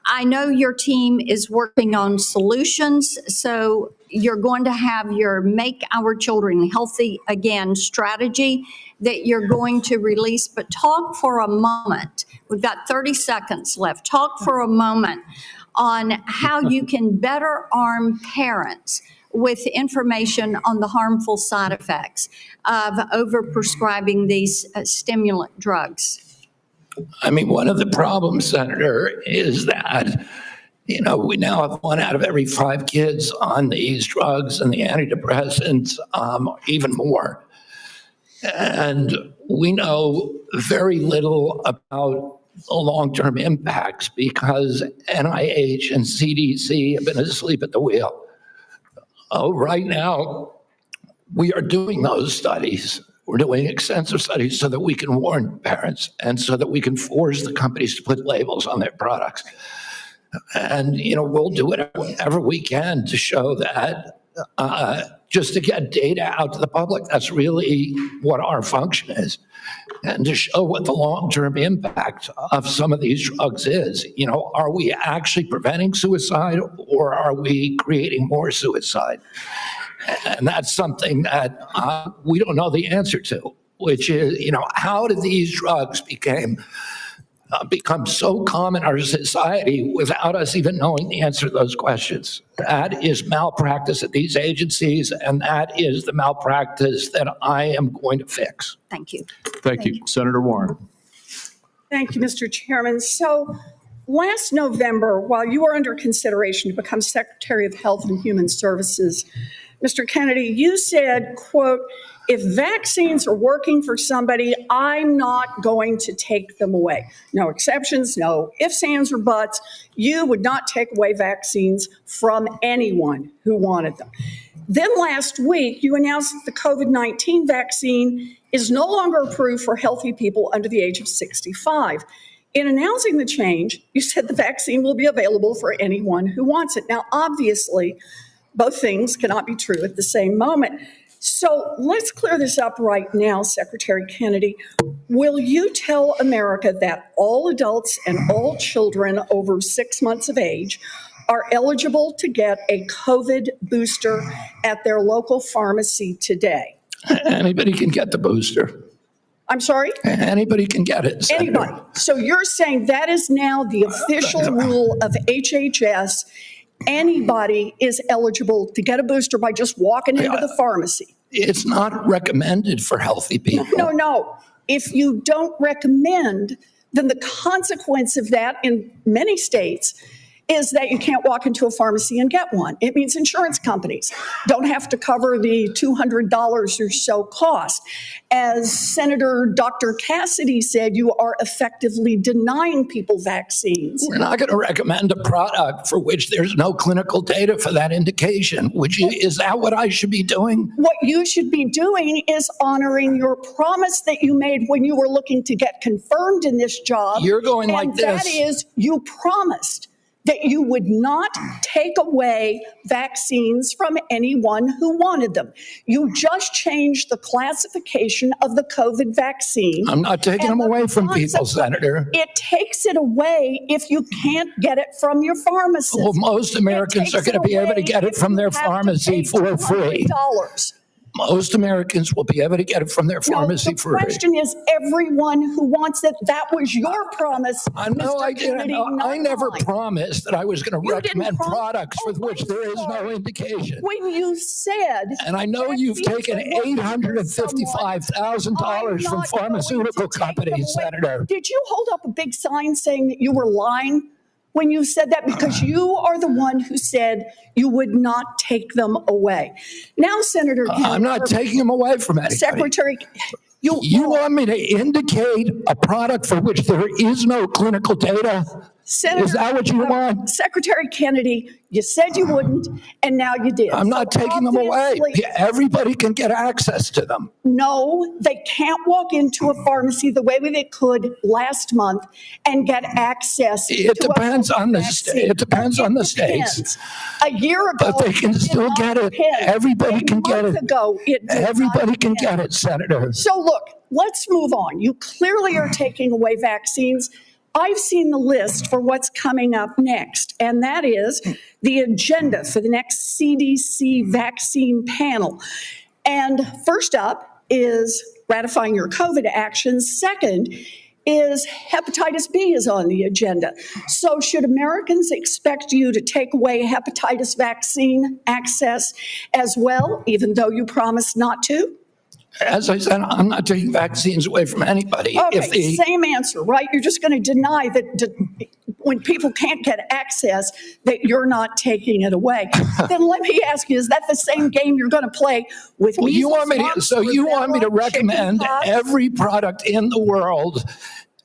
R: I know your team is working on solutions. So you're going to have your Make Our Children Healthy Again strategy that you're going to release. But talk for a moment. We've got 30 seconds left. Talk for a moment on how you can better arm parents with information on the harmful side effects of overprescribing these stimulant drugs.
C: I mean, one of the problems, Senator, is that, we now have 1 out of every 5 kids on these drugs and the antidepressants, even more. And we know very little about the long-term impacts because NIH and CDC have been asleep at the wheel. Right now, we are doing those studies. We're doing extensive studies so that we can warn parents and so that we can force the companies to put labels on their products. And, we'll do whatever we can to show that, just to get data out to the public. That's really what our function is. And to show what the long-term impact of some of these drugs is. Are we actually preventing suicide or are we creating more suicide? And that's something that we don't know the answer to, which is, how did these drugs become so common in our society without us even knowing the answer to those questions? That is malpractice at these agencies, and that is the malpractice that I am going to fix.
R: Thank you.
A: Thank you. Senator Warren.
S: Thank you, Mr. Chairman. So last November, while you were under consideration to become Secretary of Health and Human Services, Mr. Kennedy, you said, quote, "If vaccines are working for somebody, I'm not going to take them away." No exceptions, no ifs, ands, or buts. You would not take away vaccines from anyone who wanted them. Then last week, you announced that the COVID-19 vaccine is no longer approved for healthy people under the age of 65. In announcing the change, you said the vaccine will be available for anyone who wants it. Now, obviously, both things cannot be true at the same moment. So let's clear this up right now, Secretary Kennedy. Will you tell America that all adults and all children over 6 months of age are eligible to get a COVID booster at their local pharmacy today?
C: Anybody can get the booster.
S: I'm sorry?
C: Anybody can get it, Senator.
S: Anybody. So you're saying that is now the official rule of HHS. Anybody is eligible to get a booster by just walking into the pharmacy.
C: It's not recommended for healthy people.
S: No. If you don't recommend, then the consequence of that in many states is that you can't walk into a pharmacy and get one. It means insurance companies don't have to cover the $200 or so cost. As Senator Dr. Cassidy said, you are effectively denying people vaccines.
C: We're not going to recommend a product for which there's no clinical data for that indication. Is that what I should be doing?
S: What you should be doing is honoring your promise that you made when you were looking to get confirmed in this job.
C: You're going like this.
S: That is, you promised that you would not take away vaccines from anyone who wanted them. You just changed the classification of the COVID vaccine.
C: I'm not taking them away from people, Senator.
S: It takes it away if you can't get it from your pharmacist.
C: Well, most Americans are going to be able to get it from their pharmacy for free. Most Americans will be able to get it from their pharmacy for free.
S: The question is everyone who wants it. That was your promise.
C: I know I didn't. I never promised that I was going to recommend products for which there is no indication.
S: When you said.
C: And I know you've taken $855,000 from pharmaceutical companies, Senator.
S: Did you hold up a big sign saying that you were lying when you said that? Because you are the one who said you would not take them away. Now, Senator Kennedy,
C: I'm not taking them away from anybody.
S: Secretary,
C: you want me to indicate a product for which there is no clinical data?
S: Senator,
C: is that what you want?
S: Secretary Kennedy, you said you wouldn't, and now you did.
C: I'm not taking them away. Everybody can get access to them.
S: No, they can't walk into a pharmacy the way they could last month and get access.
C: It depends on the state. It depends on the states.
S: A year ago,
C: but they can still get it. Everybody can get it. Everybody can get it, Senator.
S: So look, let's move on. You clearly are taking away vaccines. I've seen the list for what's coming up next, and that is the agenda for the next CDC vaccine panel. And first up is ratifying your COVID actions. Second is hepatitis B is on the agenda. So should Americans expect you to take away hepatitis vaccine access as well, even though you promised not to?
C: As I said, I'm not taking vaccines away from anybody.
S: Okay, same answer, right? You're just going to deny that when people can't get access, that you're not taking it away. Then let me ask you, is that the same game you're going to play with me?
C: You want me to recommend every product in the world?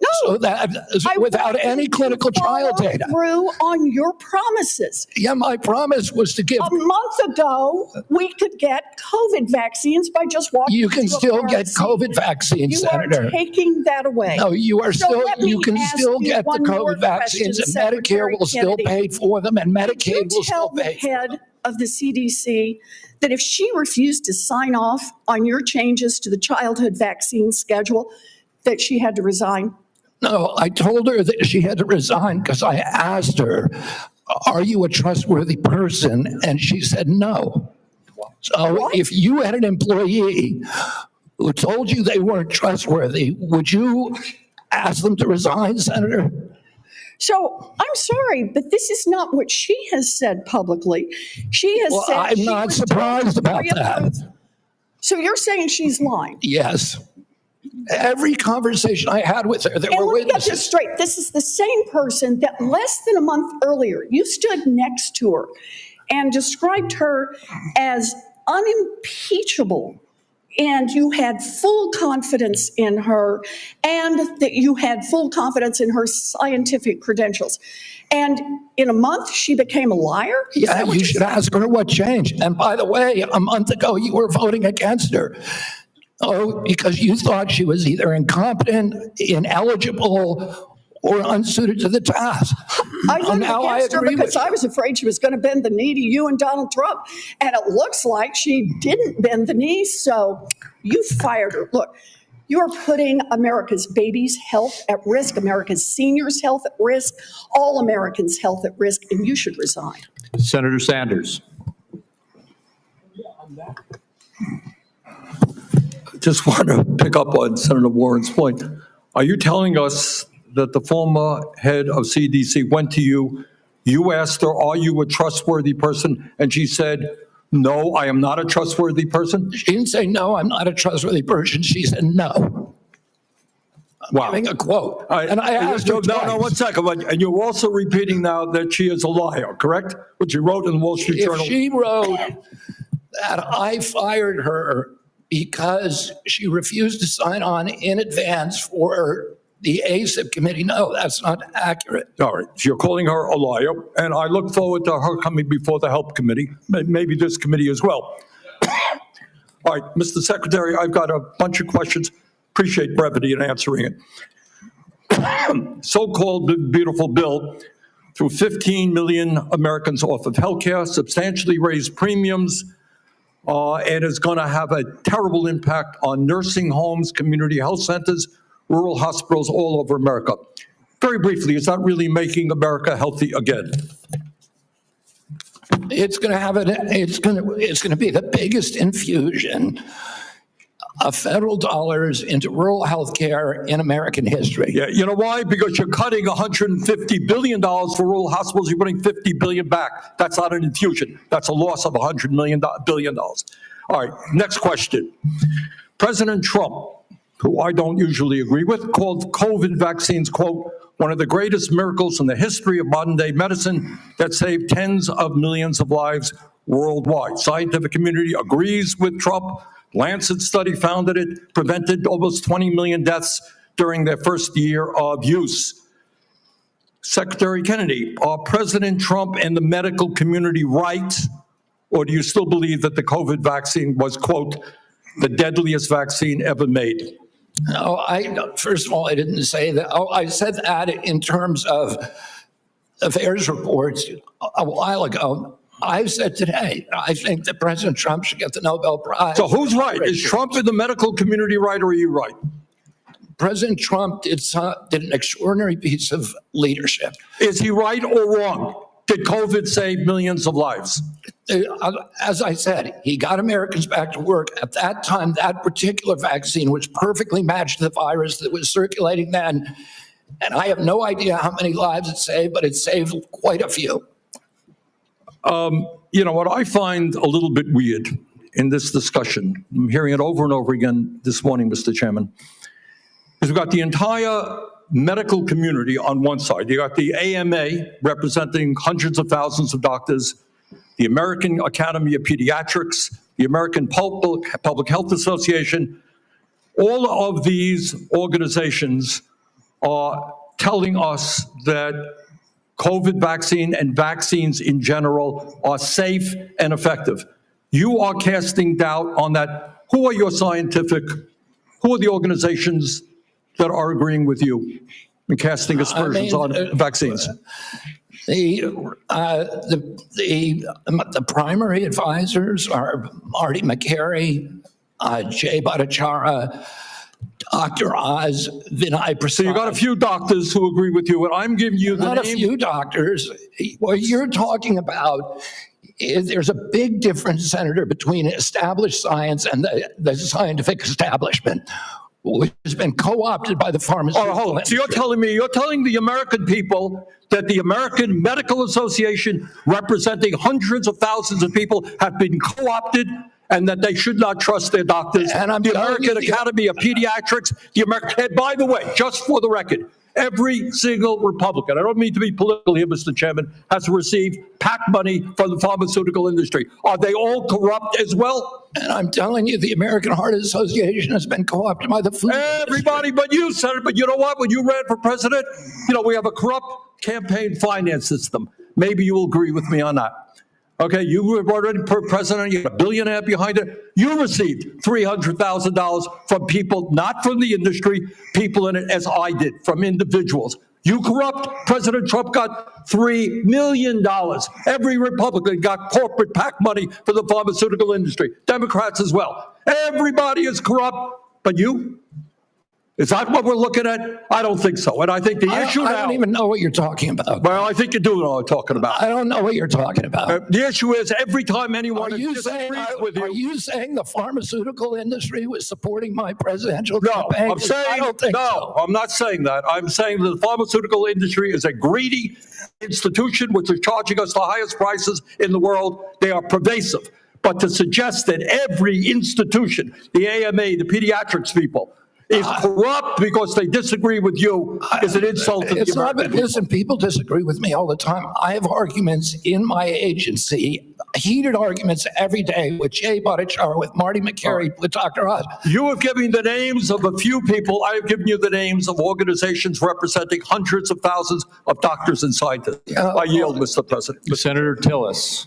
S: No,
C: so that without any clinical trial data.
S: Through on your promises.
C: Yeah, my promise was to give.
S: A month ago, we could get COVID vaccines by just walking.
C: You can still get COVID vaccines, Senator.
S: You are taking that away.
C: No, you are still. You can still get the COVID vaccines, and Medicare will still pay for them, and Medicaid will still pay.
S: Tell the head of the CDC that if she refused to sign off on your changes to the childhood vaccine schedule, that she had to resign.
C: No, I told her that she had to resign because I asked her, are you a trustworthy person? And she said no. So if you had an employee who told you they weren't trustworthy, would you ask them to resign, Senator?
S: So I'm sorry, but this is not what she has said publicly. She has said
C: I'm not surprised about that.
S: So you're saying she's lying?
C: Yes. Every conversation I had with her, there were
S: witnesses. Let me get this straight. This is the same person that less than a month earlier, you stood next to her and described her as unimpeachable. And you had full confidence in her, and that you had full confidence in her scientific credentials. And in a month, she became a liar?
C: Yeah, you should ask her what changed. And by the way, a month ago, you were voting against her. Oh, because you thought she was either incompetent, ineligible, or unsuited to the task.
S: I voted against her because I was afraid she was going to bend the knee to you and Donald Trump. And it looks like she didn't bend the knee, so you fired her. Look, you're putting America's babies' health at risk, America's seniors' health at risk, all Americans' health at risk, and you should resign.
A: Senator Sanders.
T: Just want to pick up on Senator Warren's point. Are you telling us that the former head of CDC went to you, you asked her, are you a trustworthy person? And she said, no, I am not a trustworthy person?
C: She didn't say, no, I'm not a trustworthy person. She said, no.
T: Wow.
C: Giving a quote. And I asked her twice.
T: No, 1 second. And you're also repeating now that she is a liar, correct? What you wrote in the Wall Street Journal.
C: If she wrote that I fired her because she refused to sign on in advance for the ACIP committee. No, that's not accurate.
T: All right. So you're calling her a liar, and I look forward to her coming before the Help Committee, maybe this committee as well. All right, Mr. Secretary, I've got a bunch of questions. Appreciate brevity in answering it. So-called beautiful bill threw 15 million Americans off of healthcare, substantially raised premiums, and is going to have a terrible impact on nursing homes, community health centers, rural hospitals all over America. Very briefly, is that really making America healthy again?
C: It's going to be the biggest infusion of federal dollars into rural health care in American history.
T: Yeah, you know why? Because you're cutting $150 billion for rural hospitals. You're putting $50 billion back. That's not an infusion. That's a loss of $100 billion. All right, next question. President Trump, who I don't usually agree with, called COVID vaccines, quote, one of the greatest miracles in the history of modern day medicine that saved tens of millions of lives worldwide. Scientific community agrees with Trump. Lancet study found that it prevented almost 20 million deaths during their first year of use. Secretary Kennedy, are President Trump and the medical community right, or do you still believe that the COVID vaccine was, quote, the deadliest vaccine ever made?
C: No, first of all, I didn't say that. Oh, I said that in terms of affairs reports a while ago. I've said today, I think that President Trump should get the Nobel Prize.
T: So who's right? Is Trump in the medical community right, or are you right?
C: President Trump did an extraordinary piece of leadership.
T: Is he right or wrong? Did COVID save millions of lives?
C: As I said, he got Americans back to work. At that time, that particular vaccine, which perfectly matched the virus that was circulating then, and I have no idea how many lives it saved, but it saved quite a few.
T: You know, what I find a little bit weird in this discussion, I'm hearing it over and over again this morning, Mr. Chairman, is we've got the entire medical community on one side. You got the AMA representing hundreds of thousands of doctors, the American Academy of Pediatrics, the American Public Health Association. All of these organizations are telling us that COVID vaccine and vaccines in general are safe and effective. You are casting doubt on that. Who are your who are the organizations that are agreeing with you and casting aspersions on vaccines?
C: The primary advisors are Marty McCary, Jay Bhattacharya, Dr. Oz, Vinay Prasad.
T: So you got a few doctors who agree with you, and I'm giving you the
C: Not a few doctors. What you're talking about is there's a big difference, Senator, between established science and the scientific establishment, which has been co-opted by the pharmaceutical industry.
T: So you're telling the American people that the American Medical Association, representing hundreds of thousands of people, have been co-opted and that they should not trust their doctors.
C: And I'm
T: the American Academy of Pediatrics, and by the way, just for the record, every single Republican, I don't mean to be political here, Mr. Chairman, has received PAC money from the pharmaceutical industry. Are they all corrupt as well?
C: And I'm telling you, the American Heart Association has been co-opted by the food
T: Everybody
C: industry.
T: but you, Senator. But you know what? When you ran for president, we have a corrupt campaign finance system. Maybe you will agree with me on that. Okay, you were already president, you had $1 billion behind it. You received $300,000 from people, not from the industry, people in it, as I did, from individuals. You corrupt. President Trump got $3 million. Every Republican got corporate PAC money for the pharmaceutical industry. Democrats as well. Everybody is corrupt, but you? Is that what we're looking at? I don't think so. And I think the issue now—
C: I don't even know what you're talking about.
T: Well, I think you do know what I'm talking about.
C: I don't know what you're talking about.
T: The issue is every time anyone—
C: Are you saying the pharmaceutical industry was supporting my presidential campaign?
T: No, I'm saying—
C: I don't think so.
T: I'm not saying that. I'm saying that the pharmaceutical industry is a greedy institution which is charging us the highest prices in the world. They are pervasive. But to suggest that every institution, the AMA, the pediatrics people, is corrupt because they disagree with you is an insult to the American people.
C: Listen, people disagree with me all the time. I have arguments in my agency, heated arguments every day with Jay Bhattacharya, with Marty McCary, with Dr. Oz.
T: You have given the names of a few people. I have given you the names of organizations representing hundreds of thousands of doctors and scientists. I yield, Mr. President.
A: Senator Tillis.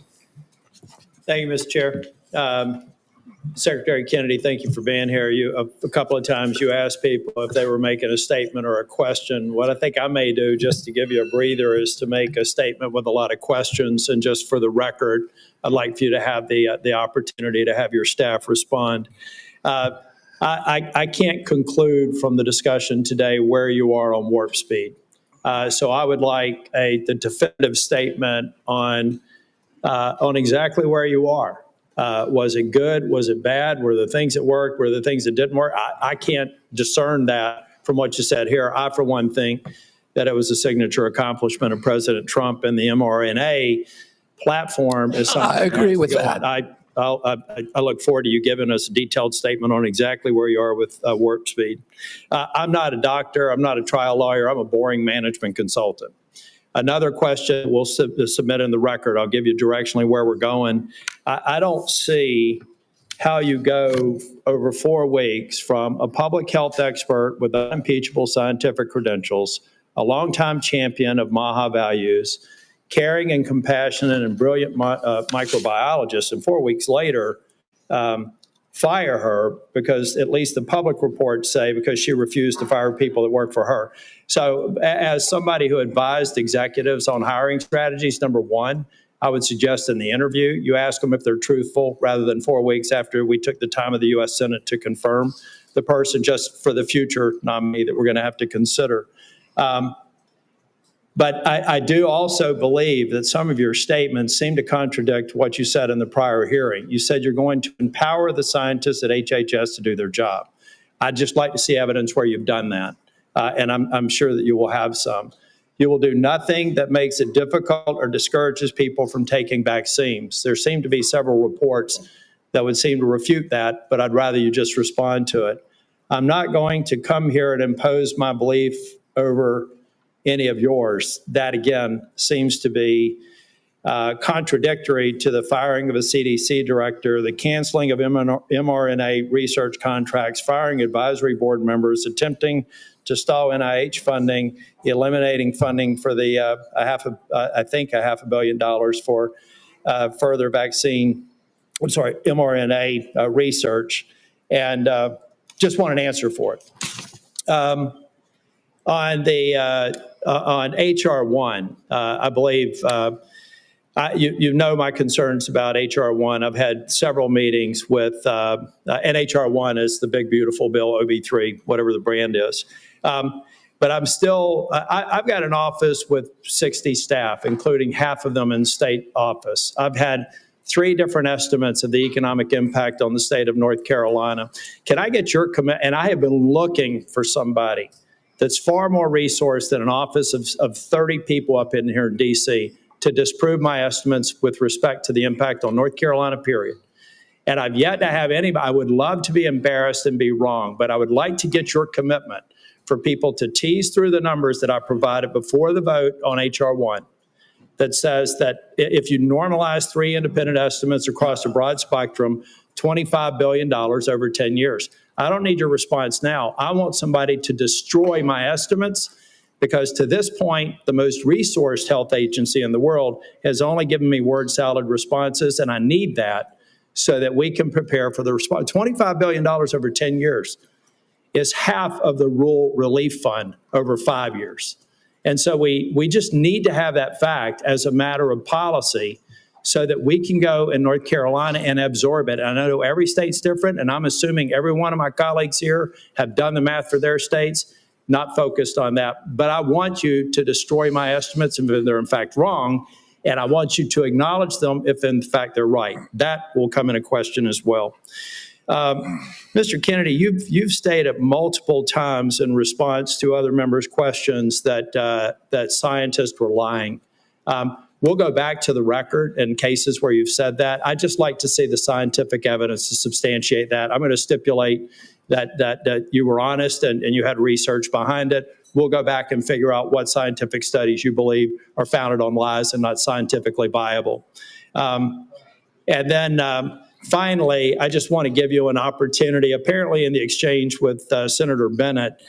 U: Thank you, Mr. Chair. Secretary Kennedy, thank you for being here. A couple of times you asked people if they were making a statement or a question. What I think I may do, just to give you a breather, is to make a statement with a lot of questions. And just for the record, I'd like for you to have the opportunity to have your staff respond. I can't conclude from the discussion today where you are on warp speed. So I would like the definitive statement on exactly where you are. Was it good? Was it bad? Were there things that worked? Were there things that didn't work? I can't discern that from what you said here. I, for one, think that it was a signature accomplishment of President Trump, and the mRNA platform is something.
C: I agree with that.
U: I look forward to you giving us a detailed statement on exactly where you are with warp speed. I'm not a doctor. I'm not a trial lawyer. I'm a boring management consultant. Another question we'll submit in the record. I'll give you directionally where we're going. I don't see how you go over 4 weeks from a public health expert with unimpeachable scientific credentials, a longtime champion of MAHA values, caring and compassionate and brilliant microbiologist, and 4 weeks later, fire her because at least the public reports say because she refused to fire people that work for her. So as somebody who advised executives on hiring strategies, number one, I would suggest in the interview, you ask them if they're truthful rather than 4 weeks after we took the time of the U.S. Senate to confirm the person, just for the future nominee that we're going to have to consider. But I do also believe that some of your statements seem to contradict what you said in the prior hearing. You said you're going to empower the scientists at HHS to do their job. I'd just like to see evidence where you've done that, and I'm sure that you will have some. You will do nothing that makes it difficult or discourages people from taking vaccines. There seem to be several reports that would seem to refute that, but I'd rather you just respond to it. I'm not going to come here and impose my belief over any of yours. That, again, seems to be contradictory to the firing of a CDC director, the canceling of mRNA research contracts, firing advisory board members, attempting to stall NIH funding, eliminating funding for the $500 million for further mRNA research, and just want an answer for it. On HR 1, I believe you know my concerns about HR 1. I've had several meetings with, and HR 1 is the big, beautiful bill, OB3, whatever the brand is. But I'm still, I've got an office with 60 staff, including half of them in state office. I've had 3 different estimates of the economic impact on the state of North Carolina. Can I get your commitment? And I have been looking for somebody that's far more resourced than an office of 30 people up in here in D.C. to disprove my estimates with respect to the impact on North Carolina, period. And I've yet to have anybody. I would love to be embarrassed and be wrong, but I would like to get your commitment for people to tease through the numbers that I provided before the vote on HR 1 that says that if you normalize 3 independent estimates across a broad spectrum, $25 billion over 10 years. I don't need your response now. I want somebody to destroy my estimates, because to this point, the most resourced health agency in the world has only given me word salad responses, and I need that so that we can prepare for the response. $25 billion over 10 years is half of the rural relief fund over 5 years. And so we just need to have that fact as a matter of policy so that we can go in North Carolina and absorb it. And I know every state's different, and I'm assuming every one of my colleagues here have done the math for their states, not focused on that. But I want you to destroy my estimates if they're in fact wrong, and I want you to acknowledge them if in fact they're right. That will come into question as well. Mr. Kennedy, you've stated multiple times in response to other members' questions that scientists were lying. We'll go back to the record in cases where you've said that. I'd just like to see the scientific evidence to substantiate that. I'm going to stipulate that you were honest and you had research behind it. We'll go back and figure out what scientific studies you believe are founded on lies and not scientifically viable. And then finally, I just want to give you an opportunity. Apparently in the exchange with Senator Bennett,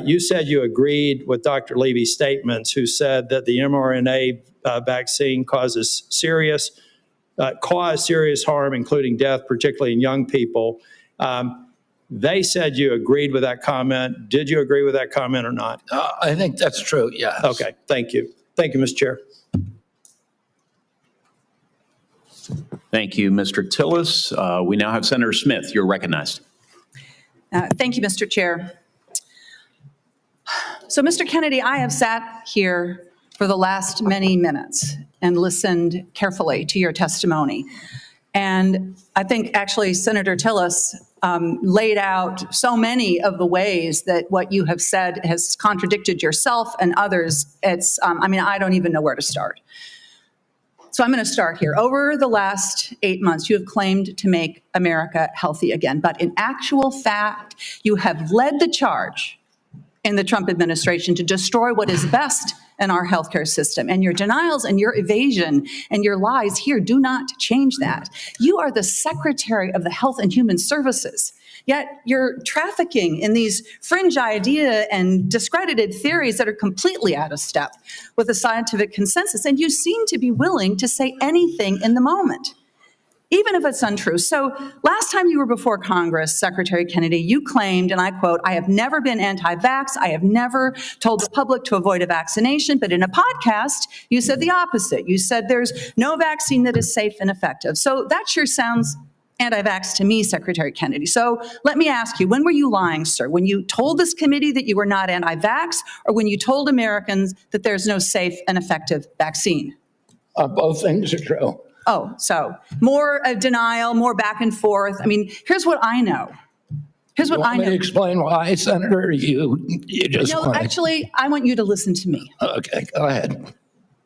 U: you said you agreed with Dr. Levy's statements, who said that the mRNA vaccine causes serious cause serious harm, including death, particularly in young people. They said you agreed with that comment. Did you agree with that comment or not?
C: I think that's true, yes.
U: Okay, thank you. Thank you, Mr. Chair.
D: Thank you, Mr. Tillis. We now have Senator Smith. You're recognized.
V: Thank you, Mr. Chair. So, Mr. Kennedy, I have sat here for the last many minutes and listened carefully to your testimony. And I think actually Senator Tillis laid out so many of the ways that what you have said has contradicted yourself and others. It's, I don't even know where to start. So I'm going to start here. Over the last 8 months, you have claimed to make America healthy again. But in actual fact, you have led the charge in the Trump administration to destroy what is best in our healthcare system. And your denials and your evasion and your lies here do not change that. You are the Secretary of the Health and Human Services. Yet you're trafficking in these fringe idea and discredited theories that are completely out of step with the scientific consensus. And you seem to be willing to say anything in the moment, even if it's untrue. So last time you were before Congress, Secretary Kennedy, you claimed, and I quote, "I have never been anti-vax. I have never told the public to avoid a vaccination." But in a podcast, you said the opposite. You said there's no vaccine that is safe and effective. So that sure sounds anti-vax to me, Secretary Kennedy. So let me ask you, when were you lying, sir? When you told this committee that you were not anti-vax, or when you told Americans that there's no safe and effective vaccine?
C: Both things are true.
V: Oh, so more denial, more back and forth. I mean, here's what I know. Here's what I know.
C: Let me explain why, Senator. You just
V: actually, I want you to listen to me.
C: Okay, go ahead.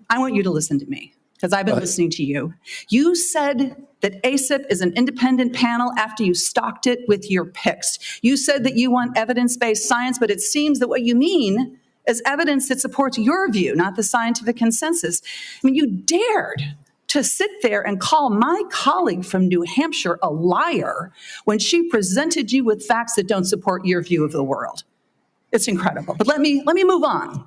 V: I want you to listen to me because I've been listening to you. You said that ACIP is an independent panel after you stocked it with your picks. You said that you want evidence-based science, but it seems that what you mean is evidence that supports your view, not the scientific consensus. I mean, you dared to sit there and call my colleague from New Hampshire a liar when she presented you with facts that don't support your view of the world. It's incredible. But let me move on.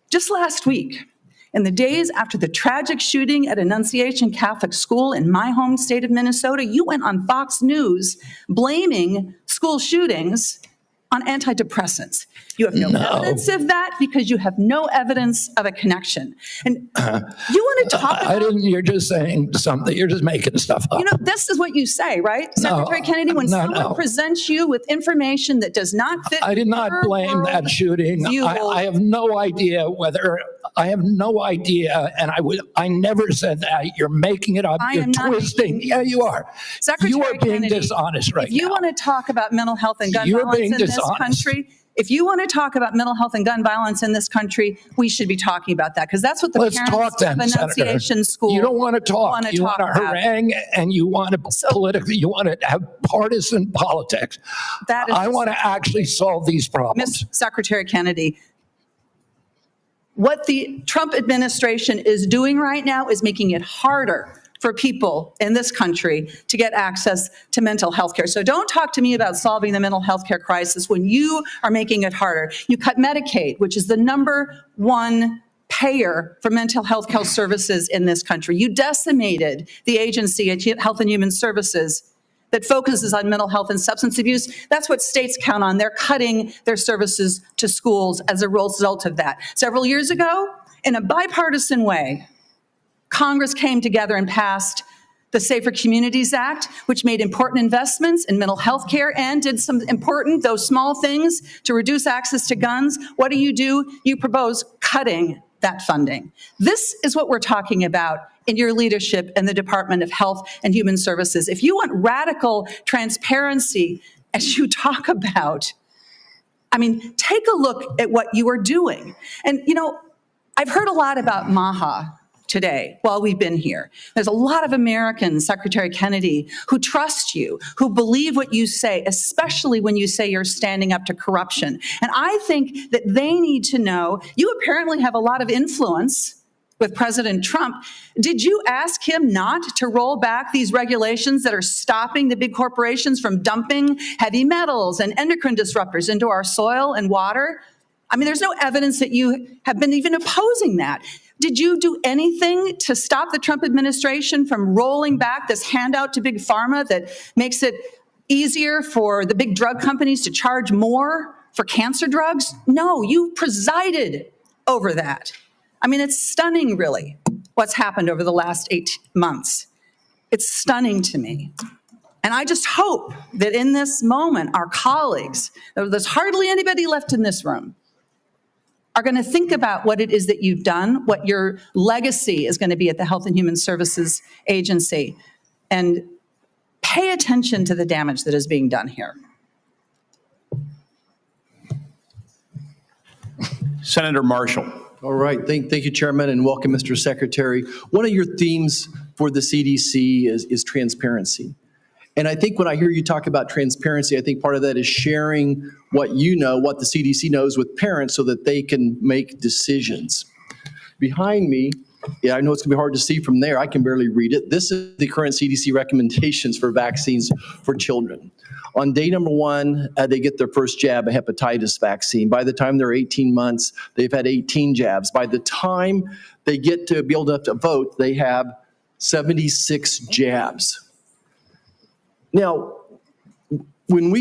V: Just last week, in the days after the tragic shooting at Annunciation Catholic School in my home state of Minnesota, you went on Fox News blaming school shootings on antidepressants. You have no evidence of that because you have no evidence of a connection. And you want to talk about—
C: you're just saying something. You're just making stuff up.
V: You know, this is what you say, right? Secretary Kennedy, when someone presents you with information that does not fit—
C: I did not blame that shooting. I have no idea whether— I have no idea, and I never said that. You're making it up. You're twisting. Yeah, you are.
V: Secretary
C: you are being
V: Kennedy,
C: dishonest right now.
V: If you want to talk about mental health and gun violence in this country, if you want to talk about mental health and gun violence in this country, we should be talking about that because that's what the parents of Annunciation School—
C: You don't want to talk. You want to harangue, and you want to politically. You want to have partisan politics. I want to actually solve these problems.
V: Ms. Secretary Kennedy, what the Trump administration is doing right now is making it harder for people in this country to get access to mental health care. So don't talk to me about solving the mental health care crisis when you are making it harder. You cut Medicaid, which is the #1 payer for mental health care services in this country. You decimated the agency at Health and Human Services that focuses on mental health and substance abuse. That's what states count on. They're cutting their services to schools as a result of that. Several years ago, in a bipartisan way, Congress came together and passed the Safer Communities Act, which made important investments in mental health care and did some important, though small things, to reduce access to guns. What do? You propose cutting that funding. This is what we're talking about in your leadership in the Department of Health and Human Services. If you want radical transparency, as you talk about, take a look at what you are doing. And, I've heard a lot about MAHA today while we've been here. There's a lot of Americans, Secretary Kennedy, who trust you, who believe what you say, especially when you say you're standing up to corruption. And I think that they need to know you apparently have a lot of influence with President Trump. Did you ask him not to roll back these regulations that are stopping the big corporations from dumping heavy metals and endocrine disruptors into our soil and water? There's no evidence that you have been even opposing that. Did you do anything to stop the Trump administration from rolling back this handout to Big Pharma that makes it easier for the big drug companies to charge more for cancer drugs? No, you presided over that. I mean, it's stunning, really, what's happened over the last 8 months. It's stunning to me. And I just hope that in this moment, our colleagues, there's hardly anybody left in this room, are going to think about what it is that you've done, what your legacy is going to be at the Health and Human Services Agency, and pay attention to the damage that is being done here.
D: Senator Marshall.
B: All right. Thank you, Chairman, and welcome, Mr. Secretary. One of your themes for the CDC is transparency. And I think when I hear you talk about transparency, I think part of that is sharing what you know, what the CDC knows with parents so that they can make decisions. Behind me, yeah, I know it's going to be hard to see from there. I can barely read it. This is the current CDC recommendations for vaccines for children. On day number 1, they get their first jab, a hepatitis vaccine. By the time they're 18 months, they've had 18 jabs. By the time they get to be old enough to vote, they have 76 jabs. Now, when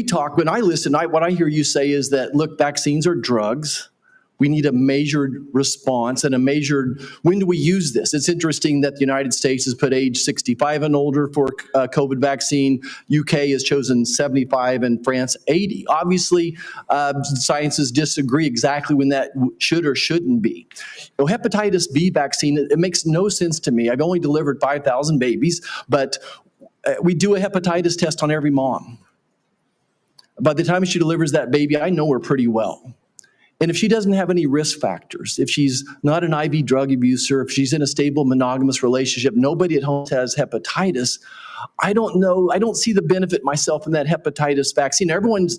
B: I listen, what I hear you say is that, look, vaccines are drugs. We need a measured response and a measured, when do we use this? It's interesting that the United States has put age 65 and older for COVID vaccine. UK has chosen 75 and France 80. Obviously, scientists disagree exactly when that should or shouldn't be. Hepatitis B vaccine, it makes no sense to me. I've only delivered 5,000 babies, but we do a hepatitis test on every mom. By the time she delivers that baby, I know her pretty well. And if she doesn't have any risk factors, if she's not an IV drug abuser, if she's in a stable monogamous relationship, nobody at home has hepatitis, I don't know, I don't see the benefit myself in that hepatitis vaccine. Everyone's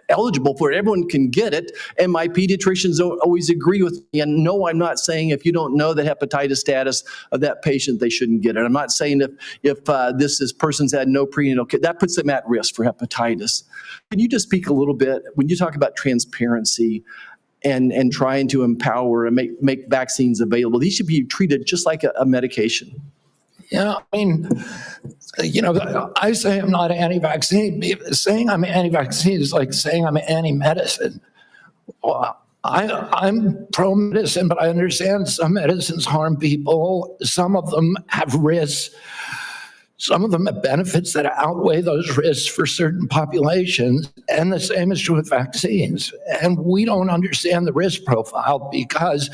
B: eligible for it. Everyone can get it. And my pediatricians don't always agree with me. And no, I'm not saying if you don't know the hepatitis status of that patient, they shouldn't get it. I'm not saying if this person's had no prenatal care, that puts them at risk for hepatitis. Can you just speak a little bit, when you talk about transparency and trying to empower and make vaccines available, these should be treated just like a medication?
C: Yeah, I mean, I say I'm not anti-vaccine. Saying I'm anti-vaccine is like saying I'm anti-medicine. Well, I'm pro-medicine, but I understand some medicines harm people. Some of them have risks. Some of them have benefits that outweigh those risks for certain populations. And the same is true with vaccines. And we don't understand the risk profile because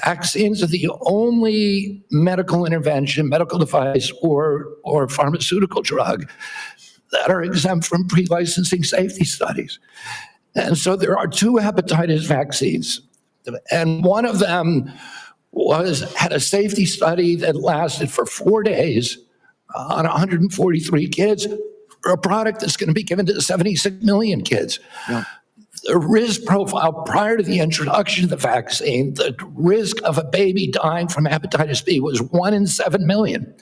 C: vaccines are the only medical intervention, medical device, or pharmaceutical drug that are exempt from pre-licensing safety studies. And so there are 2 hepatitis vaccines, and one of them had a safety study that lasted for 4 days on 143 kids for a product that's going to be given to 76 million kids. Yeah. The risk profile prior to the introduction of the vaccine, the risk of a baby dying from hepatitis B was 1 in 7 million.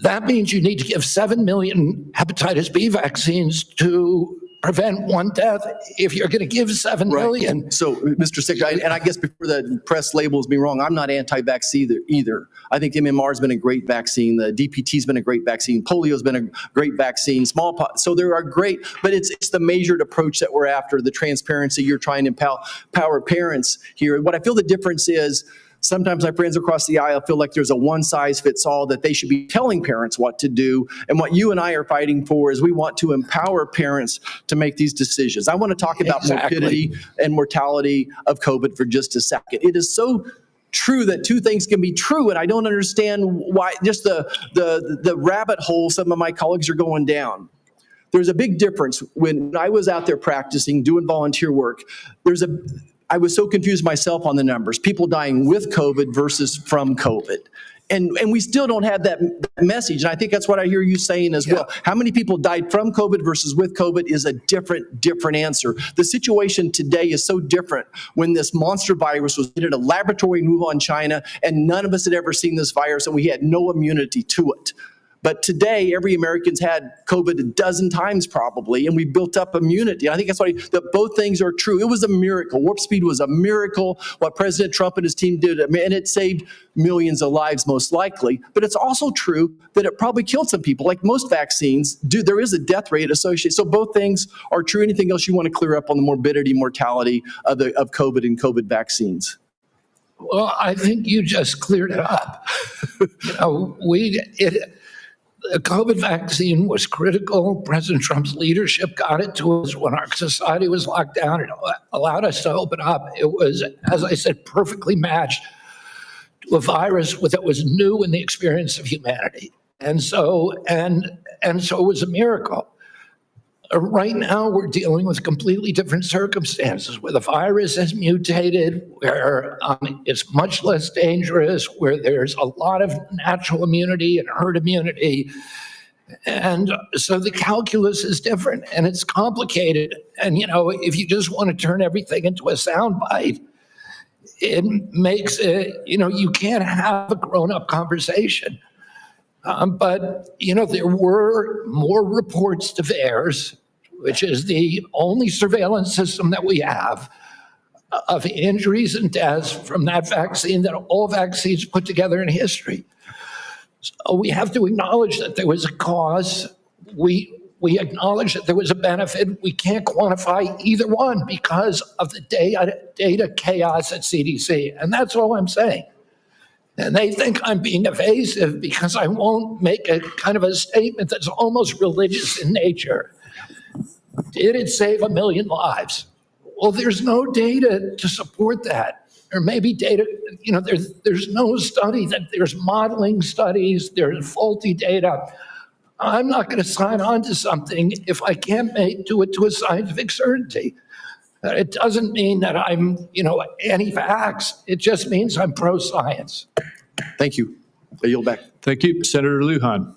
C: That means you need to give 7 million hepatitis B vaccines to prevent 1 death if you're going to give 7 million.
B: Right. So, Mr. Secretary, and I guess before the press labels me wrong, I'm not anti-vaccine either. I think MMR has been a great vaccine. The DPT has been a great vaccine. Polio has been a great vaccine. Smallpox. So there are great, but it's the measured approach that we're after, the transparency. You're trying to empower parents here. What I feel the difference is, sometimes my friends across the aisle feel like there's a one-size-fits-all, that they should be telling parents what to do. And what you and I are fighting for is we want to empower parents to make these decisions. I want to talk about morbidity and mortality of COVID for just a second. It is so true that 2 things can be true, and I don't understand why, just the rabbit hole some of my colleagues are going down. There's a big difference. When I was out there practicing, doing volunteer work, I was so confused myself on the numbers. People dying with COVID versus from COVID. And we still don't have that message. And I think that's what I hear you saying as well. How many people died from COVID versus with COVID is a different answer. The situation today is so different when this monster virus was in a laboratory in Wuhan, China, and none of us had ever seen this virus and we had no immunity to it. But today, every American's had COVID a dozen times probably, and we built up immunity. I think that's why that both things are true. It was a miracle. Warp speed was a miracle, what President Trump and his team did, and it saved millions of lives most likely. But it's also true that it probably killed some people. Like most vaccines do, there is a death rate associated. So both things are true. Anything else you want to clear up on the morbidity, mortality of COVID and COVID vaccines?
C: Well, I think you just cleared it up. The COVID vaccine was critical. President Trump's leadership got it to us when our society was locked down. It allowed us to open up. It was, as I said, perfectly matched to a virus that was new in the experience of humanity. And so it was a miracle. Right now, we're dealing with completely different circumstances where the virus has mutated, where it's much less dangerous, where there's a lot of natural immunity and herd immunity. And so the calculus is different and it's complicated. And, if you just want to turn everything into a soundbite, it makes it, you can't have a grown-up conversation. But there were more reports to VAERS, which is the only surveillance system that we have, of injuries and deaths from that vaccine than all vaccines put together in history. So we have to acknowledge that there was a cause. We acknowledge that there was a benefit. We can't quantify either one because of the data chaos at CDC, and that's all I'm saying. And they think I'm being evasive because I won't make a kind of a statement that's almost religious in nature. Did it save 1 million lives? Well, there's no data to support that. There may be data, there's no study that there's modeling studies, there's faulty data. I'm not going to sign on to something if I can't do it to a scientific certainty. It doesn't mean that I'm, anti-vax. It just means I'm pro-science.
B: Thank you. I yield back.
A: Thank you. Senator Lujan.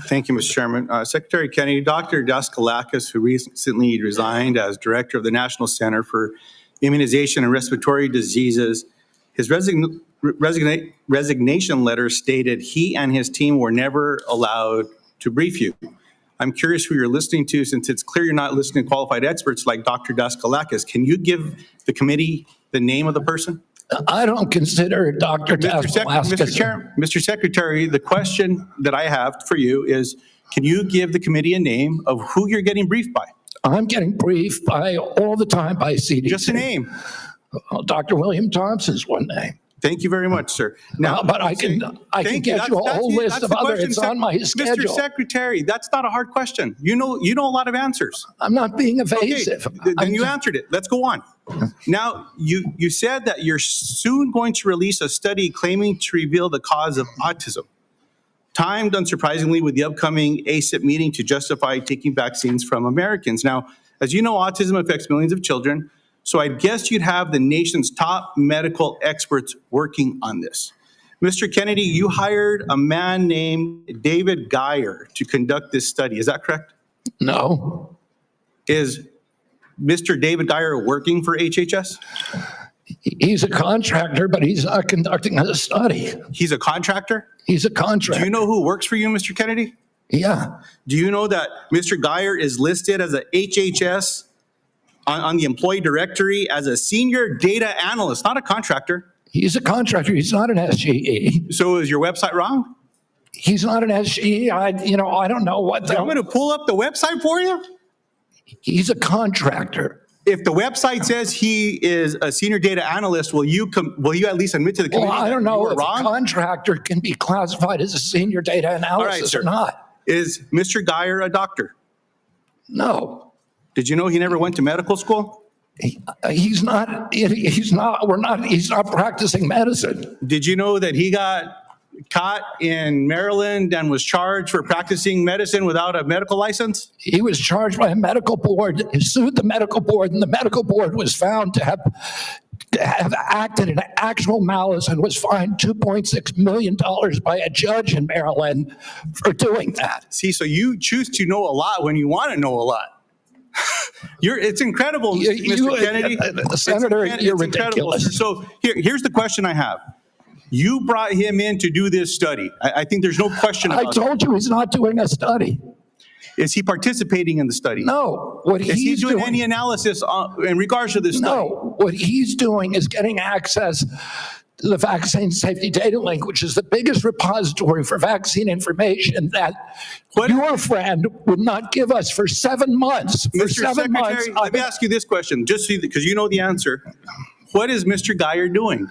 E: Thank you, Mr. Chairman. Secretary Kennedy, Dr. Daskalakis, who recently resigned as director of the National Center for Immunization and Respiratory Diseases, his resignation letter stated he and his team were never allowed to brief you. I'm curious who you're listening to, since it's clear you're not listening to qualified experts like Dr. Daskalakis. Can you give the committee the name of the person?
C: I don't consider Dr. Daskalakis.
E: Mr. Secretary, the question that I have for you is, can you give the committee a name of who you're getting briefed by?
C: I'm getting briefed all the time by CDC.
E: Just a name.
C: Dr. William Thompson's one name.
E: Thank you very much, sir.
C: Now, but I can get you a whole list of other. It's on my schedule.
E: Mr. Secretary, that's not a hard question. You know a lot of answers.
C: I'm not being evasive.
E: Okay, then you answered it. Let's go on. Now, you said that you're soon going to release a study claiming to reveal the cause of autism, timed unsurprisingly with the upcoming ACIP meeting to justify taking vaccines from Americans. Now, as you know, autism affects millions of children. So I guess you'd have the nation's top medical experts working on this. Mr. Kennedy, you hired a man named David Geyer to conduct this study. Is that correct?
C: No.
E: Is Mr. David Geyer working for HHS?
C: He's a contractor, but he's not conducting a study.
E: He's a contractor?
C: He's a contractor.
E: Do you know who works for you, Mr. Kennedy?
C: Yeah.
E: Do you know that Mr. Geyer is listed as a HHS on the employee directory as a senior data analyst, not a contractor?
C: He's a contractor. He's not an SGE.
E: So is your website wrong?
C: He's not an SGE. I don't know what.
E: I'm going to pull up the website for you.
C: He's a contractor.
E: If the website says he is a senior data analyst, will you at least admit to the committee?
C: Well, I don't know if
E: wrong?
C: a contractor can be classified as a senior data analyst or not.
E: Is Mr. Geyer a doctor?
C: No.
E: Did you know he never went to medical school?
C: He's not practicing medicine.
E: Did you know that he got caught in Maryland and was charged for practicing medicine without a medical license?
C: He was charged by a medical board, sued the medical board, and the medical board was found to have acted in actual malice and was fined $2.6 million by a judge in Maryland for doing that.
E: See, so you choose to know a lot when you want to know a lot. It's incredible, Mr. Kennedy.
C: Senator, you're ridiculous.
E: So here's the question I have. You brought him in to do this study. I think there's no question about
C: I told you he's not doing a study.
E: Is he participating in the study?
C: No. What
E: Is he
C: he's
E: doing
C: doing
E: any analysis in regards to this study?
C: No. What he's doing is getting access to the Vaccine Safety Data Link, which is the biggest repository for vaccine information that your friend would not give us for 7 months. For
E: Mr.
C: 7
E: Secretary,
C: months.
E: let me ask you this question, just so because you know the answer. What is Mr. Geyer doing?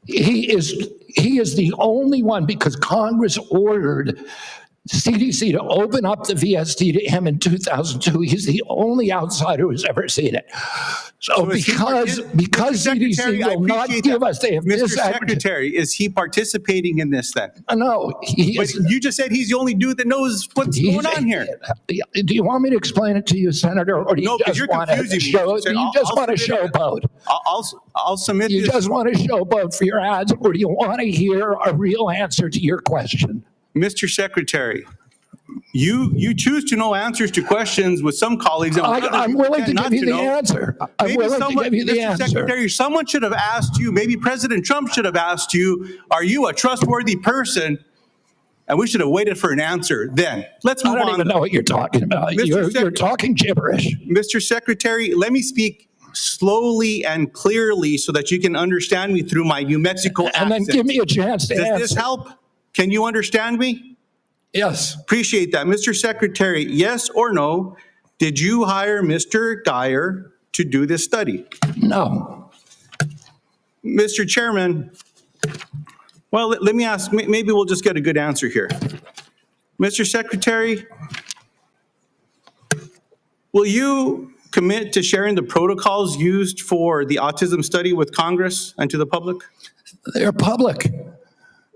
C: He is the only one, because Congress ordered CDC to open up the VSD to him in 2002. He's the only outsider who's ever seen it. So because CDC will not give us, they have
E: Mr. Secretary, is he participating in this then?
C: No, he
E: but you just said he's the only dude that knows what's going on here.
C: Do you want me to explain it to you, Senator, or do you just want to show? Do you just want to showboat?
E: I'll submit.
C: You
E: this.
C: just want to showboat for your ads, or do you want to hear a real answer to your question?
E: Mr. Secretary, you choose to know answers to questions with some colleagues. And
C: I'm willing to give you the answer. I'm willing to give you the answer.
E: Mr. Secretary, someone should have asked you, maybe President Trump should have asked you, are you a trustworthy person? And we should have waited for an answer then. Let's move on.
C: I don't even know what you're talking about. You're talking gibberish.
E: Mr. Secretary, let me speak slowly and clearly so that you can understand me through my New Mexico accent.
C: And then give me a chance to answer.
E: Does this help? Can you understand me?
C: Yes.
E: Appreciate that. Mr. Secretary, yes or no, did you hire Mr. Geyer to do this study?
C: No.
E: Mr. Chairman, well, let me ask, maybe we'll just get a good answer here. Mr. Secretary, will you commit to sharing the protocols used for the autism study with Congress and to the public?
C: They're public.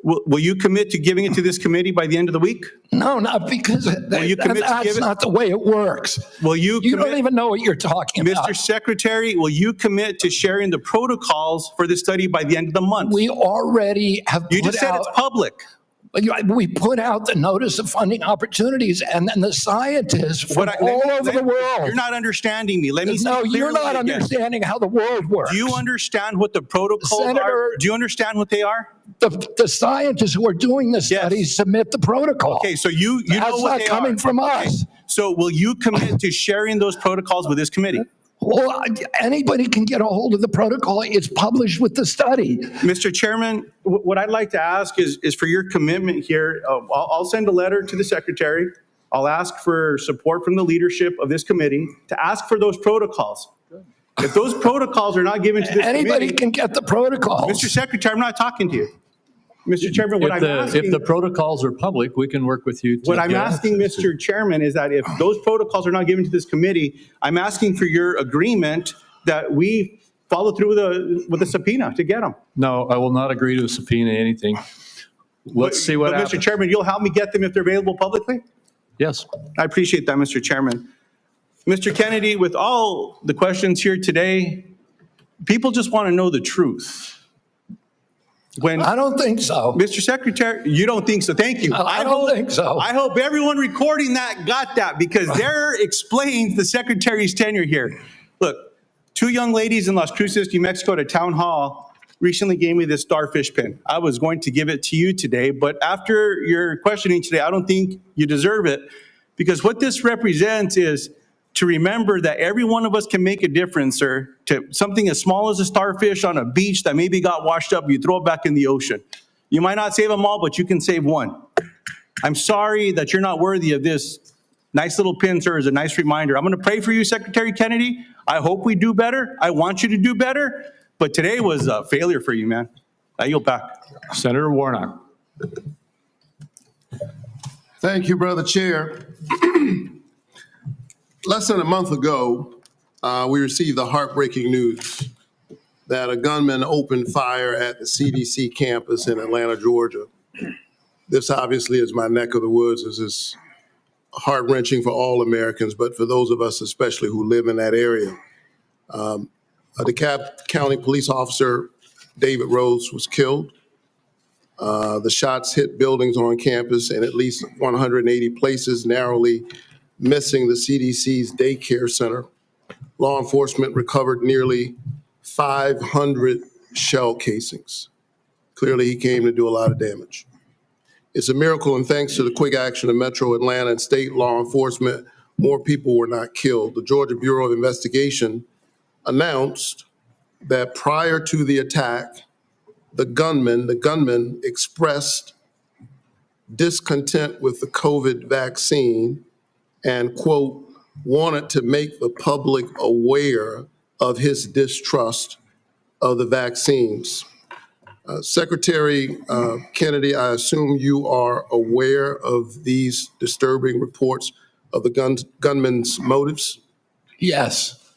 E: Will you commit to giving it to this committee by the end of the week?
C: No, not because that's not the way it works.
E: Will you?
C: You don't even know what you're talking about.
E: Mr. Secretary, will you commit to sharing the protocols for the study by the end of the month?
C: We already have.
E: You just said it's public.
C: We put out the notice of funding opportunities, and then the scientists from all over the world.
E: You're not understanding me. Let me.
C: No, you're not understanding how the world works.
E: Do you understand what the protocols are? Do you understand what they are?
C: The scientists who are doing the studies submit the protocol.
E: Okay, so you know
C: That's
E: what
C: not
E: they
C: coming
E: are.
C: from us.
E: So will you commit to sharing those protocols with this committee?
C: Well, anybody can get a hold of the protocol. It's published with the study.
E: Mr. Chairman, what I'd like to ask is for your commitment here. I'll send a letter to the Secretary. I'll ask for support from the leadership of this committee to ask for those protocols. If those protocols are not given to this
C: Anybody
E: committee,
C: can get the protocols.
E: Mr. Secretary, I'm not talking to you. Mr. Chairman, what I'm asking...
A: If the protocols are public, we can work with you.
E: What I'm asking, Mr. Chairman, is that if those protocols are not given to this committee, I'm asking for your agreement that we follow through with a subpoena to get them.
A: No, I will not agree to subpoena anything. Let's see what happens.
E: Mr. Chairman, you'll help me get them if they're available publicly?
A: Yes.
E: I appreciate that, Mr. Chairman. Mr. Kennedy, with all the questions here today, people just want to know the truth.
C: I don't think so.
E: Mr. Secretary, you don't think so. Thank you.
C: I don't think so.
E: I hope everyone recording that got that, because there explains the Secretary's tenure here. Look, 2 young ladies in Las Cruces, New Mexico, at a town hall recently gave me this starfish pin. I was going to give it to you today, but after your questioning today, I don't think you deserve it, because what this represents is to remember that every one of us can make a difference, sir, to something as small as a starfish on a beach that maybe got washed up, you throw it back in the ocean. You might not save them all, but you can save one. I'm sorry that you're not worthy of this nice little pin, sir, as a nice reminder. I'm going to pray for you, Secretary Kennedy. I hope we do better. I want you to do better, but today was a failure for you, man. I yield back.
A: Senator Warnock.
G: Thank you, Brother Chair. Less than a month ago, we received the heartbreaking news that a gunman opened fire at the CDC campus in Atlanta, Georgia. This obviously is my neck of the woods. This is heart-wrenching for all Americans, but for those of us especially who live in that area. A DeKalb County police officer, David Rose, was killed. The shots hit buildings on campus in at least 180 places, narrowly missing the CDC's daycare center. Law enforcement recovered nearly 500 shell casings, Clearly, he came to do a lot of damage. It's a miracle, and thanks to the quick action of Metro Atlanta and state law enforcement, more people were not killed. The Georgia Bureau of Investigation announced that prior to the attack, the gunman expressed discontent with the COVID vaccine and, quote, wanted to make the public aware of his distrust of the vaccines. Secretary Kennedy, I assume you are aware of these disturbing reports of the gunman's motives?
C: Yes.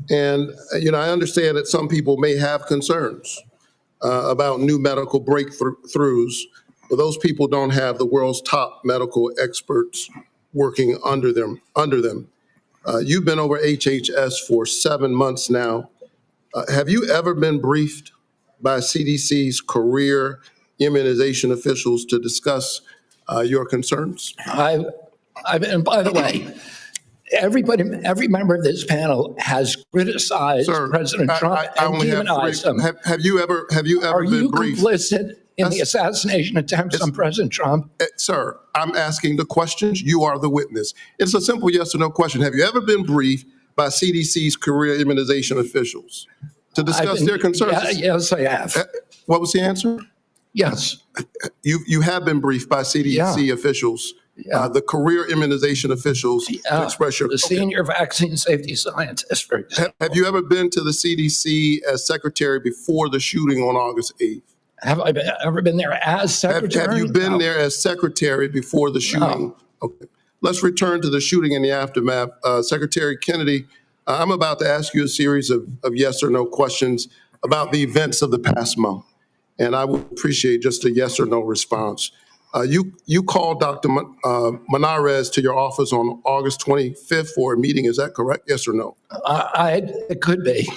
G: And, I understand that some people may have concerns about new medical breakthroughs, but those people don't have the world's top medical experts working under them. You've been over HHS for 7 months now. Have you ever been briefed by CDC's career immunization officials to discuss your concerns?
C: And by the way, every member of this panel has criticized President Trump and demonized him.
G: Have you ever
C: Are
G: been
C: you
G: briefed?
C: complicit in the assassination attempts on President Trump?
G: Sir, I'm asking the questions. You are the witness. It's a simple yes or no question. Have you ever been briefed by CDC's career immunization officials to discuss their concerns?
C: Yes, I have.
G: What was the answer?
C: Yes.
G: You have been briefed by CDC officials, the career immunization officials, to express your...
C: The senior vaccine safety scientist, for example.
G: Have you ever been to the CDC as secretary before the shooting on August 8th?
C: Have I ever been there as secretary?
G: Have you been there as secretary before the shooting?
C: No.
G: Okay. Let's return to the shooting and the aftermath. Secretary Kennedy, I'm about to ask you a series of yes or no questions about the events of the past month. And I would appreciate just a yes or no response. You called Dr. Manarez to your office on August 25th for a meeting. Is that correct? Yes or no?
C: It could be.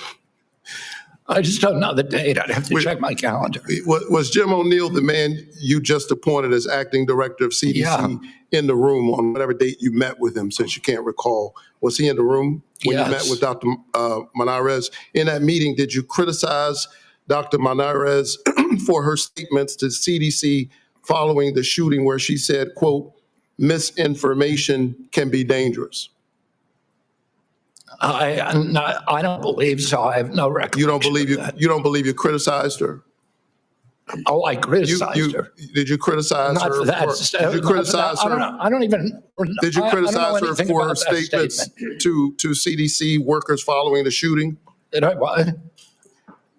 C: I just don't know the date. I'd have to check my calendar.
G: Was Jim O'Neill the man you just appointed as acting director of CDC in the room on whatever date you met with him, since you can't recall? Was he in the room when you met with Dr. Manarez? In that meeting, did you criticize Dr. Manarez for her statements to CDC following the shooting where she said, quote, misinformation can be dangerous?
C: I don't believe so. I have no recollection.
G: You don't believe you criticized her?
C: Oh, I criticized her.
G: Did you criticize
C: Not
G: her?
C: for that.
G: Did you criticize her?
C: I don't even.
G: Did you criticize her for her
C: statements
G: statements to CDC workers following the shooting?
C: Did I what?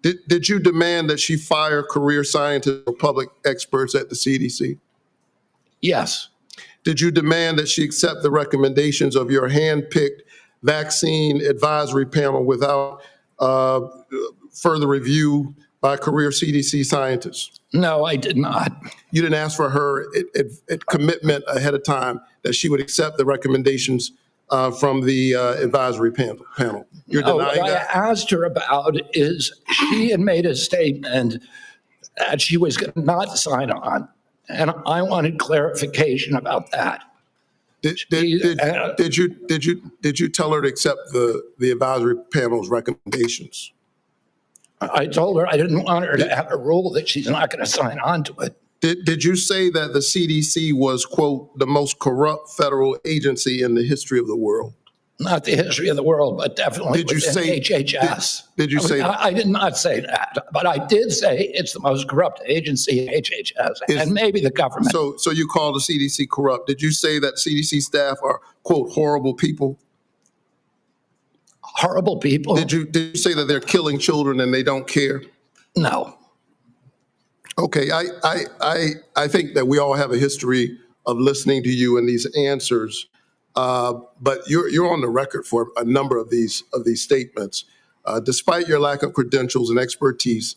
G: Did you demand that she fire career scientists or public experts at the CDC?
C: Yes.
G: Did you demand that she accept the recommendations of your hand-picked vaccine advisory panel without further review by career CDC scientists?
C: No, I did not.
G: You didn't ask for her commitment ahead of time that she would accept the recommendations from the advisory panel? You're denying
C: what
G: that?
C: I asked her about is she had made a statement that she was not sign on, and I wanted clarification about that.
G: Did you tell her to accept the advisory panel's recommendations?
C: I told her I didn't want her to have a rule that she's not going to sign on to it.
G: Did you say that the CDC was, quote, the most corrupt federal agency in the history of the world?
C: Not the history of the world, but definitely within HHS.
G: Did you say that?
C: I did not say that, but I did say it's the most corrupt agency in HHS, and maybe the government.
G: So you call the CDC corrupt. Did you say that CDC staff are, quote, horrible people?
C: Horrible people?
G: Did you say that they're killing children and they don't care?
C: No.
G: Okay, I think that we all have a history of listening to you and these answers, but you're on the record for a number of these statements. Despite your lack of credentials and expertise,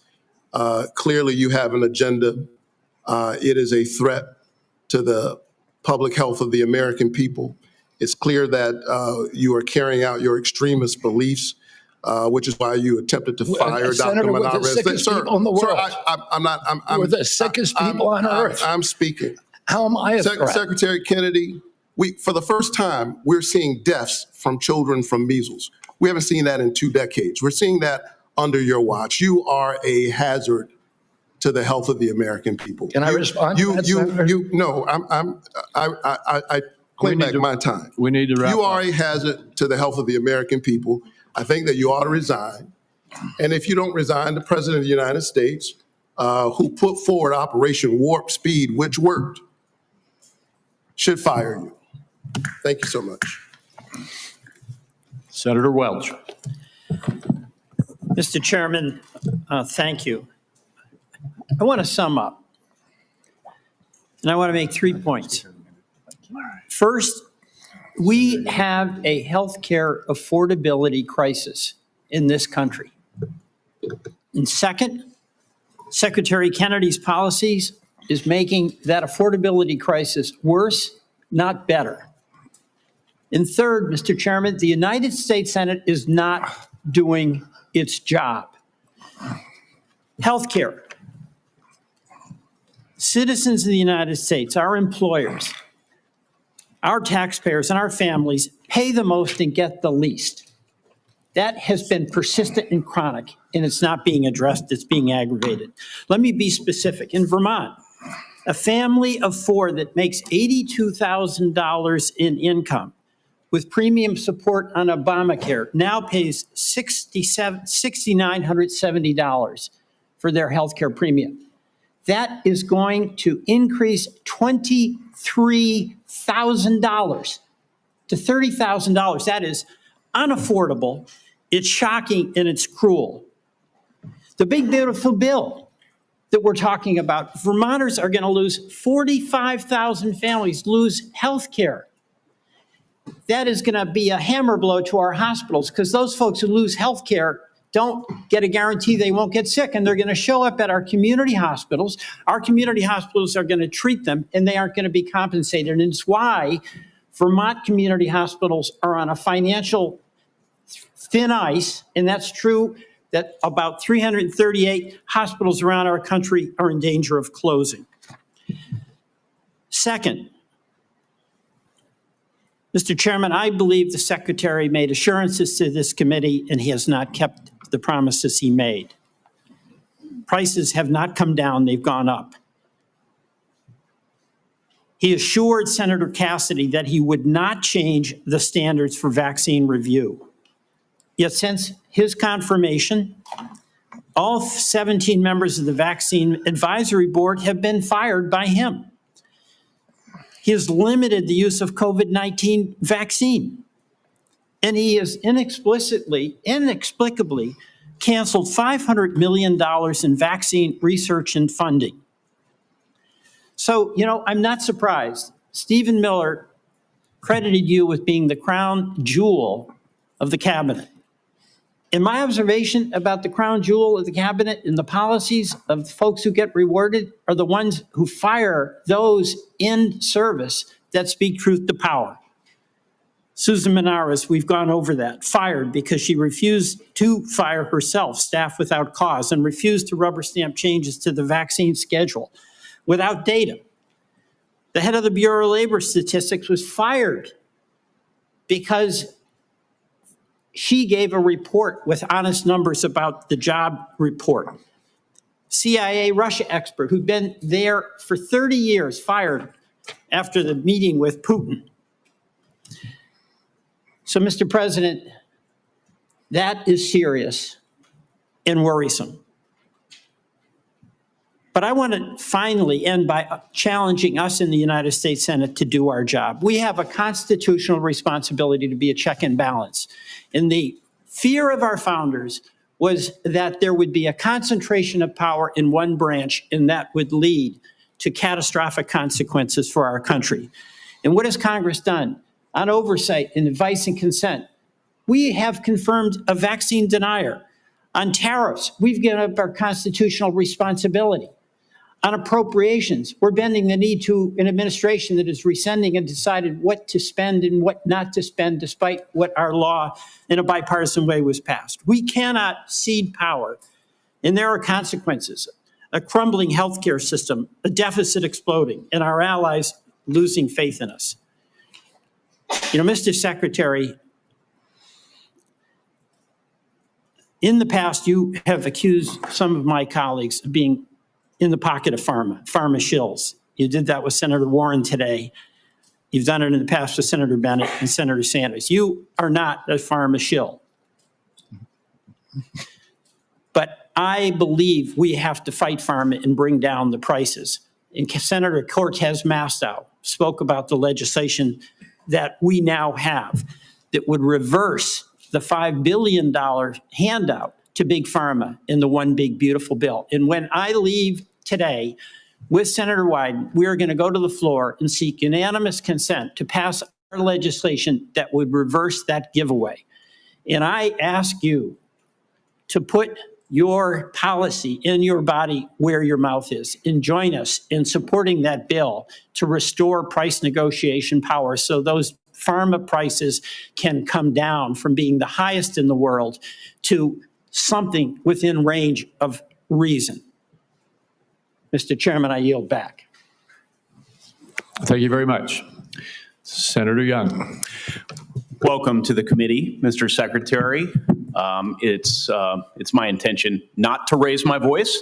G: clearly you have an agenda. It is a threat to the public health of the American people. It's clear that you are carrying out your extremist beliefs, which is why you attempted to fire Dr.
C: Senator, we're the sickest people in the world. We're the sickest people on earth.
G: I'm speaking.
C: How am I a threat?
G: Secretary Kennedy, for the first time, we're seeing deaths from children from measles. We haven't seen that in 2 decades. We're seeing that under your watch. You are a hazard to the health of the American people.
C: Can I respond to that, Senator?
G: No, I claim back my time.
A: We need to wrap
G: You
A: up.
G: are a hazard to the health of the American people. I think that you ought to resign. And if you don't resign, the President of the United States, who put forward Operation Warp Speed, which worked, should fire you. Thank you so much.
A: Senator Welch.
H: Mr. Chairman, thank you. I want to sum up, and I want to make 3 points. First, we have a healthcare affordability crisis in this country. And second, Secretary Kennedy's policies is making that affordability crisis worse, not better. And third, Mr. Chairman, the United States Senate is not doing its job. Healthcare. Citizens of the United States, our employers, our taxpayers, and our families pay the most and get the least. That has been persistent and chronic, and it's not being addressed, it's being aggravated. Let me be specific. In Vermont, a family of four that makes $82,000 in income with premium support on Obamacare now pays $6,970 for their health care premium. That is going to increase $23,000 to $30,000. That is unaffordable. It's shocking and it's cruel. The big beautiful bill that we're talking about, Vermonters are going to lose 45,000 families lose health care. That is going to be a hammer blow to our hospitals because those folks who lose health care don't get a guarantee they won't get sick, and they're going to show up at our community hospitals. Our community hospitals are going to treat them, and they aren't going to be compensated. And it's why Vermont community hospitals are on a financial thin ice, and that's true that about 338 hospitals around our country are in danger of closing. Second, Mr. Chairman, I believe the Secretary made assurances to this committee, and he has not kept the promises he made. Prices have not come down, they've gone up. He assured Senator Cassidy that he would not change the standards for vaccine review. Yet since his confirmation, all 17 members of the Vaccine Advisory Board have been fired by him. He has limited the use of COVID-19 vaccine. And he has inexplicably canceled $500 million in vaccine research and funding. So, I'm not surprised. Stephen Miller credited you with being the crown jewel of the cabinet. And my observation about the crown jewel of the cabinet and the policies of folks who get rewarded are the ones who fire those in service that speak truth to power. Susan Menares, we've gone over that, fired because she refused to fire herself, staff without cause, and refused to rubber stamp changes to the vaccine schedule without data. The head of the Bureau of Labor Statistics was fired because she gave a report with honest numbers about the job report. CIA Russia expert who'd been there for 30 years, fired after the meeting with Putin. So, Mr. President, that is serious and worrisome. But I want to finally end by challenging us in the United States Senate to do our job. We have a constitutional responsibility to be a check and balance. And the fear of our founders was that there would be a concentration of power in one branch, and that would lead to catastrophic consequences for our country. And what has Congress done? On oversight and advice and consent, we have confirmed a vaccine denier. On tariffs, we've given up our constitutional responsibility. On appropriations, we're bending the knee to an administration that is rescinding and decided what to spend and what not to spend, despite what our law in a bipartisan way was passed. We cannot cede power, and there are consequences. A crumbling healthcare system, a deficit exploding, and our allies losing faith in us. Mr. Secretary, in the past, you have accused some of my colleagues of being in the pocket of pharma shills. You did that with Senator Warren today. You've done it in the past with Senator Bennett and Senator Sanders. You are not a pharma shill. But I believe we have to fight pharma and bring down the prices. And Senator Cortez Masto spoke about the legislation that we now have that would reverse the $5 billion handout to Big Pharma in the One Big Beautiful Bill. And when I leave today with Senator Wyden, we are going to go to the floor and seek unanimous consent to pass our legislation that would reverse that giveaway. And I ask you to put your policy in your body where your mouth is, and join us in supporting that bill to restore price negotiation power so those pharma prices can come down from being the highest in the world to something within range of reason. Mr. Chairman, I yield back.
A: Thank you very much. Senator Young.
D: Welcome to the committee, Mr. Secretary. It's my intention not to raise my voice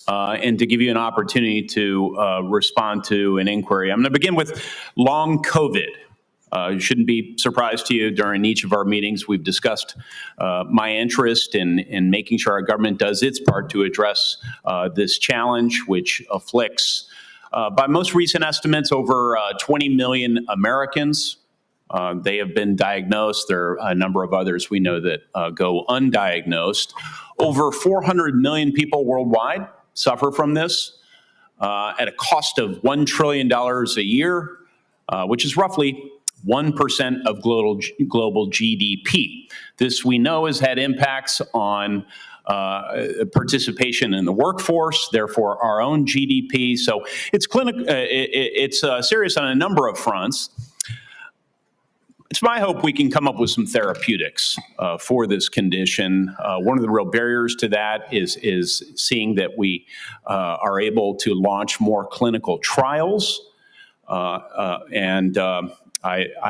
D: and to give you an opportunity to respond to an inquiry. I'm going to begin with long COVID. It shouldn't be a surprise to you. During each of our meetings, we've discussed my interest in making sure our government does its part to address this challenge, which afflicts, by most recent estimates, over 20 million Americans. They have been diagnosed. There are a number of others we know that go undiagnosed. Over 400 million people worldwide suffer from this at a cost of $1 trillion a year, which is roughly 1% of global GDP. This, we know, has had impacts on participation in the workforce, therefore our own GDP. So it's serious on a number of fronts. It's my hope we can come up with some therapeutics for this condition. One of the real barriers to that is seeing that we are able to launch more clinical trials. I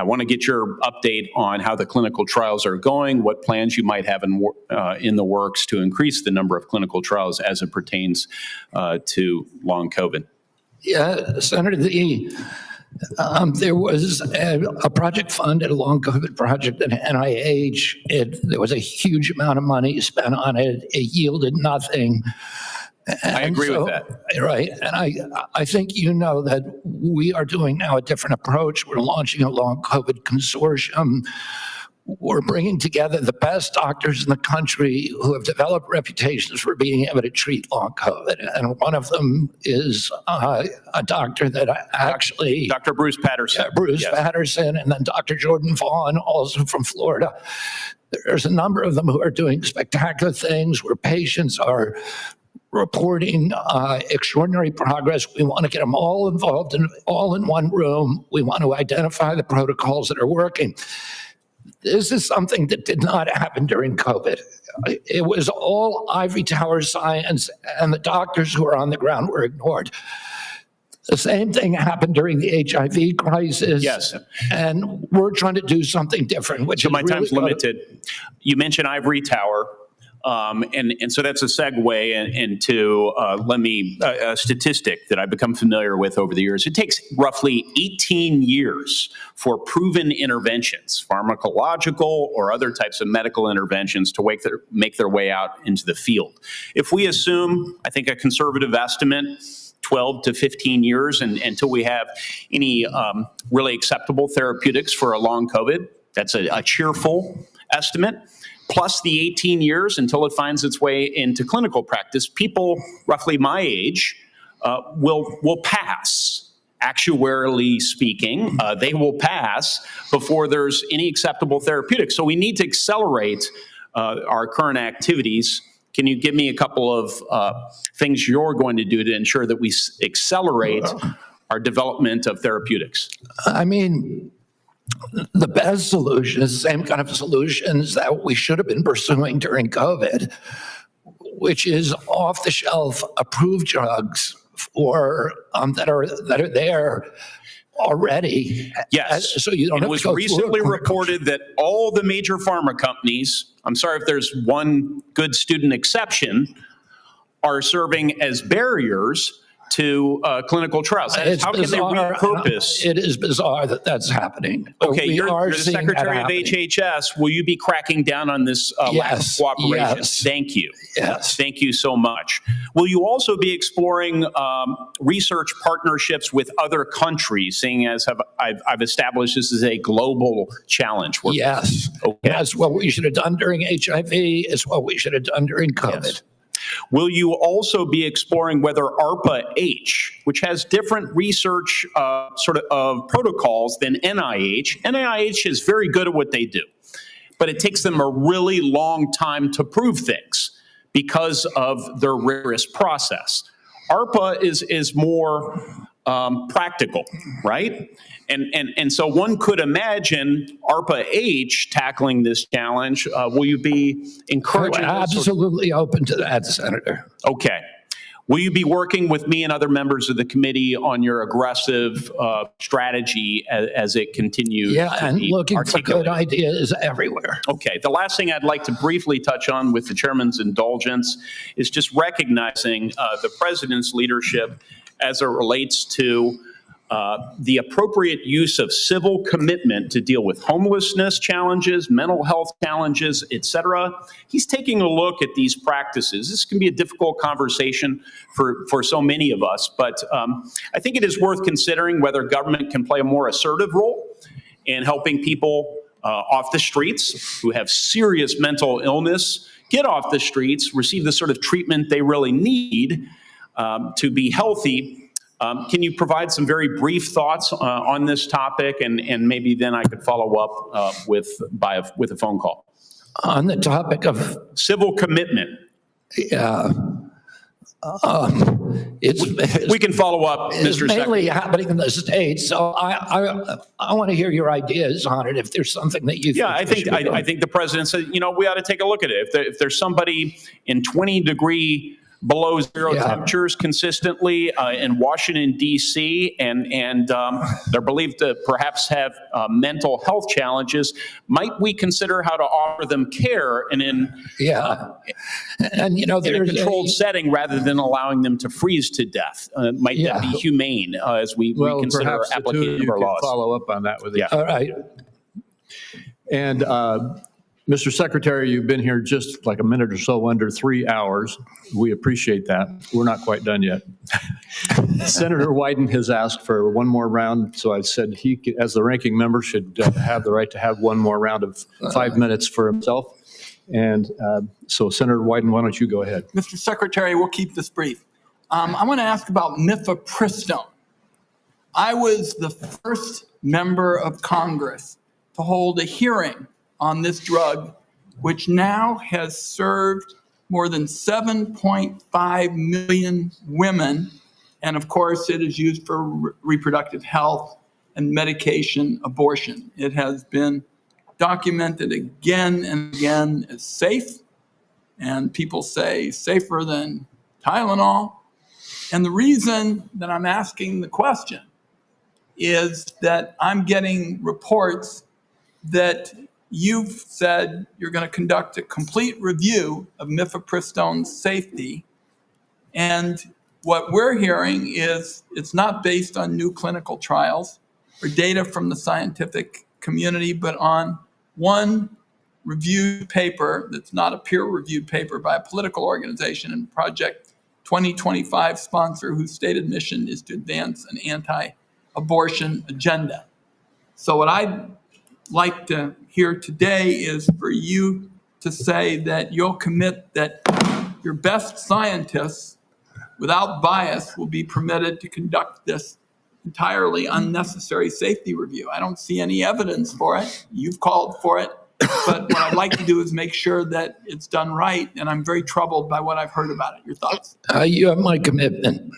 D: want to get your update on how the clinical trials are going, what plans you might have in the works to increase the number of clinical trials as it pertains to long COVID.
C: Yeah, Senator, there was a project funded, a long COVID project at NIH. There was a huge amount of money spent on it. It yielded nothing.
D: I agree with that.
C: Right. And I think you know that we are doing now a different approach. We're launching a long COVID consortium. We're bringing together the best doctors in the country who have developed reputations for being able to treat long COVID. And one of them is a doctor that actually...
D: Dr. Bruce Patterson.
C: Bruce Patterson, and then Dr. Jordan Vaughn, also from Florida. There's a number of them who are doing spectacular things where patients are reporting extraordinary progress. We want to get them all involved and all in one room. We want to identify the protocols that are working. This is something that did not happen during COVID. It was all ivory tower science, and the doctors who were on the ground were ignored. The same thing happened during the HIV crisis.
D: Yes.
C: And we're trying to do something different, which
D: so
C: is
D: my
C: really
D: time's limited. You mentioned ivory tower. And so that's a segue into a statistic that I've become familiar with over the years. It takes roughly 18 years for proven interventions, pharmacological or other types of medical interventions, to make their way out into the field. If we assume, I think a conservative estimate, 12 to 15 years until we have any really acceptable therapeutics for a long COVID, that's a cheerful estimate. Plus the 18 years until it finds its way into clinical practice, people roughly my age will pass. Actuarially speaking, they will pass before there's any acceptable therapeutic. So we need to accelerate our current activities. Can you give me a couple of things you're going to do to ensure that we accelerate our development of therapeutics?
C: I mean, the best solution is the same kind of solutions that we should have been pursuing during COVID, which is off-the-shelf approved drugs for that are there already.
D: Yes.
C: So you don't
D: it
C: have
D: was
C: to go
D: recently
C: through
D: reported that all the major pharma companies, I'm sorry if there's one good student exception, are serving as barriers to clinical trials.
C: It's
D: How can they
C: bizarre.
D: repurpose?
C: It is bizarre that that's happening. But
D: Okay,
C: we
D: you're
C: are
D: the
C: seeing that
D: Secretary of
C: happening.
D: HHS. Will you be cracking down on this lack of
C: Yes,
D: cooperation?
C: yes.
D: Thank you.
C: Yes.
D: Thank you so much. Will you also be exploring research partnerships with other countries, seeing as I've established this is a global challenge?
C: Yes.
D: Okay.
C: That's what we should have done during HIV. It's what we should have done during COVID.
D: Yes. Will you also be exploring whether ARPA-H, which has different research of protocols than NIH, NIH is very good at what they do, but it takes them a really long time to prove things because of their rigorous process. ARPA is more practical, right? And so one could imagine ARPA-H tackling this challenge. Will you be encouraging?
C: Absolutely open to that, Senator.
D: Okay. Will you be working with me and other members of the committee on your aggressive strategy as it continues?
C: Yeah,
D: to
C: and
D: be
C: looking for good
D: articulated?
C: ideas everywhere.
D: Okay. The last thing I'd like to briefly touch on, with the chairman's indulgence, is just recognizing the president's leadership as it relates to the appropriate use of civil commitment to deal with homelessness challenges, mental health challenges, et cetera. He's taking a look at these practices. This can be a difficult conversation for so many of us, but I think it is worth considering whether government can play a more assertive role in helping people off the streets who have serious mental illness get off the streets, receive the sort of treatment they really need to be healthy. Can you provide some very brief thoughts on this topic, and maybe then I could follow up with a phone call?
C: On the topic of
D: civil commitment.
C: Yeah.
D: We can follow up, Mr.
C: It's mainly
D: Secretary.
C: happening in the States, so I want to hear your ideas on it if there's something that you think.
D: Yeah, I think the president said, we ought to take a look at it. If there's somebody in 20-degree below zero temperatures consistently in Washington, D.C., and they're believed to perhaps have mental health challenges, might we consider how to offer them care and in
C: and
D: in a controlled setting rather than allowing them to freeze to death? Might that be humane as we consider
A: perhaps the two of
D: application
A: you
D: of our
A: can
D: laws?
A: follow up on that with each
C: All right.
A: And Mr. Secretary, you've been here just like a minute or so under 3 hours. We appreciate that. We're not quite done yet. Senator Wyden has asked for one more round, so I said he, as the ranking member, should have the right to have one more round of 5 minutes for himself. And so, Senator Wyden, why don't you go ahead?
I: Mr. Secretary, we'll keep this brief. I want to ask about mifepristone. I was the first member of Congress to hold a hearing on this drug, which now has served more than 7.5 million women. And of course, it is used for reproductive health and medication abortion. It has been documented again and again as safe, and people say safer than Tylenol. And the reason that I'm asking the question is that I'm getting reports that you've said you're going to conduct a complete review of mifepristone's safety. And what we're hearing is it's not based on new clinical trials or data from the scientific community, but on one reviewed paper that's not a peer-reviewed paper by a political organization and Project 2025 sponsor whose stated mission is to advance an anti-abortion agenda. So what I'd like to hear today is for you to say that you'll commit that your best scientists, without bias, will be permitted to conduct this entirely unnecessary safety review. I don't see any evidence for it. You've called for it. But what I'd like to do is make sure that it's done right, and I'm very troubled by what I've heard about it. Your thoughts?
C: You have my commitment.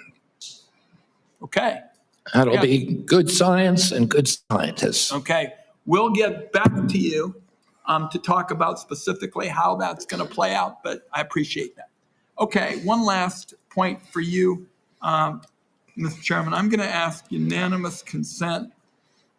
I: Okay.
C: That'll be good science and good scientists.
I: Okay. We'll get back to you to talk about specifically how that's going to play out, but I appreciate that. Okay, one last point for you, Mr. Chairman. I'm going to ask unanimous consent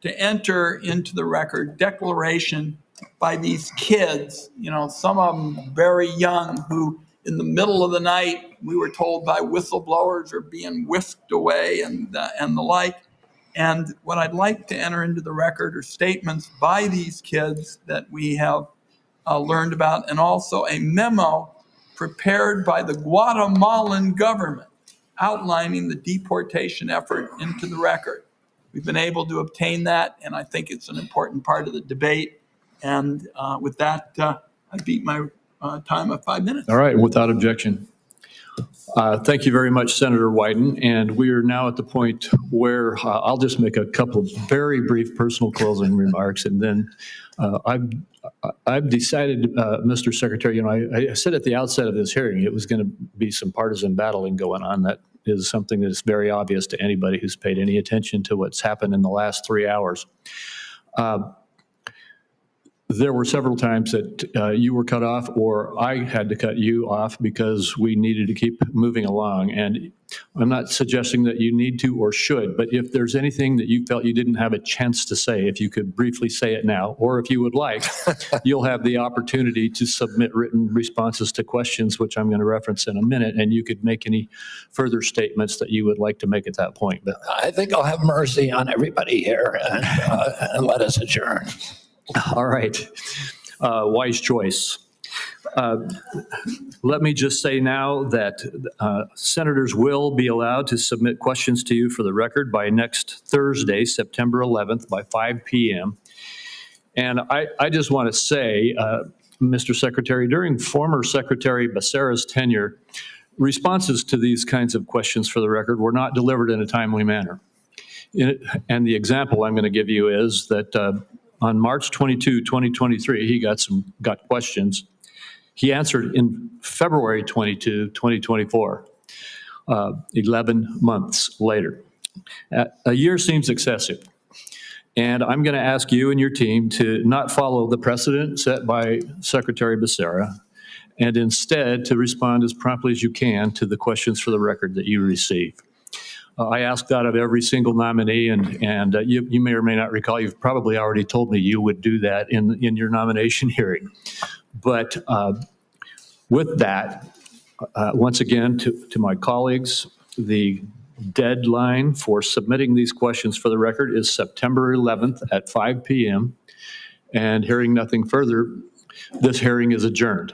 I: to enter into the record declaration by these kids, some of them very young, who in the middle of the night, we were told by whistleblowers are being whisked away and the like. And what I'd like to enter into the record are statements by these kids that we have learned about, and also a memo prepared by the Guatemalan government outlining the deportation effort into the record. We've been able to obtain that, and I think it's an important part of the debate. And with that, I beat my time of 5 minutes.
A: All right, without objection. Thank you very much, Senator Wyden. And we are now at the point where I'll just make a couple of very brief personal closing remarks, and then I've decided, Mr. Secretary, I said at the outset of this hearing it was going to be some partisan battling going on. That is something that is very obvious to anybody who's paid any attention to what's happened in the last 3 hours. There were several times that you were cut off or I had to cut you off because we needed to keep moving along. And I'm not suggesting that you need to or should, but if there's anything that you felt you didn't have a chance to say, if you could briefly say it now, or if you would like, you'll have the opportunity to submit written responses to questions, which I'm going to reference in a minute, and you could make any further statements that you would like to make at that point. But
C: I think I'll have mercy on everybody here and let us adjourn.
A: All right. Wise choice. Let me just say now that senators will be allowed to submit questions to you for the record by next Thursday, September 11th, by 5 p.m. And I just want to say, Mr. Secretary, during former Secretary Becerra's tenure, responses to these kinds of questions for the record were not delivered in a timely manner. And the example I'm going to give you is that on March 22, 2023, he got questions. He answered in February 22, 2024, 11 months later. A year seems excessive. And I'm going to ask you and your team to not follow the precedent set by Secretary Becerra, and instead to respond as promptly as you can to the questions for the record that you receive. I ask that of every single nominee, and you may or may not recall, you've probably already told me you would do that in your nomination hearing. But with that, once again, to my colleagues, the deadline for submitting these questions for the record is September 11th at 5 p.m. And hearing nothing further, this hearing is adjourned.